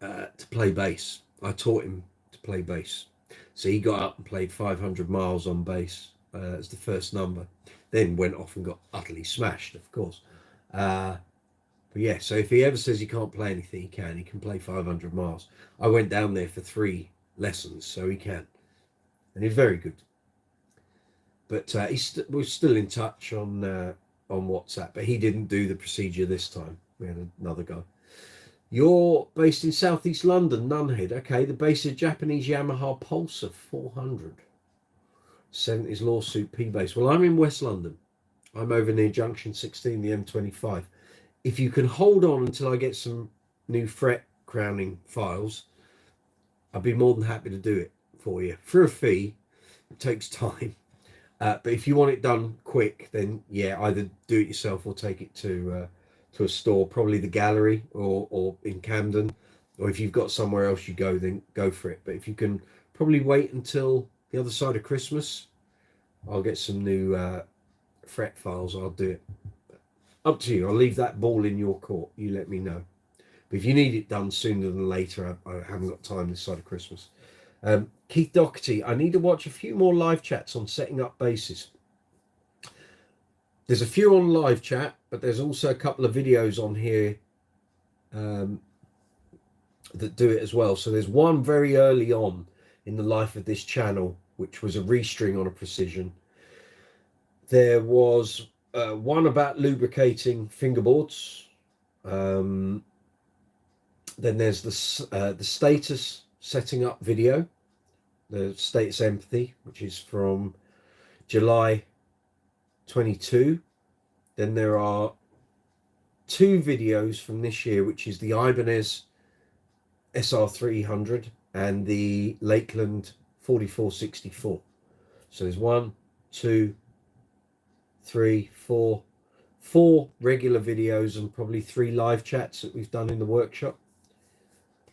to play bass. I taught him to play bass. So he got up and played 500 miles on bass as the first number. Then went off and got utterly smashed, of course. But yeah, so if he ever says he can't play anything, he can. He can play 500 miles. I went down there for 3 lessons, so he can. And he's very good. But we're still in touch on WhatsApp, but he didn't do the procedure this time. We had another guy. You're based in southeast London, Nunhead. Okay, the base of Japanese Yamaha Pulsar 400. 70s lawsuit P base. Well, I'm in West London. I'm over near Junction 16, the M25. If you can hold on until I get some new fret crowning files, I'd be more than happy to do it for you for a fee. It takes time. But if you want it done quick, then yeah, either do it yourself or take it to a store, probably the Gallery or in Camden, or if you've got somewhere else you go, then go for it. But if you can probably wait until the other side of Christmas, I'll get some new fret files. I'll do it. Up to you. I'll leave that ball in your court. You let me know. But if you need it done sooner than later, I haven't got time this side of Christmas. Keith Doherty, I need to watch a few more live chats on setting up basses. There's a few on live chat, but there's also a couple of videos on here that do it as well. So there's one very early on in the life of this channel, which was a restring on a precision. There was one about lubricating fingerboards. Then there's the status setting up video, the status empathy, which is from July 22. Then there are 2 videos from this year, which is the Ibanez SR300 and the Lakeland 4464. So there's 1, 2, 3, 4 regular videos and probably 3 live chats that we've done in the workshop.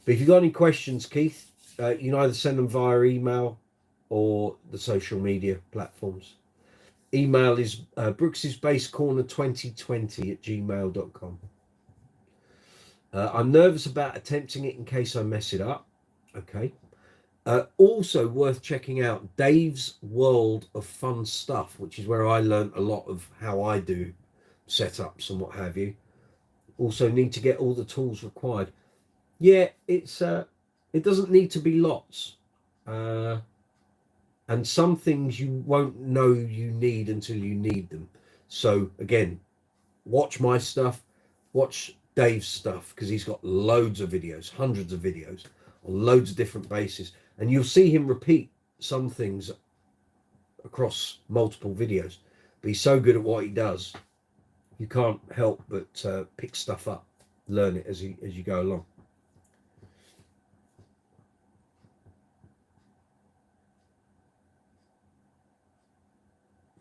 But if you've got any questions, Keith, you can either send them via email or the social media platforms. Email is brooks'sbasecorner2020@gmail.com. I'm nervous about attempting it in case I mess it up. Okay. Also worth checking out Dave's World of Fun Stuff, which is where I learned a lot of how I do setups and what have you. Also need to get all the tools required. Yeah, it's it doesn't need to be lots. And some things you won't know you need until you need them. So again, watch my stuff, watch Dave's stuff, because he's got loads of videos, hundreds of videos on loads of different bases. And you'll see him repeat some things across multiple videos. But he's so good at what he does, you can't help but pick stuff up, learn it as you go along.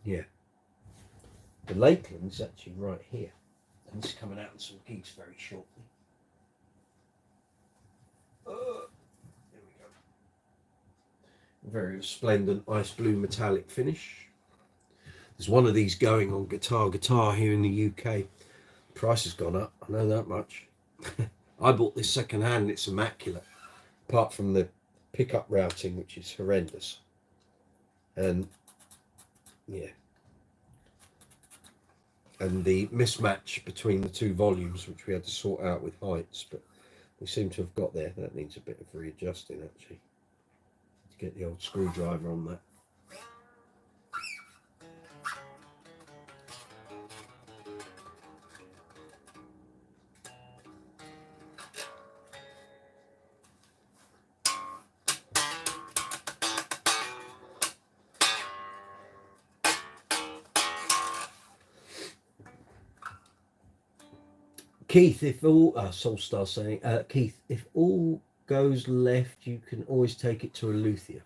Yeah, the Lakeland's actually right here, and it's coming out in some geese very shortly. There we go. Very resplendent ice blue metallic finish. There's one of these going on Guitar here in the UK. Price has gone up, I know that much. I bought this second hand and it's immaculate, apart from the pickup routing, which is horrendous. And yeah, and the mismatch between the 2 volumes, which we had to sort out with heights, but we seem to have got there. That needs a bit of readjusting actually, to get the old screwdriver on that. Keith, if all Soulstar saying, Keith, if all goes left, you can always take it to a luthier.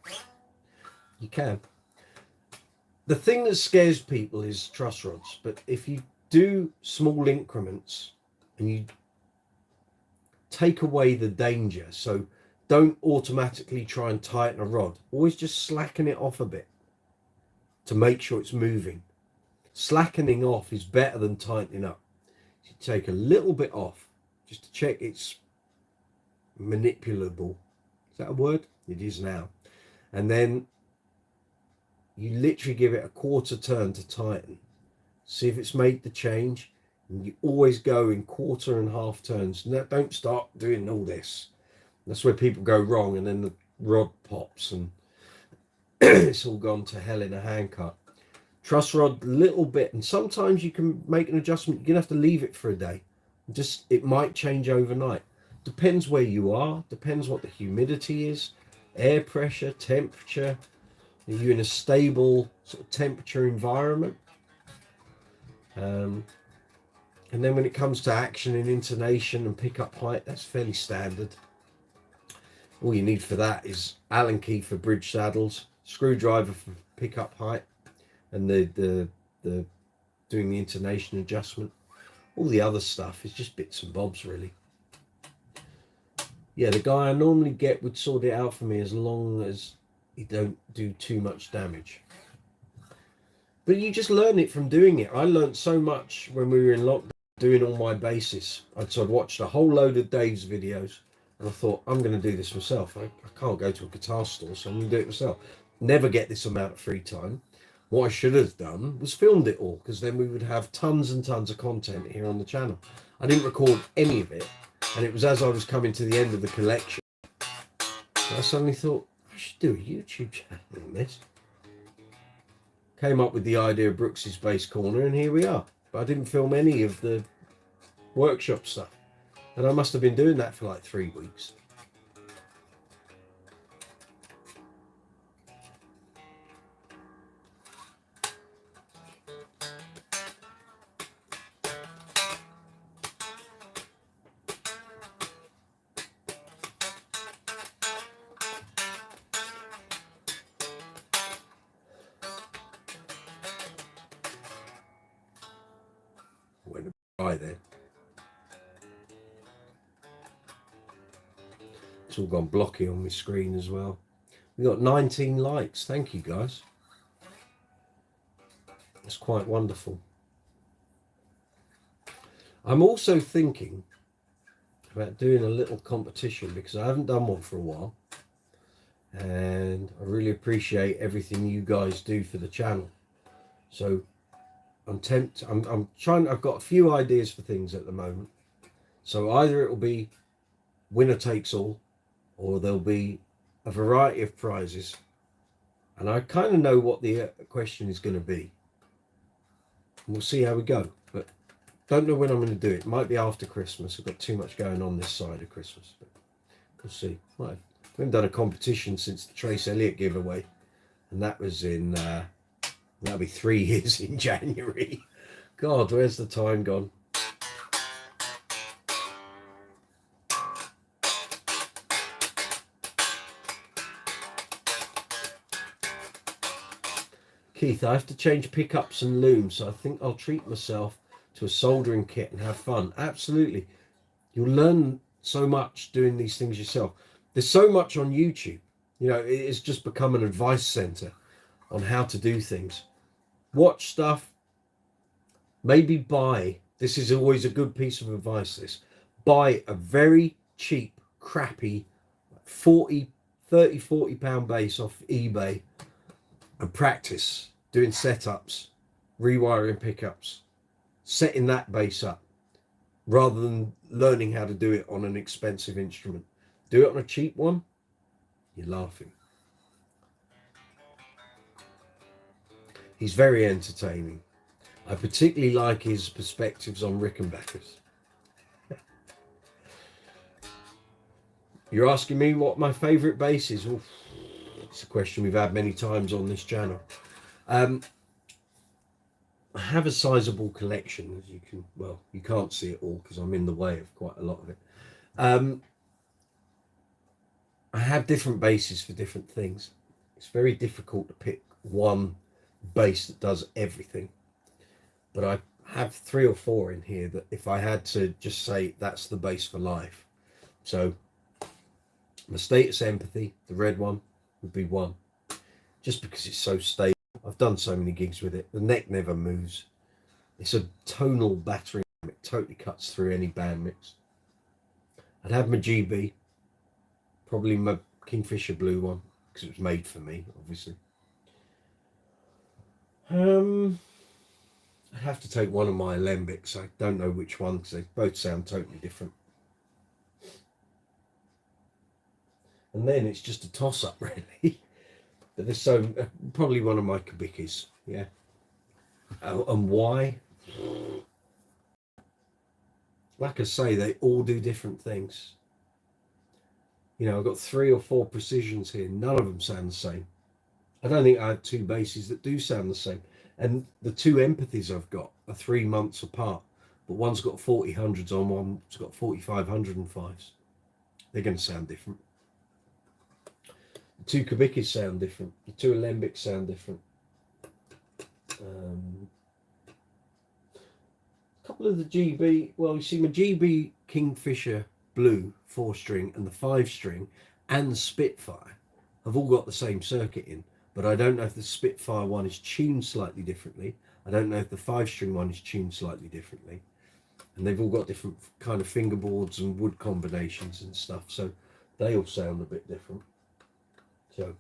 You can. The thing that scares people is truss rods, but if you do small increments and you take away the danger, so don't automatically try and tighten a rod, always just slacken it off a bit to make sure it's moving. Slackening off is better than tightening up. You take a little bit off just to check it's manipulable. Is that a word? It is now. And then you literally give it a quarter turn to tighten. See if it's made the change. And you always go in quarter and half turns. No, don't start doing all this. That's where people go wrong, and then the rod pops and it's all gone to hell in a handcut. Truss rod, little bit, and sometimes you can make an adjustment. You're gonna have to leave it for a day. Just, it might change overnight. Depends where you are, depends what the humidity is, air pressure, temperature. Are you in a stable sort of temperature environment? And then when it comes to action and intonation and pickup height, that's fairly standard. All you need for that is Allen key for bridge saddles, screwdriver for pickup height, and the doing the intonation adjustment. All the other stuff is just bits and bobs, really. Yeah, the guy I normally get would sort it out for me as long as you don't do too much damage. But you just learn it from doing it. I learned so much when we were in lockdown doing all my bases. I'd watched a whole load of Dave's videos and I thought, I'm going to do this myself. I can't go to a guitar store, so I'm going to do it myself. Never get this amount of free time. What I should have done was filmed it all, because then we would have tons and tons of content here on the channel. I didn't record any of it. And it was as I was coming to the end of the collection, I suddenly thought, I should do a YouTube channel on this. Came up with the idea of Brooks's Bass Corner, and here we are. But I didn't film any of the workshop stuff. And I must have been doing that for like 3 weeks. Went dry there. It's all gone blocky on my screen as well. We got 19 likes. Thank you, guys. It's quite wonderful. I'm also thinking about doing a little competition because I haven't done one for a while. And I really appreciate everything you guys do for the channel. So I'm trying, I've got a few ideas for things at the moment. So either it will be winner takes all, or there'll be a variety of prizes. And I kind of know what the question is going to be. And we'll see how we go. But don't know when I'm going to do it. It might be after Christmas. I've got too much going on this side of Christmas. But we'll see. We haven't done a competition since the Trace Elliott giveaway. And that was in, that'll be 3 years in January. God, where's the time gone? Keith, I have to change pickups and looms, so I think I'll treat myself to a soldering kit and have fun. Absolutely. You'll learn so much doing these things yourself. There's so much on YouTube. You know, it's just become an advice center on how to do things. Watch stuff. Maybe buy. This is always a good piece of advice, this. Buy a very cheap, crappy 30, 40 pound bass off eBay and practice doing setups, rewiring pickups, setting that bass up, rather than learning how to do it on an expensive instrument. Do it on a cheap one, you're laughing. He's very entertaining. I particularly like his perspectives on Rickenbackers. You're asking me what my favourite bass is? Well, it's a question we've had many times on this channel. I have a sizable collection, as you can, well, you can't see it all because I'm in the way of quite a lot of it. I have different basses for different things. It's very difficult to pick one bass that does everything. But I have 3 or 4 in here that if I had to just say that's the bass for life. So my Status Empathy, the red one, would be one. Just because it's so stable. I've done so many gigs with it. The neck never moves. It's a tonal battering. It totally cuts through any band mix. I'd have my GB. Probably my Kingfisher Blue one, because it was made for me, obviously. I'd have to take one of my alembics. I don't know which one, because they both sound totally different. And then it's just a toss-up, really. But there's probably one of my Kabikis, yeah. And why? Like I say, they all do different things. You know, I've got 3 or 4 precisions here. None of them sound the same. I don't think I have 2 basses that do sound the same. And the 2 empathies I've got are 3 months apart. But one's got 4000s on, one's got 4505s. They're going to sound different. The 2 Kabikis sound different. The 2 alembics sound different. A couple of the GB, well, you see my GB Kingfisher Blue 4-string and the 5-string and the Spitfire have all got the same circuit in, but I don't know if the Spitfire one is tuned slightly differently. I don't know if the 5-string one is tuned slightly differently, and they've all got different kind of fingerboards and wood combinations and stuff, so they all sound a bit different. So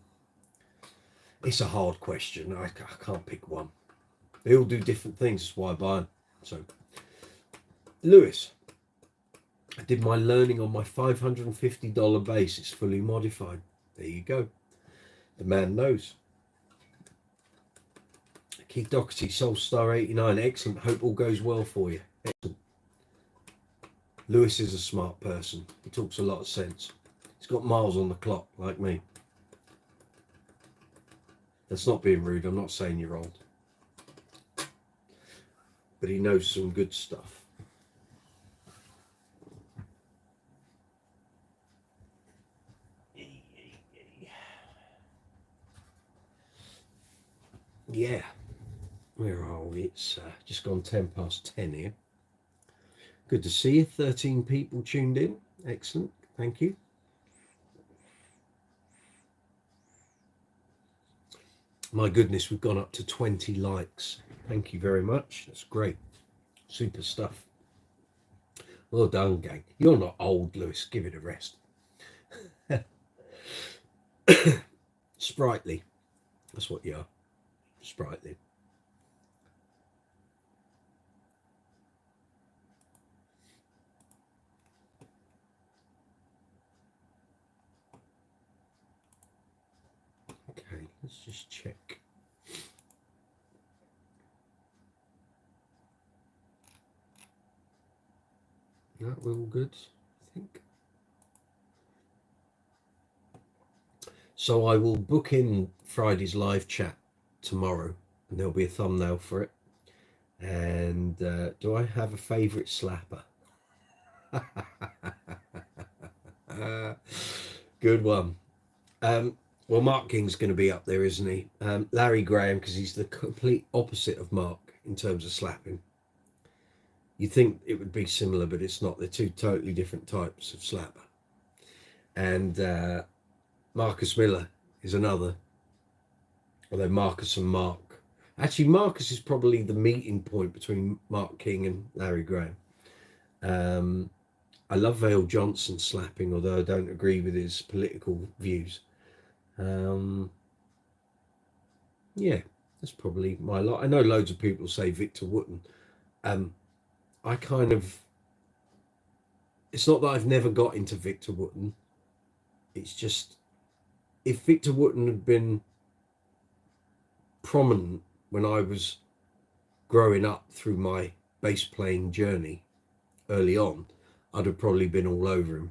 it's a hard question. I can't pick one. They all do different things. That's why I buy them. So Lewis, I did my learning on my $550 bass. It's fully modified. There you go. The man knows. Keith Doherty, Soulstar 89. Excellent. Hope all goes well for you. Excellent. Lewis is a smart person. He talks a lot of sense. He's got miles on the clock, like me. That's not being rude. I'm not saying you're old. But he knows some good stuff. Yeah. Where are we? It's just gone 10 past 10 here. Good to see you. 13 people tuned in. Excellent. Thank you. My goodness, we've gone up to 20 likes. Thank you very much. That's great. Super stuff. Well done, gang. You're not old, Lewis. Give it a rest. Sprightly. That's what you are. Sprightly. Okay, let's just check. No, we're all good, I think. So I will book in Friday's live chat tomorrow, and there'll be a thumbnail for it. And do I have a favourite slapper? Good one. Well, Mark King's going to be up there, isn't he? Larry Graham, because he's the complete opposite of Mark in terms of slapping. You think it would be similar, but it's not. They're two totally different types of slapper. And Marcus Miller is another. Although Marcus and Mark. Actually, Marcus is probably the meeting point between Mark King and Larry Graham. I love Vale Johnson slapping, although I don't agree with his political views. Yeah, that's probably my lot. I know loads of people say Victor Wooten. I kind of, it's not that I've never got into Victor Wooten. It's just, if Victor Wooten had been prominent when I was growing up through my bass playing journey early on, I'd have probably been all over him.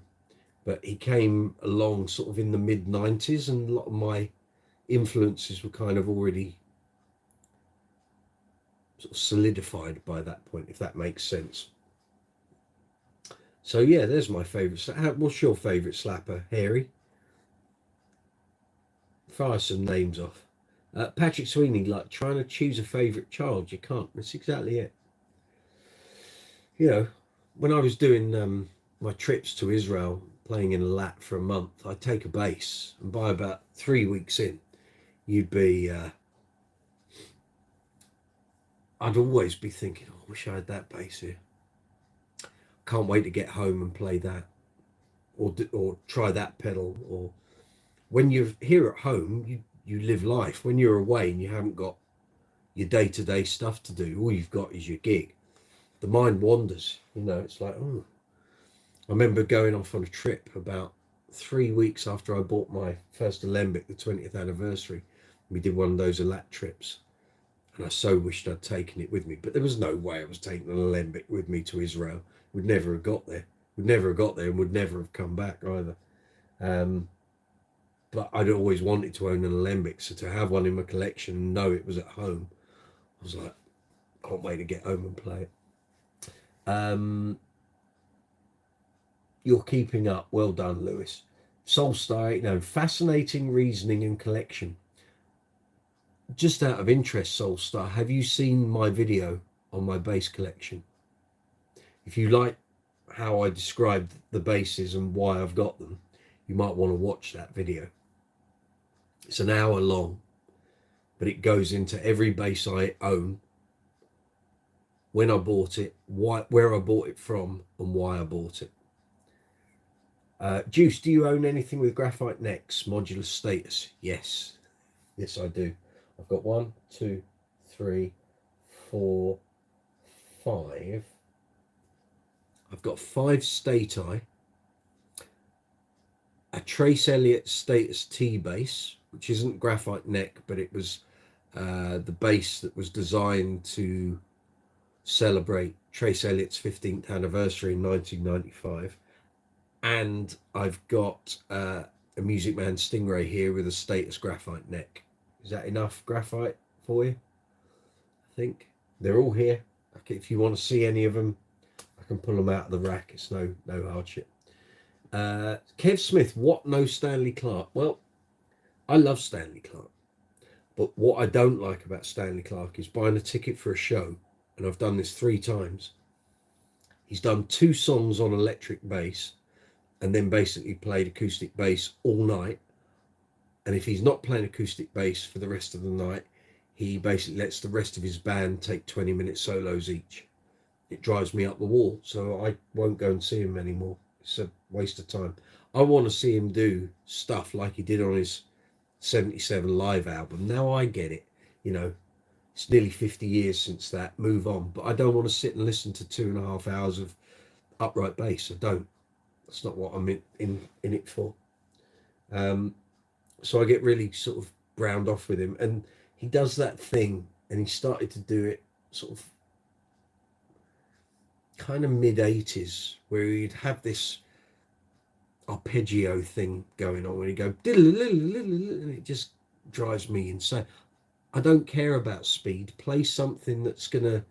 But he came along sort of in the mid-90s, and a lot of my influences were kind of already sort of solidified by that point, if that makes sense. So yeah, there's my favourite. What's your favourite slapper, Harry? Fire some names off. Patrick Sweeney, like trying to choose a favourite child, you can't. That's exactly it. You know, when I was doing my trips to Israel, playing in a lat for a month, I'd take a bass, and by about 3 weeks in, you'd be, I'd always be thinking, oh, I wish I had that bass here. Can't wait to get home and play that, or try that pedal. Or when you're here at home, you live life. When you're away and you haven't got your day-to-day stuff to do, all you've got is your gig. The mind wanders, you know. It's like, oh, I remember going off on a trip about 3 weeks after I bought my first Alembic, the 20th anniversary. We did one of those Alat trips, and I so wished I'd taken it with me, but there was no way I was taking an Alembic with me to Israel. We'd never have got there. We'd never have got there, and would never have come back either. But I'd always wanted to own an Alembic, so to have one in my collection and know it was at home, I was like, can't wait to get home and play it. You're keeping up. Well done, Lewis. Soulstar, no, fascinating reasoning and collection. Just out of interest, Soulstar, have you seen my video on my bass collection? If you like how I described the basses and why I've got them, you might want to watch that video. It's an hour long, but it goes into every bass I own, when I bought it, where I bought it from, and why I bought it. Juice, do you own anything with graphite necks, modular status? Yes. Yes, I do. I've got 1, 2, 3, 4, 5. I've got 5 Stati, a Trace Elliott Status T bass, which isn't graphite neck, but it was the bass that was designed to celebrate Trace Elliott's 15th anniversary in 1995. And I've got a Music Man Stingray here with a Status graphite neck. Is that enough graphite for you? I think they're all here. Okay, if you want to see any of them, I can pull them out of the rack. It's no hardship. Kev Smith, what no Stanley Clarke? Well, I love Stanley Clarke, but what I don't like about Stanley Clarke is buying a ticket for a show, and I've done this 3 times. He's done 2 songs on electric bass and then basically played acoustic bass all night. And if he's not playing acoustic bass for the rest of the night, he basically lets the rest of his band take 20-minute solos each. It drives me up the wall, so I won't go and see him anymore. It's a waste of time. I want to see him do stuff like he did on his 77 live album. Now I get it, you know, it's nearly 50 years since that, move on. But I don't want to sit and listen to 2.5 hours of upright bass. I don't. That's not what I'm in it for. So I get really sort of browned off with him. And he does that thing, and he started to do it sort of kind of mid-80s, where he'd have this arpeggio thing going on, when he'd go, and it just drives me insane. I don't care about speed. Play something that's going to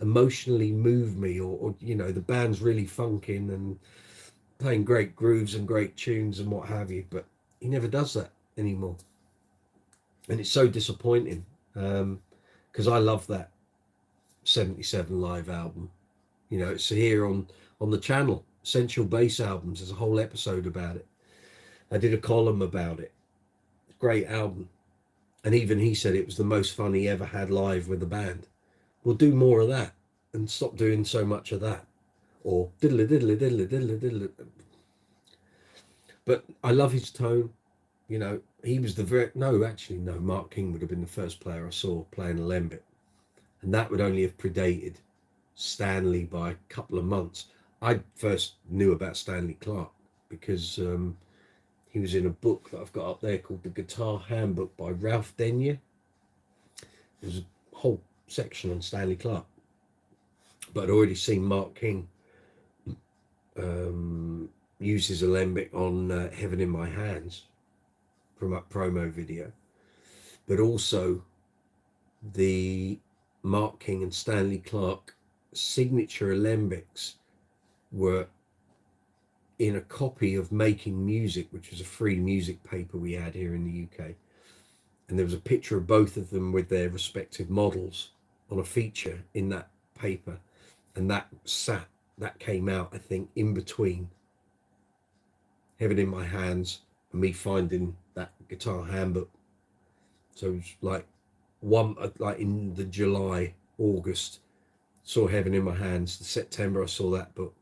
emotionally move me, or, you know, the band's really funking and playing great grooves and great tunes and what have you, but he never does that anymore. And it's so disappointing, because I love that 77 live album. You know, it's here on the channel, Essential Bass Albums. There's a whole episode about it. I did a column about it. Great album. And even he said it was the most fun he ever had live with the band. We'll do more of that and stop doing so much of that. Or diddle diddle diddle diddle diddle. But I love his tone. You know, he was no, Mark King would have been the first player I saw playing alembic. And that would only have predated Stanley by a couple of months. I first knew about Stanley Clarke because he was in a book that I've got up there called The Guitar Handbook by Ralph Denyer. There's a whole section on Stanley Clarke. But I'd already seen Mark King use his alembic on Heaven in My Hands from a promo video. But also the Mark King and Stanley Clarke signature alembics were in a copy of Making Music, which was a free music paper we had here in the UK. And there was a picture of both of them with their respective models on a feature in that paper. And that came out, I think, in between Heaven in My Hands and me finding that Guitar Handbook. So it was like in the July, August, saw Heaven in My Hands. The September, I saw that book.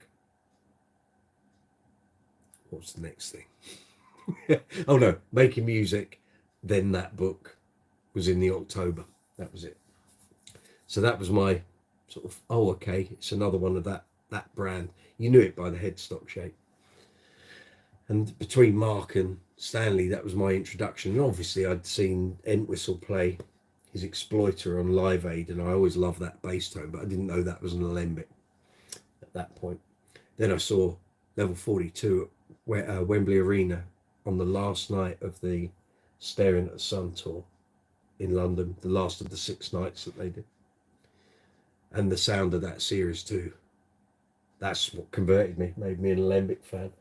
What's the next thing? Oh no, Making Music. Then that book was in the October. That was it. So that was my sort of, oh, okay, it's another one of that brand. You knew it by the headstock shape. And between Mark and Stanley, that was my introduction. And obviously I'd seen Entwistle play his Exploiter on Live Aid, and I always loved that bass tone, but I didn't know that was an alembic at that point. Then I saw Level 42 at Wembley Arena on the last night of the Staring at the Sun tour in London, the last of the 6 nights that they did. And the sound of that series too, that's what converted me, made me an alembic fan.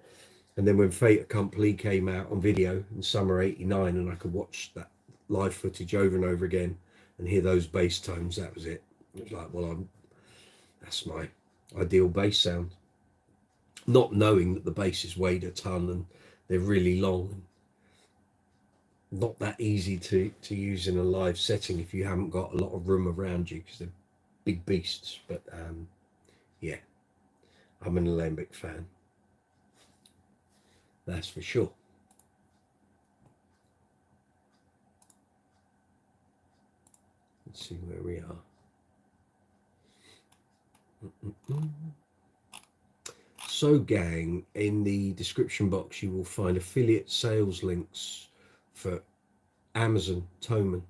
And then when Fait Accompli came out on video in summer '89, and I could watch that live footage over and over again and hear those bass tones, that was it. It was like, well, that's my ideal bass sound. Not knowing that the basses weighed a ton and they're really long, not that easy to use in a live setting if you haven't got a lot of room around you, because they're big beasts. But yeah, I'm an alembic fan, that's for sure. Let's see where we are. Also, gang, in the description box you will find affiliate sales links for Amazon, Thomann,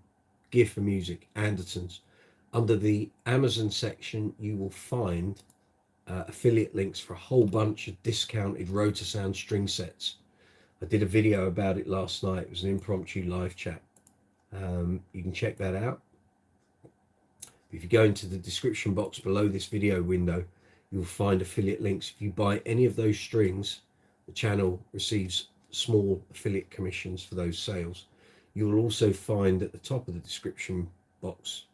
Gear for Music, Andertons. Under the Amazon section you will find affiliate links for a whole bunch of discounted Rotosound string sets. I did a video about it last night. It was an impromptu live chat. You can check that out. If you go into the description box below this video window, you'll find affiliate links. If you buy any of those strings, the channel receives small affiliate commissions for those sales. You will also find at the top of the description box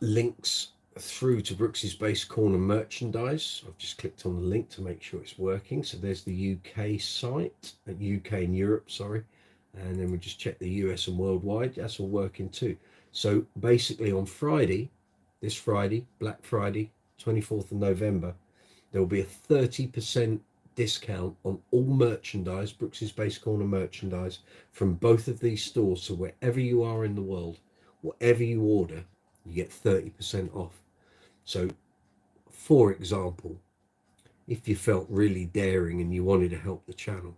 links through to Brooks's Bass Corner merchandise. I've just clicked on the link to make sure it's working. So there's the UK site, UK and Europe, sorry. And then we just check the US and worldwide. That's all working too. So basically on Friday, this Friday, Black Friday, 24th of November, there will be a 30% discount on all merchandise, Brooks's Bass Corner merchandise, from both of these stores. So wherever you are in the world, whatever you order, you get 30% off. So, for example, if you felt really daring and you wanted to help the channel,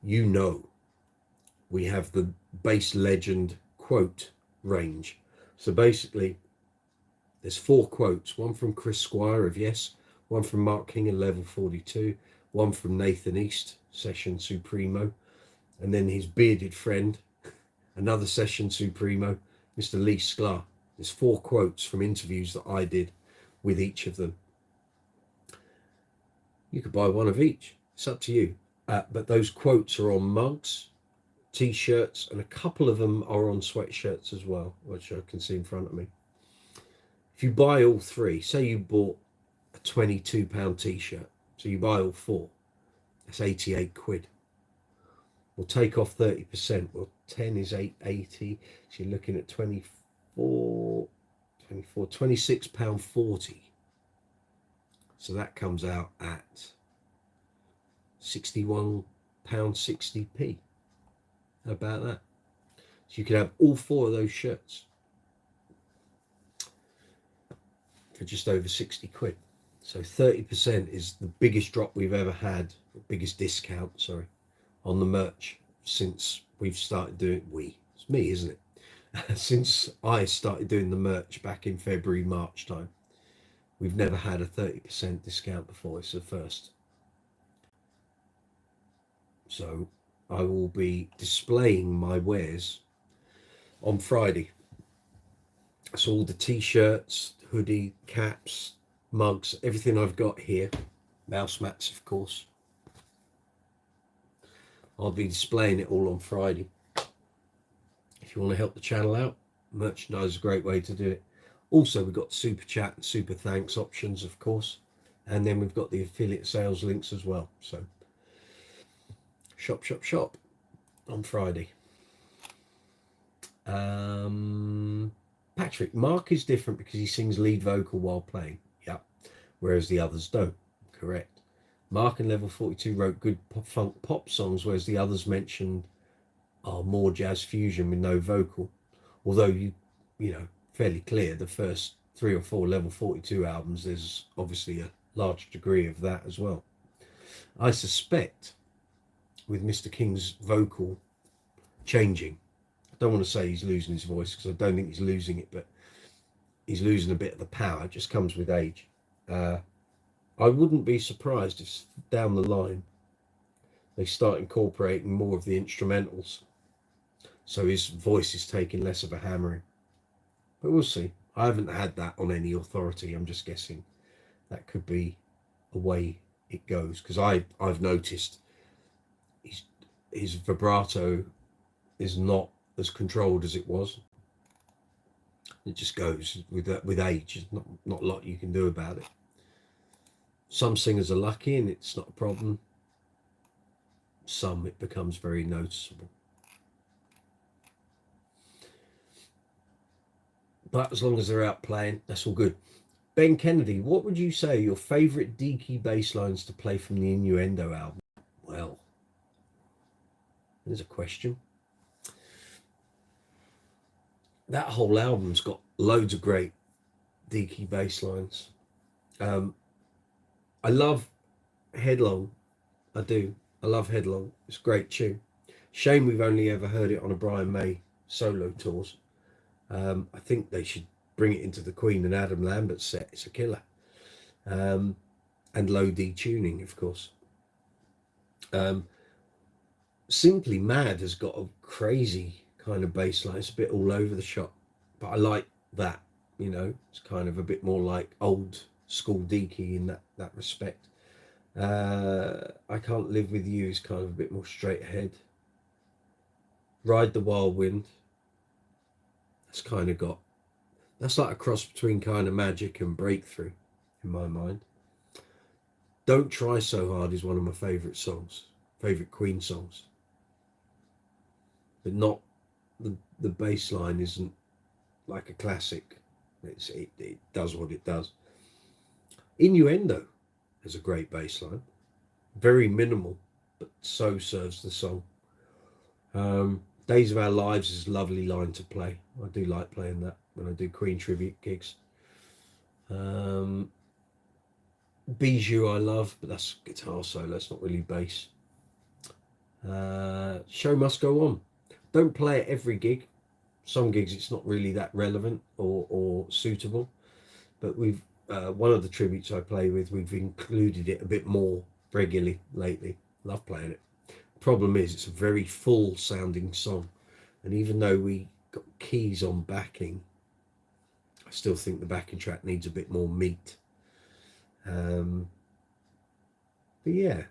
you know we have the Bass Legend quote range. So basically, there's 4 quotes, one from Chris Squire of Yes, one from Mark King and Level 42, one from Nathan East, Session Supremo, and then his bearded friend, another Session Supremo, Mr. Lee Sklar. There's 4 quotes from interviews that I did with each of them. You could buy one of each. It's up to you. But those quotes are on mugs, t-shirts, and a couple of them are on sweatshirts as well, which I can see in front of me. If you buy all 3, say you bought a £22 t-shirt, so you buy all 4, that's 88 quid. We'll take off 30%. Well, 10 is 880. So you're looking at £26.40. So that comes out at £61.60p. How about that? So you can have all 4 of those shirts for just over 60 quid. So 30% is the biggest drop we've ever had, the biggest discount, sorry, on the merch since we've started doing, it's me, isn't it? Since I started doing the merch back in February, March time. We've never had a 30% discount before. It's the first. So I will be displaying my wares on Friday. So all the t-shirts, hoodie, caps, mugs, everything I've got here, mouse mats of course, I'll be displaying it all on Friday. If you want to help the channel out, merchandise is a great way to do it. Also, we've got super chat and super thanks options, of course, and then we've got the affiliate sales links as well. So shop, shop, shop on Friday. Patrick, Mark is different because he sings lead vocal while playing. Yeah, whereas the others don't. Correct. Mark and Level 42 wrote good funk pop songs, whereas the others mentioned are more jazz fusion with no vocal. Although you know, fairly clear, the first 3 or 4 Level 42 albums, there's obviously a large degree of that as well. I suspect with Mr. King's vocal changing, I don't want to say he's losing his voice because I don't think he's losing it, but he's losing a bit of the power. It just comes with age. I wouldn't be surprised if down the line they start incorporating more of the instrumentals, so his voice is taking less of a hammering. But we'll see. I haven't had that on any authority. I'm just guessing. That could be a way it goes, because I've noticed his vibrato is not as controlled as it was. It just goes with age. There's not a lot you can do about it. Some singers are lucky and it's not a problem. Some it becomes very noticeable. But as long as they're out playing, that's all good. Ben Kennedy, what would you say are your favourite D-key bass lines to play from the Innuendo album? Well, there's a question. That whole album's got loads of great D-key bass lines. I love Headlong. I do. I love Headlong. It's a great tune. Shame we've only ever heard it on a Brian May solo tours. I think they should bring it into the Queen and Adam Lambert set. It's a killer. And low D tuning, of course. Simply Mad has got a crazy kind of bass line. It's a bit all over the shop, but I like that. You know, it's kind of a bit more like old school Deaky in that respect. I Can't Live With You is kind of a bit more straight ahead. Ride the Wild Wind. That's kind of got, that's like a cross between kind of Magic and Breakthrough in my mind. Don't Try So Hard is one of my favourite songs, favourite Queen songs. But not, the bass line isn't like a classic. It does what it does. Innuendo is a great bass line. Very minimal, but so serves the song. Days of Our Lives is a lovely line to play. I do like playing that when I do Queen tribute gigs. Bijou I love, but that's guitar solo, it's not really bass. Show Must Go On. Don't play at every gig. Some gigs it's not really that relevant or suitable, but we've one of the tributes I play with, we've included it a bit more regularly lately. Love playing it. Problem is, it's a very full sounding song, and even though we got keys on backing, I still think the backing track needs a bit more meat. But yeah,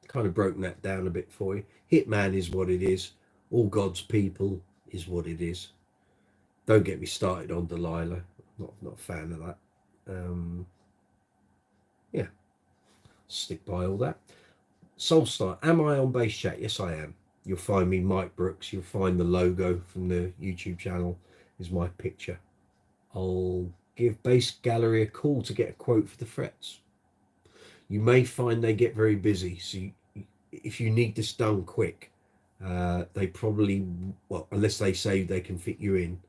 kind of broken that down a bit for you. Hitman is what it is. All God's People is what it is. Don't get me started on Delilah. Not a fan of that. Yeah, stick by all that. Soulstar, am I on Bass Chat? Yes, I am. You'll find me, Mike Brooks. You'll find the logo from the YouTube channel is my picture. I'll give Bass Gallery a call to get a quote for the frets. You may find they get very busy, so if you need this done quick, they probably, well, unless they say they can fit you in,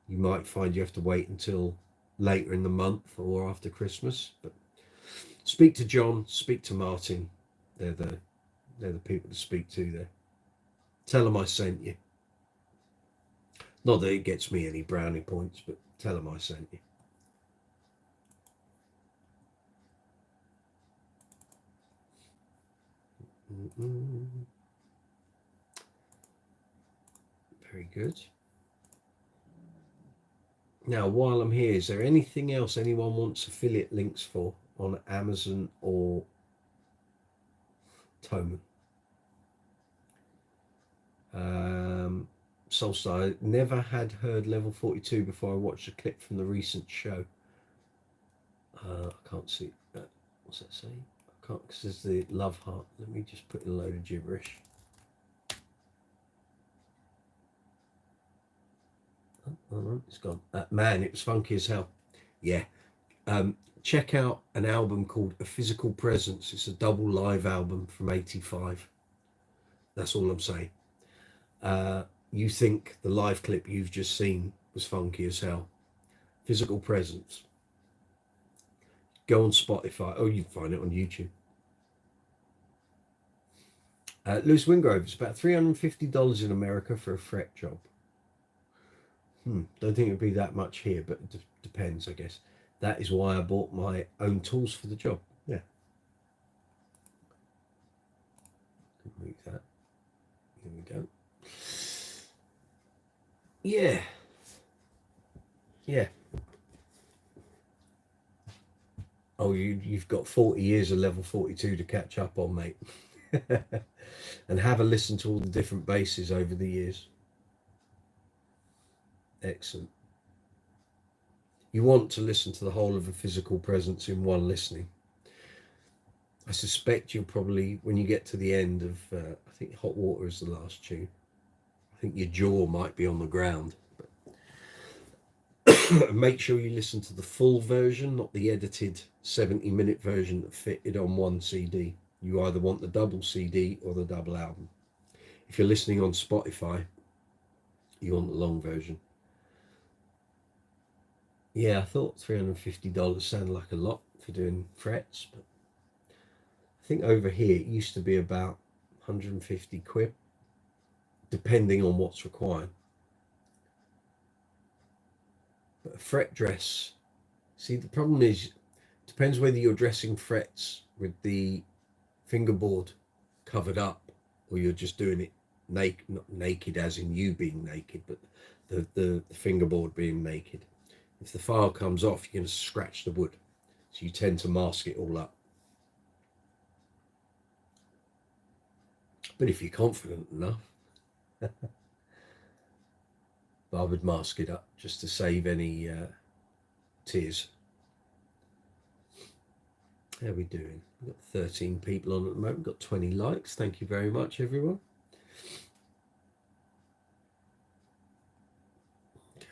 you might find you have to wait until later in the month or after Christmas. But speak to John, speak to Martin. They're the people to speak to there. Tell them I sent you. Not that it gets me any brownie points, but tell them I sent you. Very good. Now, while I'm here, is there anything else anyone wants affiliate links for on Amazon or Thomann? Soulstar, I never had heard Level 42 before I watched a clip from the recent show. I can't see that. What's that saying? I can't, because there's the love heart. Let me just put in a load of gibberish. Oh no, it's gone. Man, it was funky as hell. Yeah. Check out an album called A Physical Presence. It's a double live album from '85. That's all I'm saying. You think the live clip you've just seen was funky as hell. Physical Presence. Go on Spotify. Oh, you can find it on YouTube. Lewis Wingrove, it's about $350 in America for a fret job. Don't think it'd be that much here, but it depends, I guess. That is why I bought my own tools for the job. Yeah. Move that. Here we go. Yeah. Yeah. Oh, you've got 40 years of level 42 to catch up on, mate. And have a listen to all the different basses over the years. Excellent. You want to listen to the whole of A Physical Presence in one listening. I suspect you'll probably, when you get to the end of, I think Hot Water is the last tune, I think your jaw might be on the ground. But make sure you listen to the full version, not the edited 70-minute version that fitted on one CD. You either want the double CD or the double album. If you're listening on Spotify, you want the long version. Yeah, I thought $350 sounded like a lot for doing frets, but I think over here it used to be about 150 quid, depending on what's required. But a fret dress, see, the problem is, depends whether you're dressing frets with the fingerboard covered up or you're just doing it naked, not naked as in you being naked, but the fingerboard being naked. If the file comes off, you're going to scratch the wood, so you tend to mask it all up. But if you're confident enough, I would mask it up just to save any tears. How are we doing? We've got 13 people on at the moment. We've got 20 likes. Thank you very much, everyone. Okay.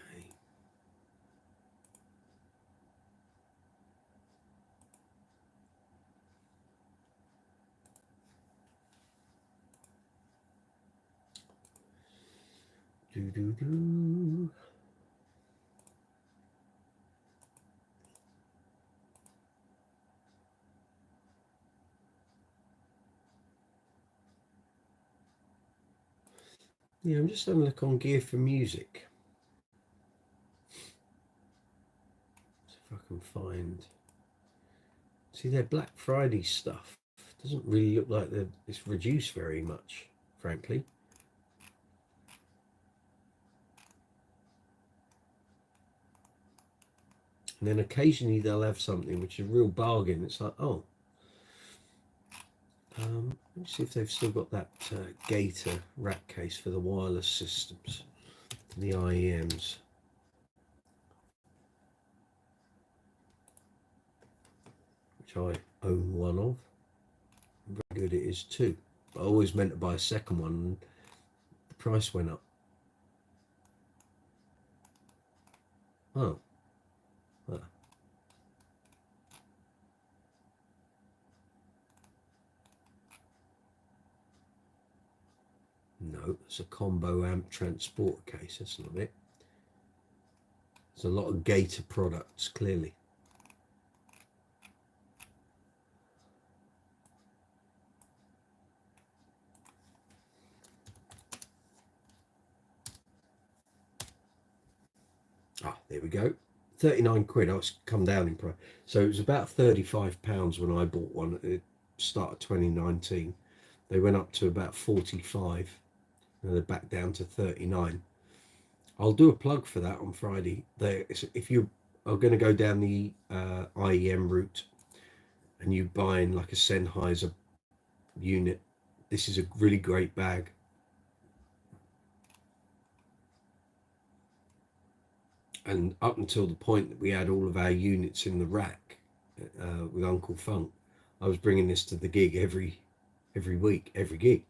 Do. Yeah, I'm just having a look on Gear for Music. See if I can find. See, their Black Friday stuff doesn't really look like it's reduced very much, frankly. And then occasionally they'll have something which is a real bargain. It's like, oh, let's see if they've still got that Gator rack case for the wireless systems, the IEMs. Which I own one of. Very good it is too. I always meant to buy a second one and the price went up. Oh. No, it's a combo amp transporter case. That's not it. There's a lot of Gator products, clearly. Ah, there we go. 39 quid. Oh, it's come down in price. So it was about £35 when I bought one at the start of 2019. They went up to about 45 and they're back down to 39. I'll do a plug for that on Friday. If you are going to go down the IEM route and you're buying like a Sennheiser unit, this is a really great bag. And up until the point that we had all of our units in the rack with Uncle Funk, I was bringing this to the gig every week, every gig.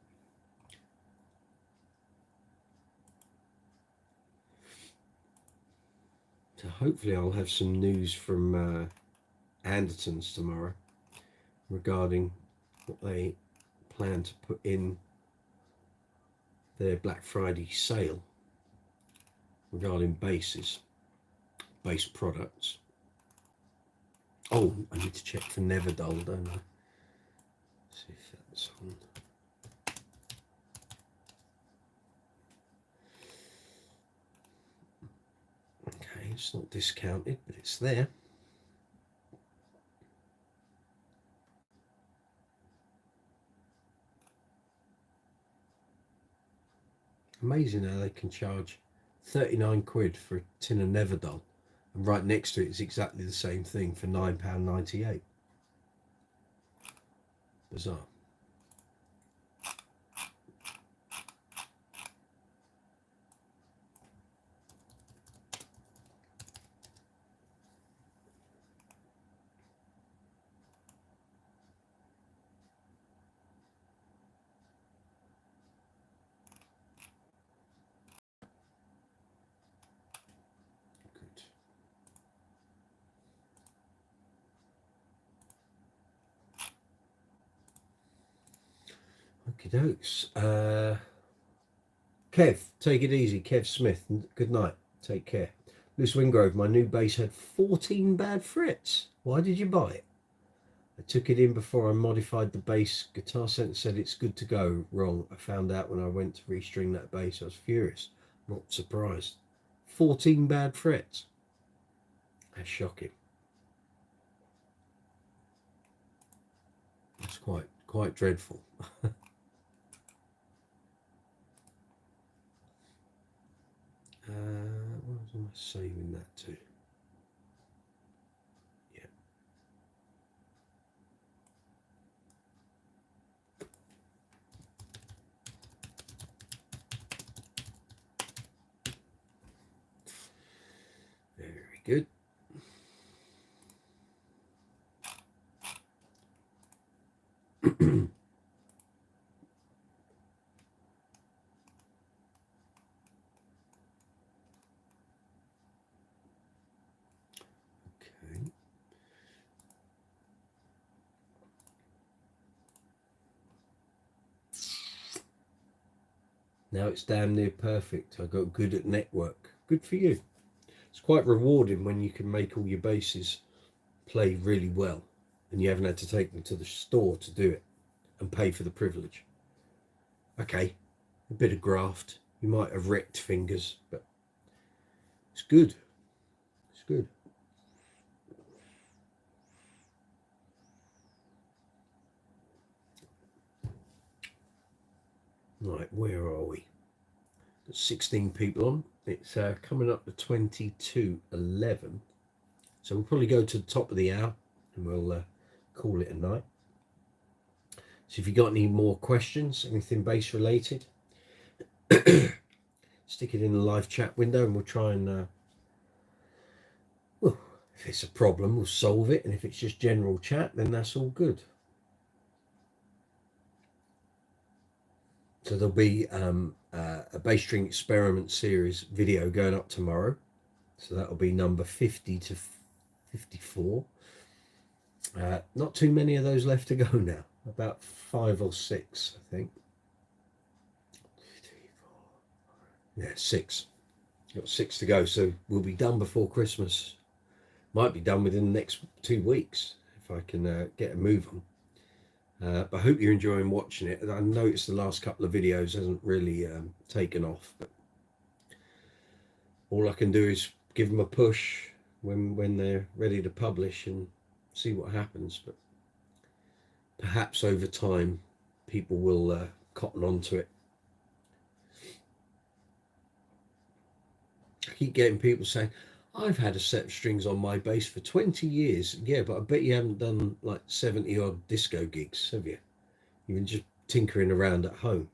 So hopefully I'll have some news from ANDERTONS tomorrow regarding what they plan to put in their Black Friday sale regarding bass products. Oh, I need to check for Neverdull, don't I? See if that's on. Okay, it's not discounted, but it's there. Amazing how they can charge 39 quid for a tin of Neverdull, and right next to it is exactly the same thing for £9.98. Bizarre. Okie dokes. Kev, take it easy. Kev Smith, good night. Take care. Lewis Wingrove, my new bass had 14 bad frets. Why did you buy it? I took it in before I modified the bass. Guitar Center said it's good to go. Wrong. I found out when I went to restring that bass. I was furious. Not surprised. 14 bad frets. That's shocking. That's quite dreadful. What was I saving that to? Yeah. Very good. Now it's damn near perfect. I got good at network. Good for you. It's quite rewarding when you can make all your basses play really well and you haven't had to take them to the store to do it and pay for the privilege. Okay, a bit of graft. You might have wrecked fingers, but it's good. It's good. Right, where are we? Got 16 people on. It's coming up to 22:11. So we'll probably go to the top of the hour and we'll call it a night. So if you got any more questions, anything bass related, stick it in the live chat window and we'll try and, well, if it's a problem, we'll solve it. And if it's just general chat, then that's all good. So there'll be a bass string experiment series video going up tomorrow. So that'll be number 50 to 54. Not too many of those left to go now. About 5 or 6, I think. 3, 4, yeah, 6. Got 6 to go, so we'll be done before Christmas. Might be done within the next 2 weeks if I can get a move on. But I hope you're enjoying watching it. I noticed the last couple of videos hasn't really taken off, but all I can do is give them a push when they're ready to publish and see what happens. But perhaps over time people will cotton onto it. I keep getting people saying, I've had a set of strings on my bass for 20 years. Yeah, but I bet you haven't done like 70 odd disco gigs, have you? You've been just tinkering around at home.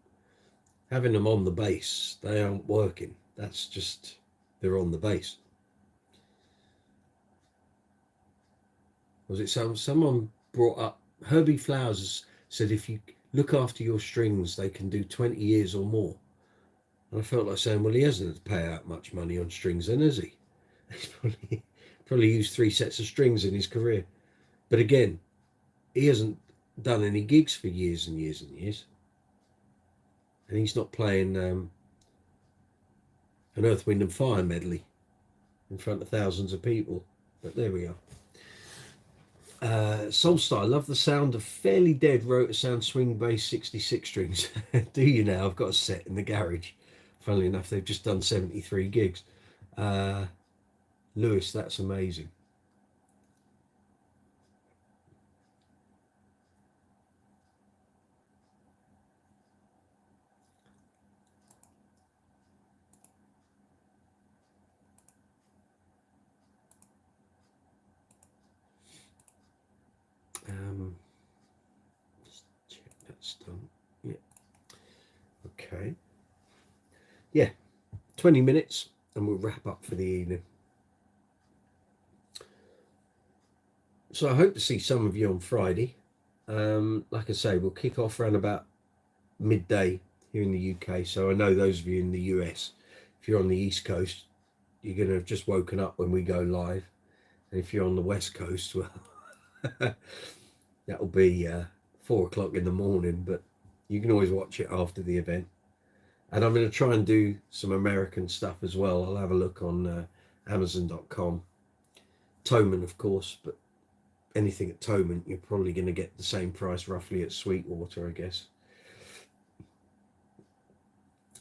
Having them on the bass, they aren't working. That's just, they're on the bass. Was it someone brought up, Herbie Flowers said, if you look after your strings, they can do 20 years or more. And I felt like saying, well, he hasn't had to pay out much money on strings then, has he? He's probably used 3 sets of strings in his career. But again, he hasn't done any gigs for years and years and years. And he's not playing an Earth, Wind and Fire medley in front of thousands of people. But there we are. Soulstar, love the sound of Fairly Dead Rotor Sound swing bass 66 strings. Do you now? I've got a set in the garage. Funnily enough, they've just done 73 gigs. Lewis, that's amazing. Just check that's done. Yeah. Okay. Yeah. 20 minutes and we'll wrap up for the evening. So I hope to see some of you on Friday. Like I say, we'll kick off around about midday here in the UK. So I know those of you in the US, if you're on the East Coast, you're going to have just woken up when we go live. And if you're on the West Coast, well, that'll be 4 o'clock in the morning, but you can always watch it after the event. And I'm going to try and do some American stuff as well. I'll have a look on Amazon.com. Thomann, of course, but anything at Thomann, you're probably going to get the same price roughly at Sweetwater, I guess.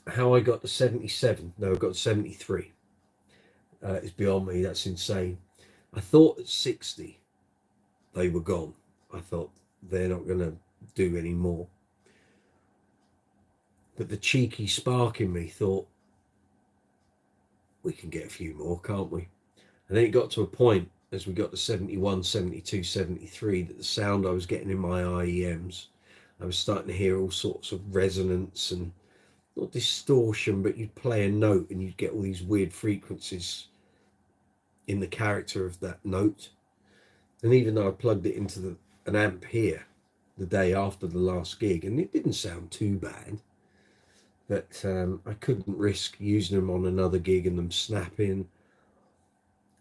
How I got to 77, no, I got to 73. It's beyond me. That's insane. I thought at 60 they were gone. I thought they're not going to do any more. But the cheeky spark in me thought, we can get a few more, can't we? And then it got to a point as we got to 71, 72, 73 that the sound I was getting in my IEMs, I was starting to hear all sorts of resonance and not distortion, but you'd play a note and you'd get all these weird frequencies in the character of that note. And even though I plugged it into an amp here the day after the last gig, and it didn't sound too bad, but I couldn't risk using them on another gig and them snapping,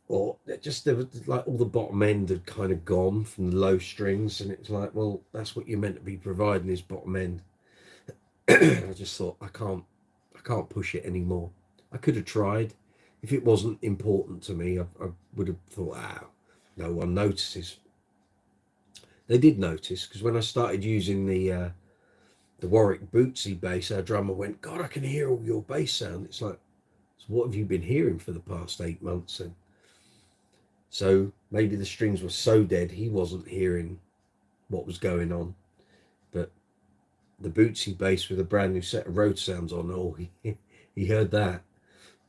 or there was like all the bottom end had kind of gone from the low strings, and it was like, well, that's what you're meant to be providing, is bottom end. I just thought, I can't push it anymore. I could have tried. If it wasn't important to me, I would have thought, no one notices. They did notice, because when I started using the Warwick Bootsy bass, our drummer went, God, I can hear all your bass sound. It's like, so what have you been hearing for the past 8 months then? So maybe the strings were so dead he wasn't hearing what was going on. But the Bootsy bass with a brand new set of road sounds on, he heard that.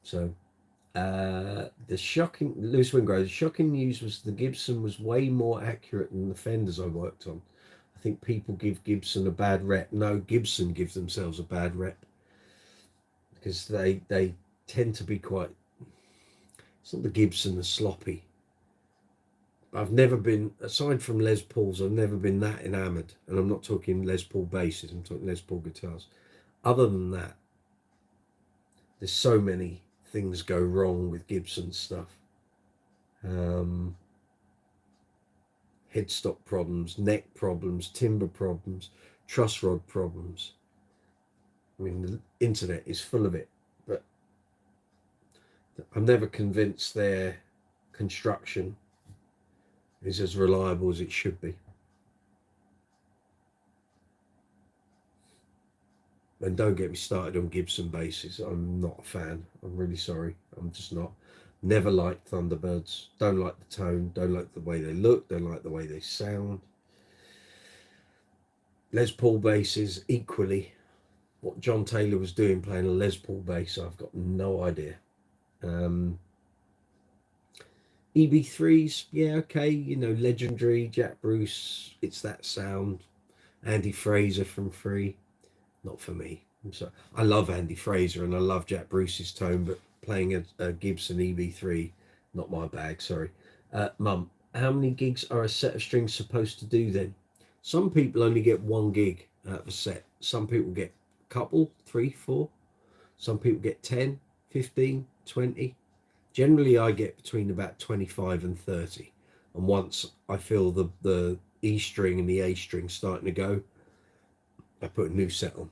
So the shocking news was the Gibson was way more accurate than the Fenders I worked on. I think people give Gibson a bad rep. No, Gibson give themselves a bad rep, because they tend to be quite, it's not the Gibson the sloppy. I've never been, aside from Les Pauls, I've never been that enamored. And I'm not talking Les Paul basses, I'm talking Les Paul guitars. Other than that, there's so many things go wrong with Gibson stuff. Headstock problems, neck problems, timber problems, truss rod problems. I mean, the internet is full of it, but I'm never convinced their construction is as reliable as it should be. And don't get me started on Gibson basses. I'm not a fan. I'm really sorry. I'm just not. Never liked Thunderbirds. Don't like the tone. Don't like the way they look. Don't like the way they sound. Les Paul basses, equally. What John Taylor was doing playing a Les Paul bass, I've got no idea. EB3s, yeah, okay, you know, legendary, Jack Bruce, it's that sound. Andy Fraser from Free, not for me. I'm sorry. I love Andy Fraser and I love Jack Bruce's tone, but playing a Gibson EB3, not my bag, sorry. Mum, how many gigs are a set of strings supposed to do then? Some people only get 1 gig out of a set. Some people get a couple, 3, 4. Some people get 10, 15, 20. Generally, I get between about 25 and 30. And once I feel the E string and the A string starting to go, I put a new set on.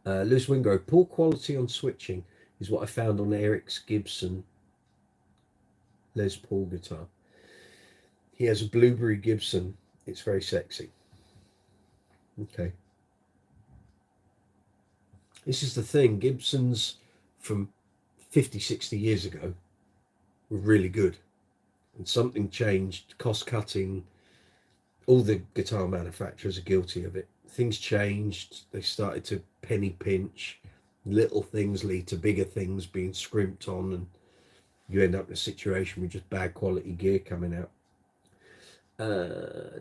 Lewis Wingrove, poor quality on switching is what I found on Eric's Gibson Les Paul guitar. He has a Blueberry Gibson. It's very sexy. Okay. This is the thing. Gibsons from 50, 60 years ago were really good. And something changed, cost cutting. All the guitar manufacturers are guilty of it. Things changed. They started to penny pinch. Little things lead to bigger things being scrimped on, and you end up in a situation with just bad quality gear coming out.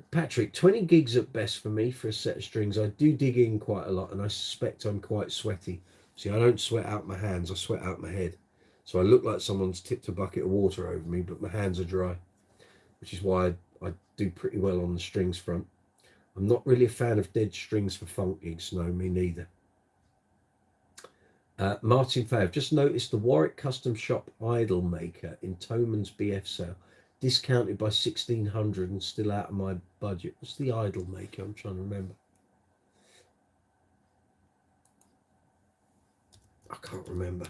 Patrick, 20 gigs at best for me for a set of strings. I do dig in quite a lot, and I suspect I'm quite sweaty. See, I don't sweat out my hands, I sweat out my head. So I look like someone's tipped a bucket of water over me, but my hands are dry, which is why I do pretty well on the strings front. I'm not really a fan of dead strings for funk gigs. No, me neither. Martin Fay, I've just noticed the Warwick Custom Shop Idol Maker in Thoman's BF sale, discounted by 1,600 and still out of my budget. What's the Idol Maker? I'm trying to remember. I can't remember.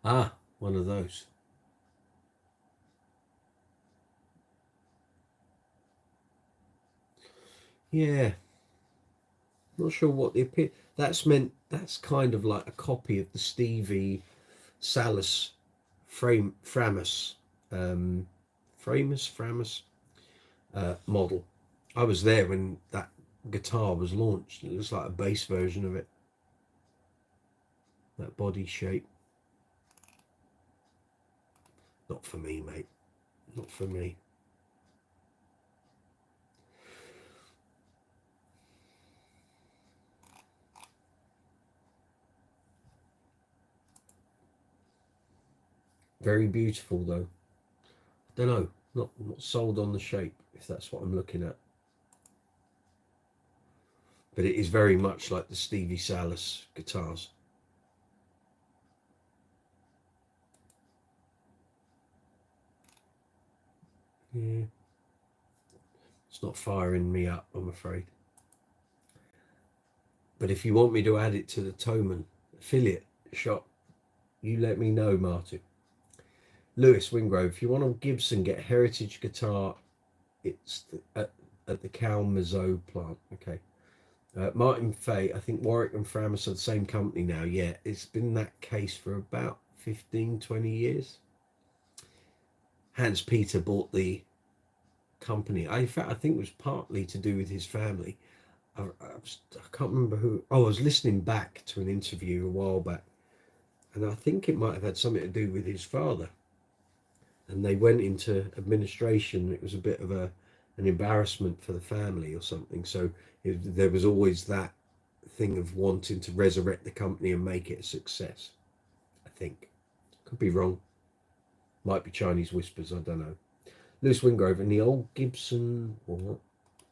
Ah, one of those. Yeah, not sure what the appeal. That's kind of like a copy of the Stevie Salis Framus, um, Framus model. I was there when that guitar was launched. It looks like a bass version of it. That body shape. Not for me, mate. Not for me. Very beautiful though. Don't know. Not sold on the shape, if that's what I'm looking at. But it is very much like the Stevie Salis guitars. Yeah. It's not firing me up, I'm afraid. But if you want me to add it to the Thomann affiliate shop, you let me know, Martin. Lewis Wingrove, if you want a Gibson, get a heritage guitar. It's at the Kalamazoo plant. Okay. Martin Fay, I think Warwick and Framus are the same company now. Yeah, it's been that case for about 15, 20 years. Hans Peter bought the company. In fact, I think it was partly to do with his family. I can't remember who. Oh, I was listening back to an interview a while back, and I think it might have had something to do with his father. And they went into administration. It was a bit of an embarrassment for the family or something. So there was always that thing of wanting to resurrect the company and make it a success. I think. Could be wrong. Might be Chinese whispers. I don't know. Lewis Wingrove and the old Gibson. What?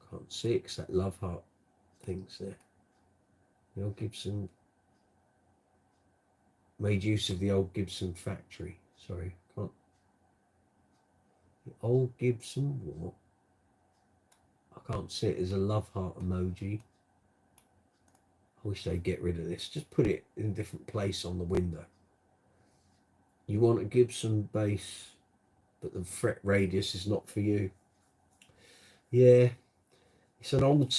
Can't see it because that love heart thing's there. The old Gibson made use of the old Gibson factory. Sorry, can't. The old Gibson what? I can't see it. There's a love heart emoji. I wish they'd get rid of this. Just put it in a different place on the window. You want a Gibson bass, but the fret radius is not for you. Yeah, it's an old.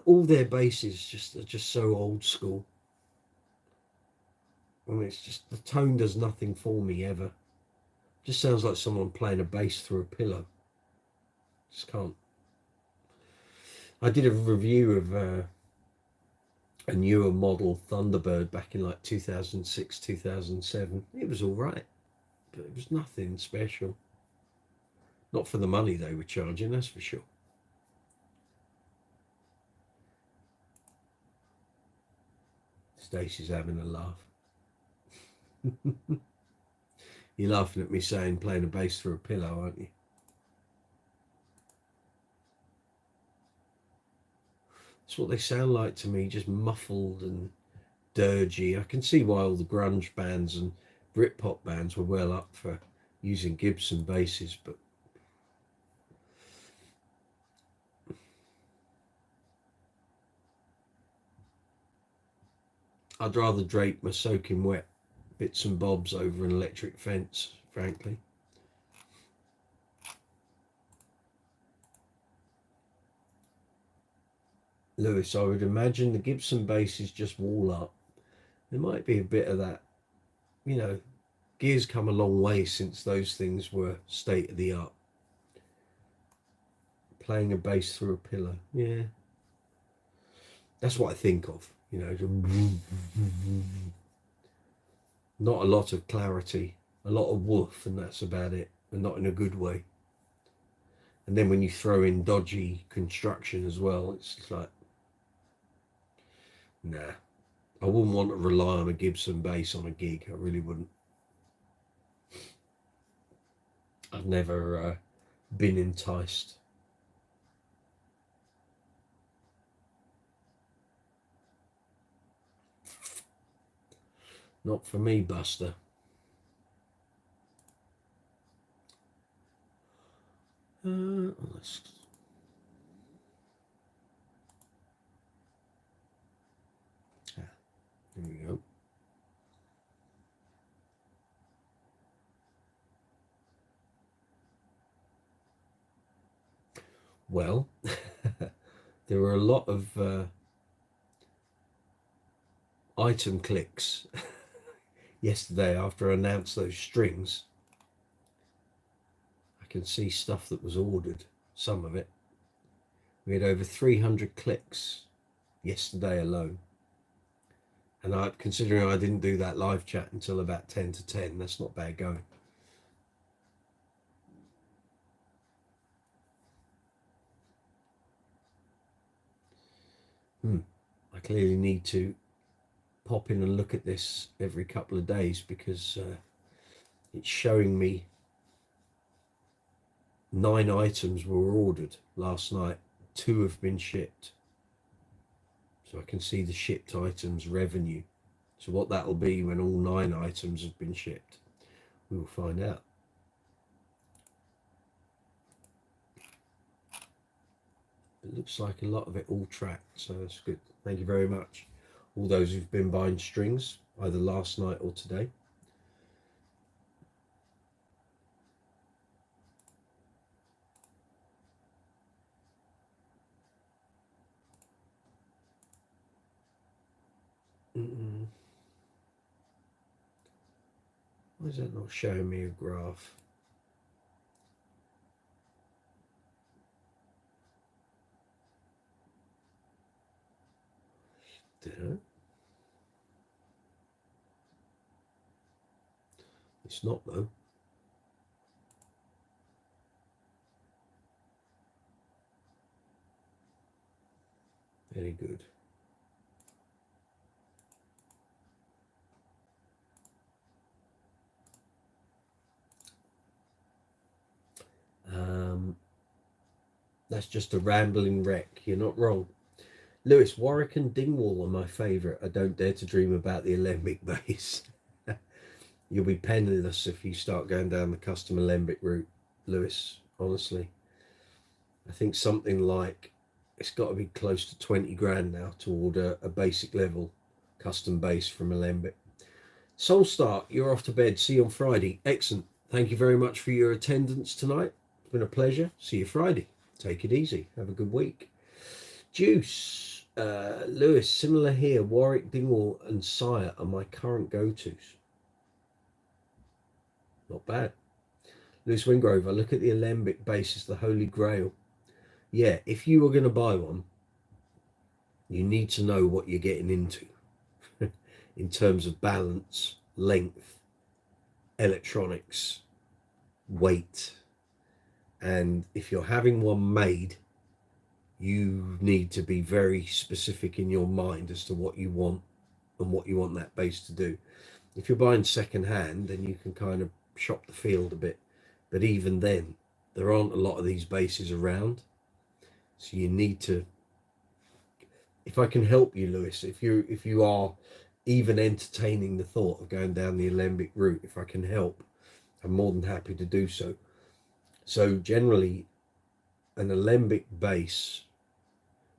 All their basses are just so old school. I mean, it's just the tone does nothing for me ever. Just sounds like someone playing a bass through a pillow. Just can't. I did a review of a newer model Thunderbird back in like 2006, 2007. It was all right, but it was nothing special. Not for the money they were charging, that's for sure. Stacey's having a laugh. You're laughing at me saying playing a bass through a pillow, aren't you? That's what they sound like to me, just muffled and dirgy. I can see why all the grunge bands and Britpop bands were well up for using Gibson basses, but I'd rather drape my soaking wet bits and bobs over an electric fence, frankly. Lewis, I would imagine the Gibson bass is just wall art. There might be a bit of that, you know, gear's come a long way since those things were state of the art. Playing a bass through a pillow, yeah. That's what I think of, you know. Not a lot of clarity, a lot of woof, and that's about it, and not in a good way. And then when you throw in dodgy construction as well, it's just like, nah. I wouldn't want to rely on a Gibson bass on a gig. I really wouldn't. I've never been enticed. Not for me, Buster. Let's... There we go. Well, there were a lot of item clicks yesterday after I announced those strings. I can see stuff that was ordered, some of it. We had over 300 clicks yesterday alone. And considering I didn't do that live chat until about 10 to 10, that's not bad going. I clearly need to pop in and look at this every couple of days because it's showing me 9 items were ordered last night. 2 have been shipped. So I can see the shipped items revenue. So what that'll be when all 9 items have been shipped, we will find out. It looks like a lot of it all tracked, so that's good. Thank you very much. All those who've been buying strings, either last night or today. Why is that not showing me a graph? Did I? It's not though. Very good. That's just a rambling wreck. You're not wrong. Lewis, Warwick and Dingwall are my favourite. I don't dare to dream about the Alembic base. You'll be penniless if you start going down the custom Alembic route, Lewis, honestly. I think something like, it's got to be close to 20 grand now to order a basic level custom base from Alembic. Soulstart, you're off to bed. See you on Friday. Excellent. Thank you very much for your attendance tonight. It's been a pleasure. See you Friday. Take it easy. Have a good week. Juice, Lewis, similar here. Warwick, Dingwall and Sire are my current go-tos. Not bad. Lewis Wingrove, I look at the Alembic base as the holy grail. Yeah, if you were going to buy one, you need to know what you're getting into in terms of balance, length, electronics, weight. And if you're having one made, you need to be very specific in your mind as to what you want and what you want that base to do. If you're buying second hand, then you can kind of shop the field a bit. But even then, there aren't a lot of these bases around. So you need to, if I can help you, Lewis, if you are even entertaining the thought of going down the Alembic route, if I can help, I'm more than happy to do so. So generally, an Alembic base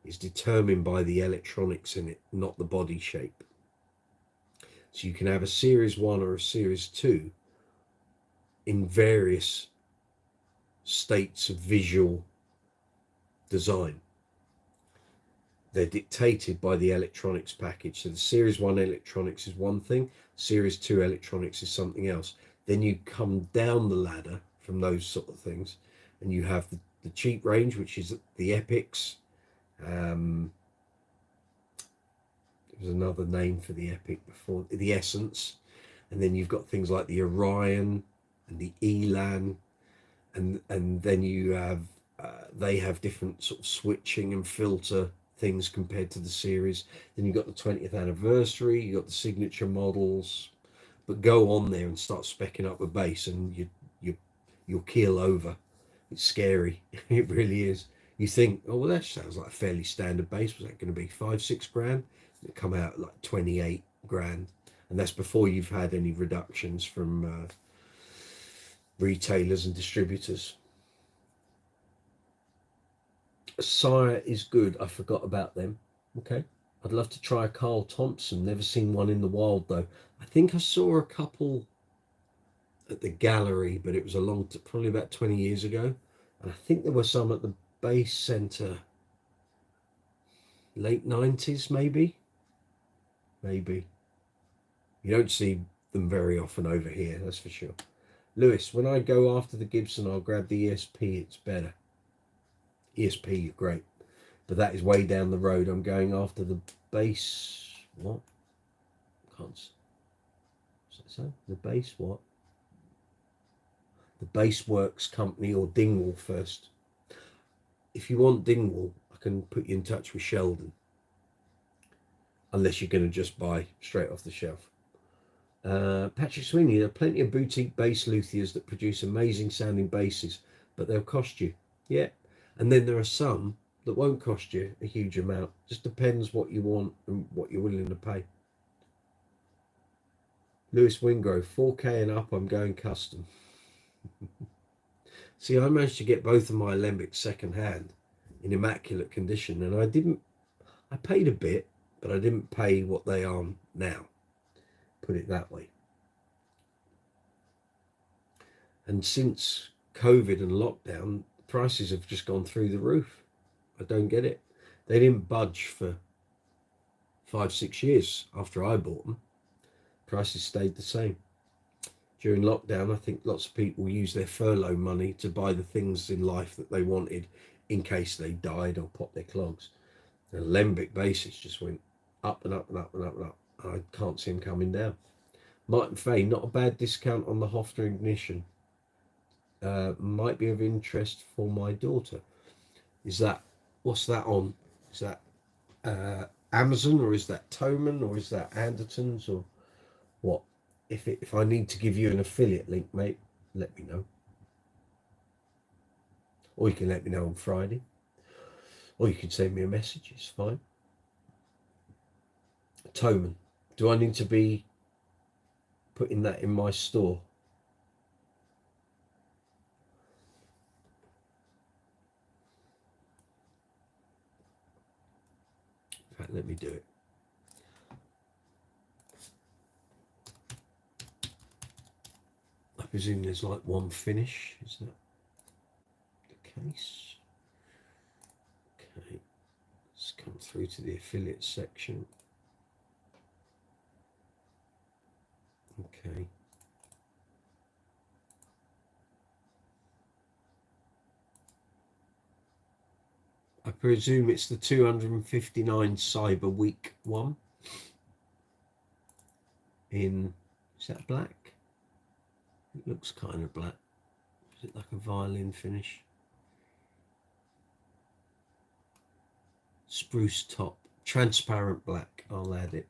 is determined by the electronics in it, not the body shape. So you can have a Series 1 or a Series 2 in various states of visual design. They're dictated by the electronics package. So the Series 1 electronics is one thing, Series 2 electronics is something else. Then you come down the ladder from those sort of things, and you have the cheap range, which is the Epics. There was another name for the Epic before, the Essence. And then you've got things like the Orion and the Elan, and then you have they have different sort of switching and filter things compared to the series. Then you've got the 20th anniversary, you've got the signature models. But go on there and start specking up a base, and you'll keel over. It's scary. It really is. You think, oh well, that sounds like a fairly standard base. Was that going to be 5-6 grand? It come out like 28 grand, and that's before you've had any reductions from retailers and distributors. Sire is good. I forgot about them. Okay, I'd love to try a Carl Thompson. Never seen one in the wild though. I think I saw a couple at the gallery, but it was probably about 20 years ago. And I think there were some at the bass center, late 90s, maybe. You don't see them very often over here, that's for sure. Lewis, when I go after the Gibson, I'll grab the ESP. It's better. ESP, you're great, but that is way down the road. I'm going after the bass. What? Can't. So the bass what? The Bass Works company or Dingwall first. If you want Dingwall, I can put you in touch with Sheldon. Unless you're going to just buy straight off the shelf. Patrick Sweeney, there are plenty of boutique bass luthiers that produce amazing sounding basses, but they'll cost you. Yeah. And then there are some that won't cost you a huge amount. Just depends what you want and what you're willing to pay. Lewis Wingrove, 4K and up, I'm going custom. See, I managed to get both of my Alembics second hand in immaculate condition, and I paid a bit, but I didn't pay what they are now. Put it that way. And since COVID and lockdown, prices have just gone through the roof. I don't get it. They didn't budge for 5-6 years after I bought them. Prices stayed the same. During lockdown, I think lots of people use their furlough money to buy the things in life that they wanted in case they died or popped their clogs. The Alembic basis just went up and up and up and up and up. I can't see them coming down. Martin Fay, not a bad discount on the Hofner ignition. Might be of interest for my daughter. What's that on? Is that Amazon, or is that Thomann, or is that Andertons, or what? If I need to give you an affiliate link, mate, let me know. Or you can let me know on Friday. Or you can send me a message, it's fine. Thomann, do I need to be putting that in my store? In fact, let me do it. I presume there's like one finish, is that the case? Okay, let's come through to the affiliate section. Okay. I presume it's the 259 Cyber Week one. Is that black? It looks kind of black. Is it like a violin finish? Spruce top, transparent black. I'll add it.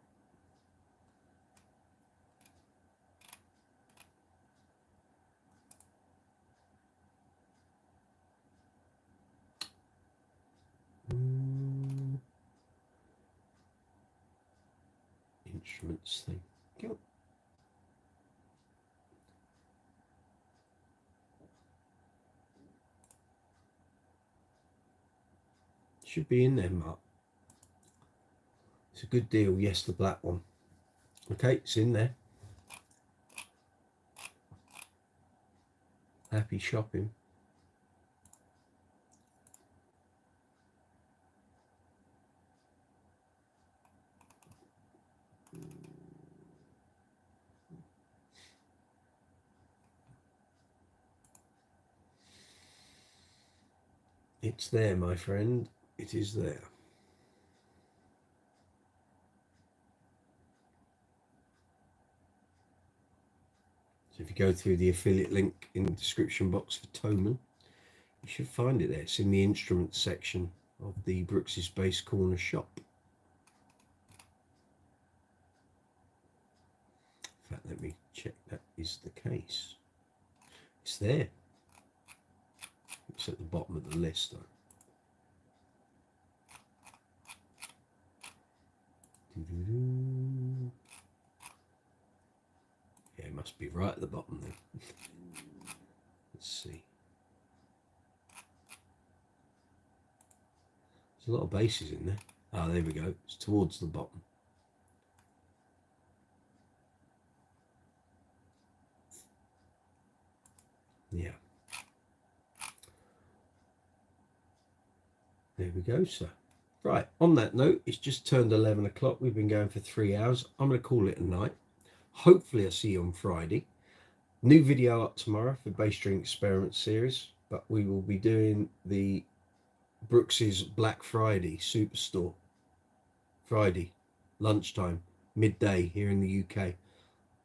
Instruments thing. Go. Should be in there, Mark. It's a good deal. Yes, the black one. Okay, it's in there. Happy shopping. It's there, my friend. It is there. So if you go through the affiliate link in the description box for Thomann, you should find it there. It's in the instruments section of the Brooks's Bass Corner shop. In fact, let me check that is the case. It's there. It's at the bottom of the list though. Yeah, it must be right at the bottom then. Let's see. There's a lot of basses in there. Ah, there we go. It's towards the bottom. Yeah. There we go, sir. Right, on that note, it's just turned 11 o'clock. We've been going for 3 hours. I'm going to call it a night. Hopefully I'll see you on Friday. New video up tomorrow for Bass String Experiment series, but we will be doing the Brooks's Black Friday Superstore. Friday, lunchtime, midday here in the UK.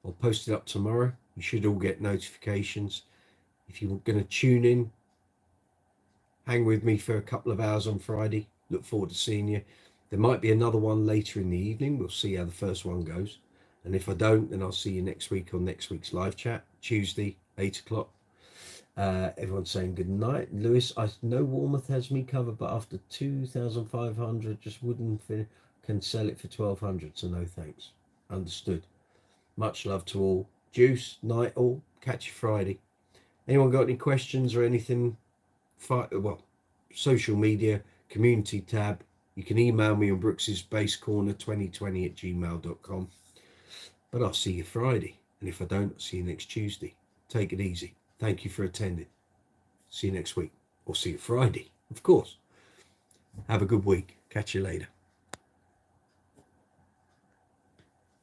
I'll post it up tomorrow. You should all get notifications. If you're going to tune in, hang with me for a couple of hours on Friday. Look forward to seeing you. There might be another one later in the evening. We'll see how the first one goes. And if I don't, then I'll see you next week on next week's live chat, Tuesday, 8 o'clock. Everyone's saying good night. Lewis, I know Warmouth has me covered, but after 2,500, just wouldn't can sell it for 1,200. So no thanks. Understood. Much love to all. Juice, night all. Catch you Friday. Anyone got any questions or anything? Well, social media, community tab. You can email me on brooks'sbasscorner2020@gmail.com. But I'll see you Friday. And if I don't, I'll see you next Tuesday. Take it easy. Thank you for attending. See you next week. Or see you Friday, of course. Have a good week. Catch you later.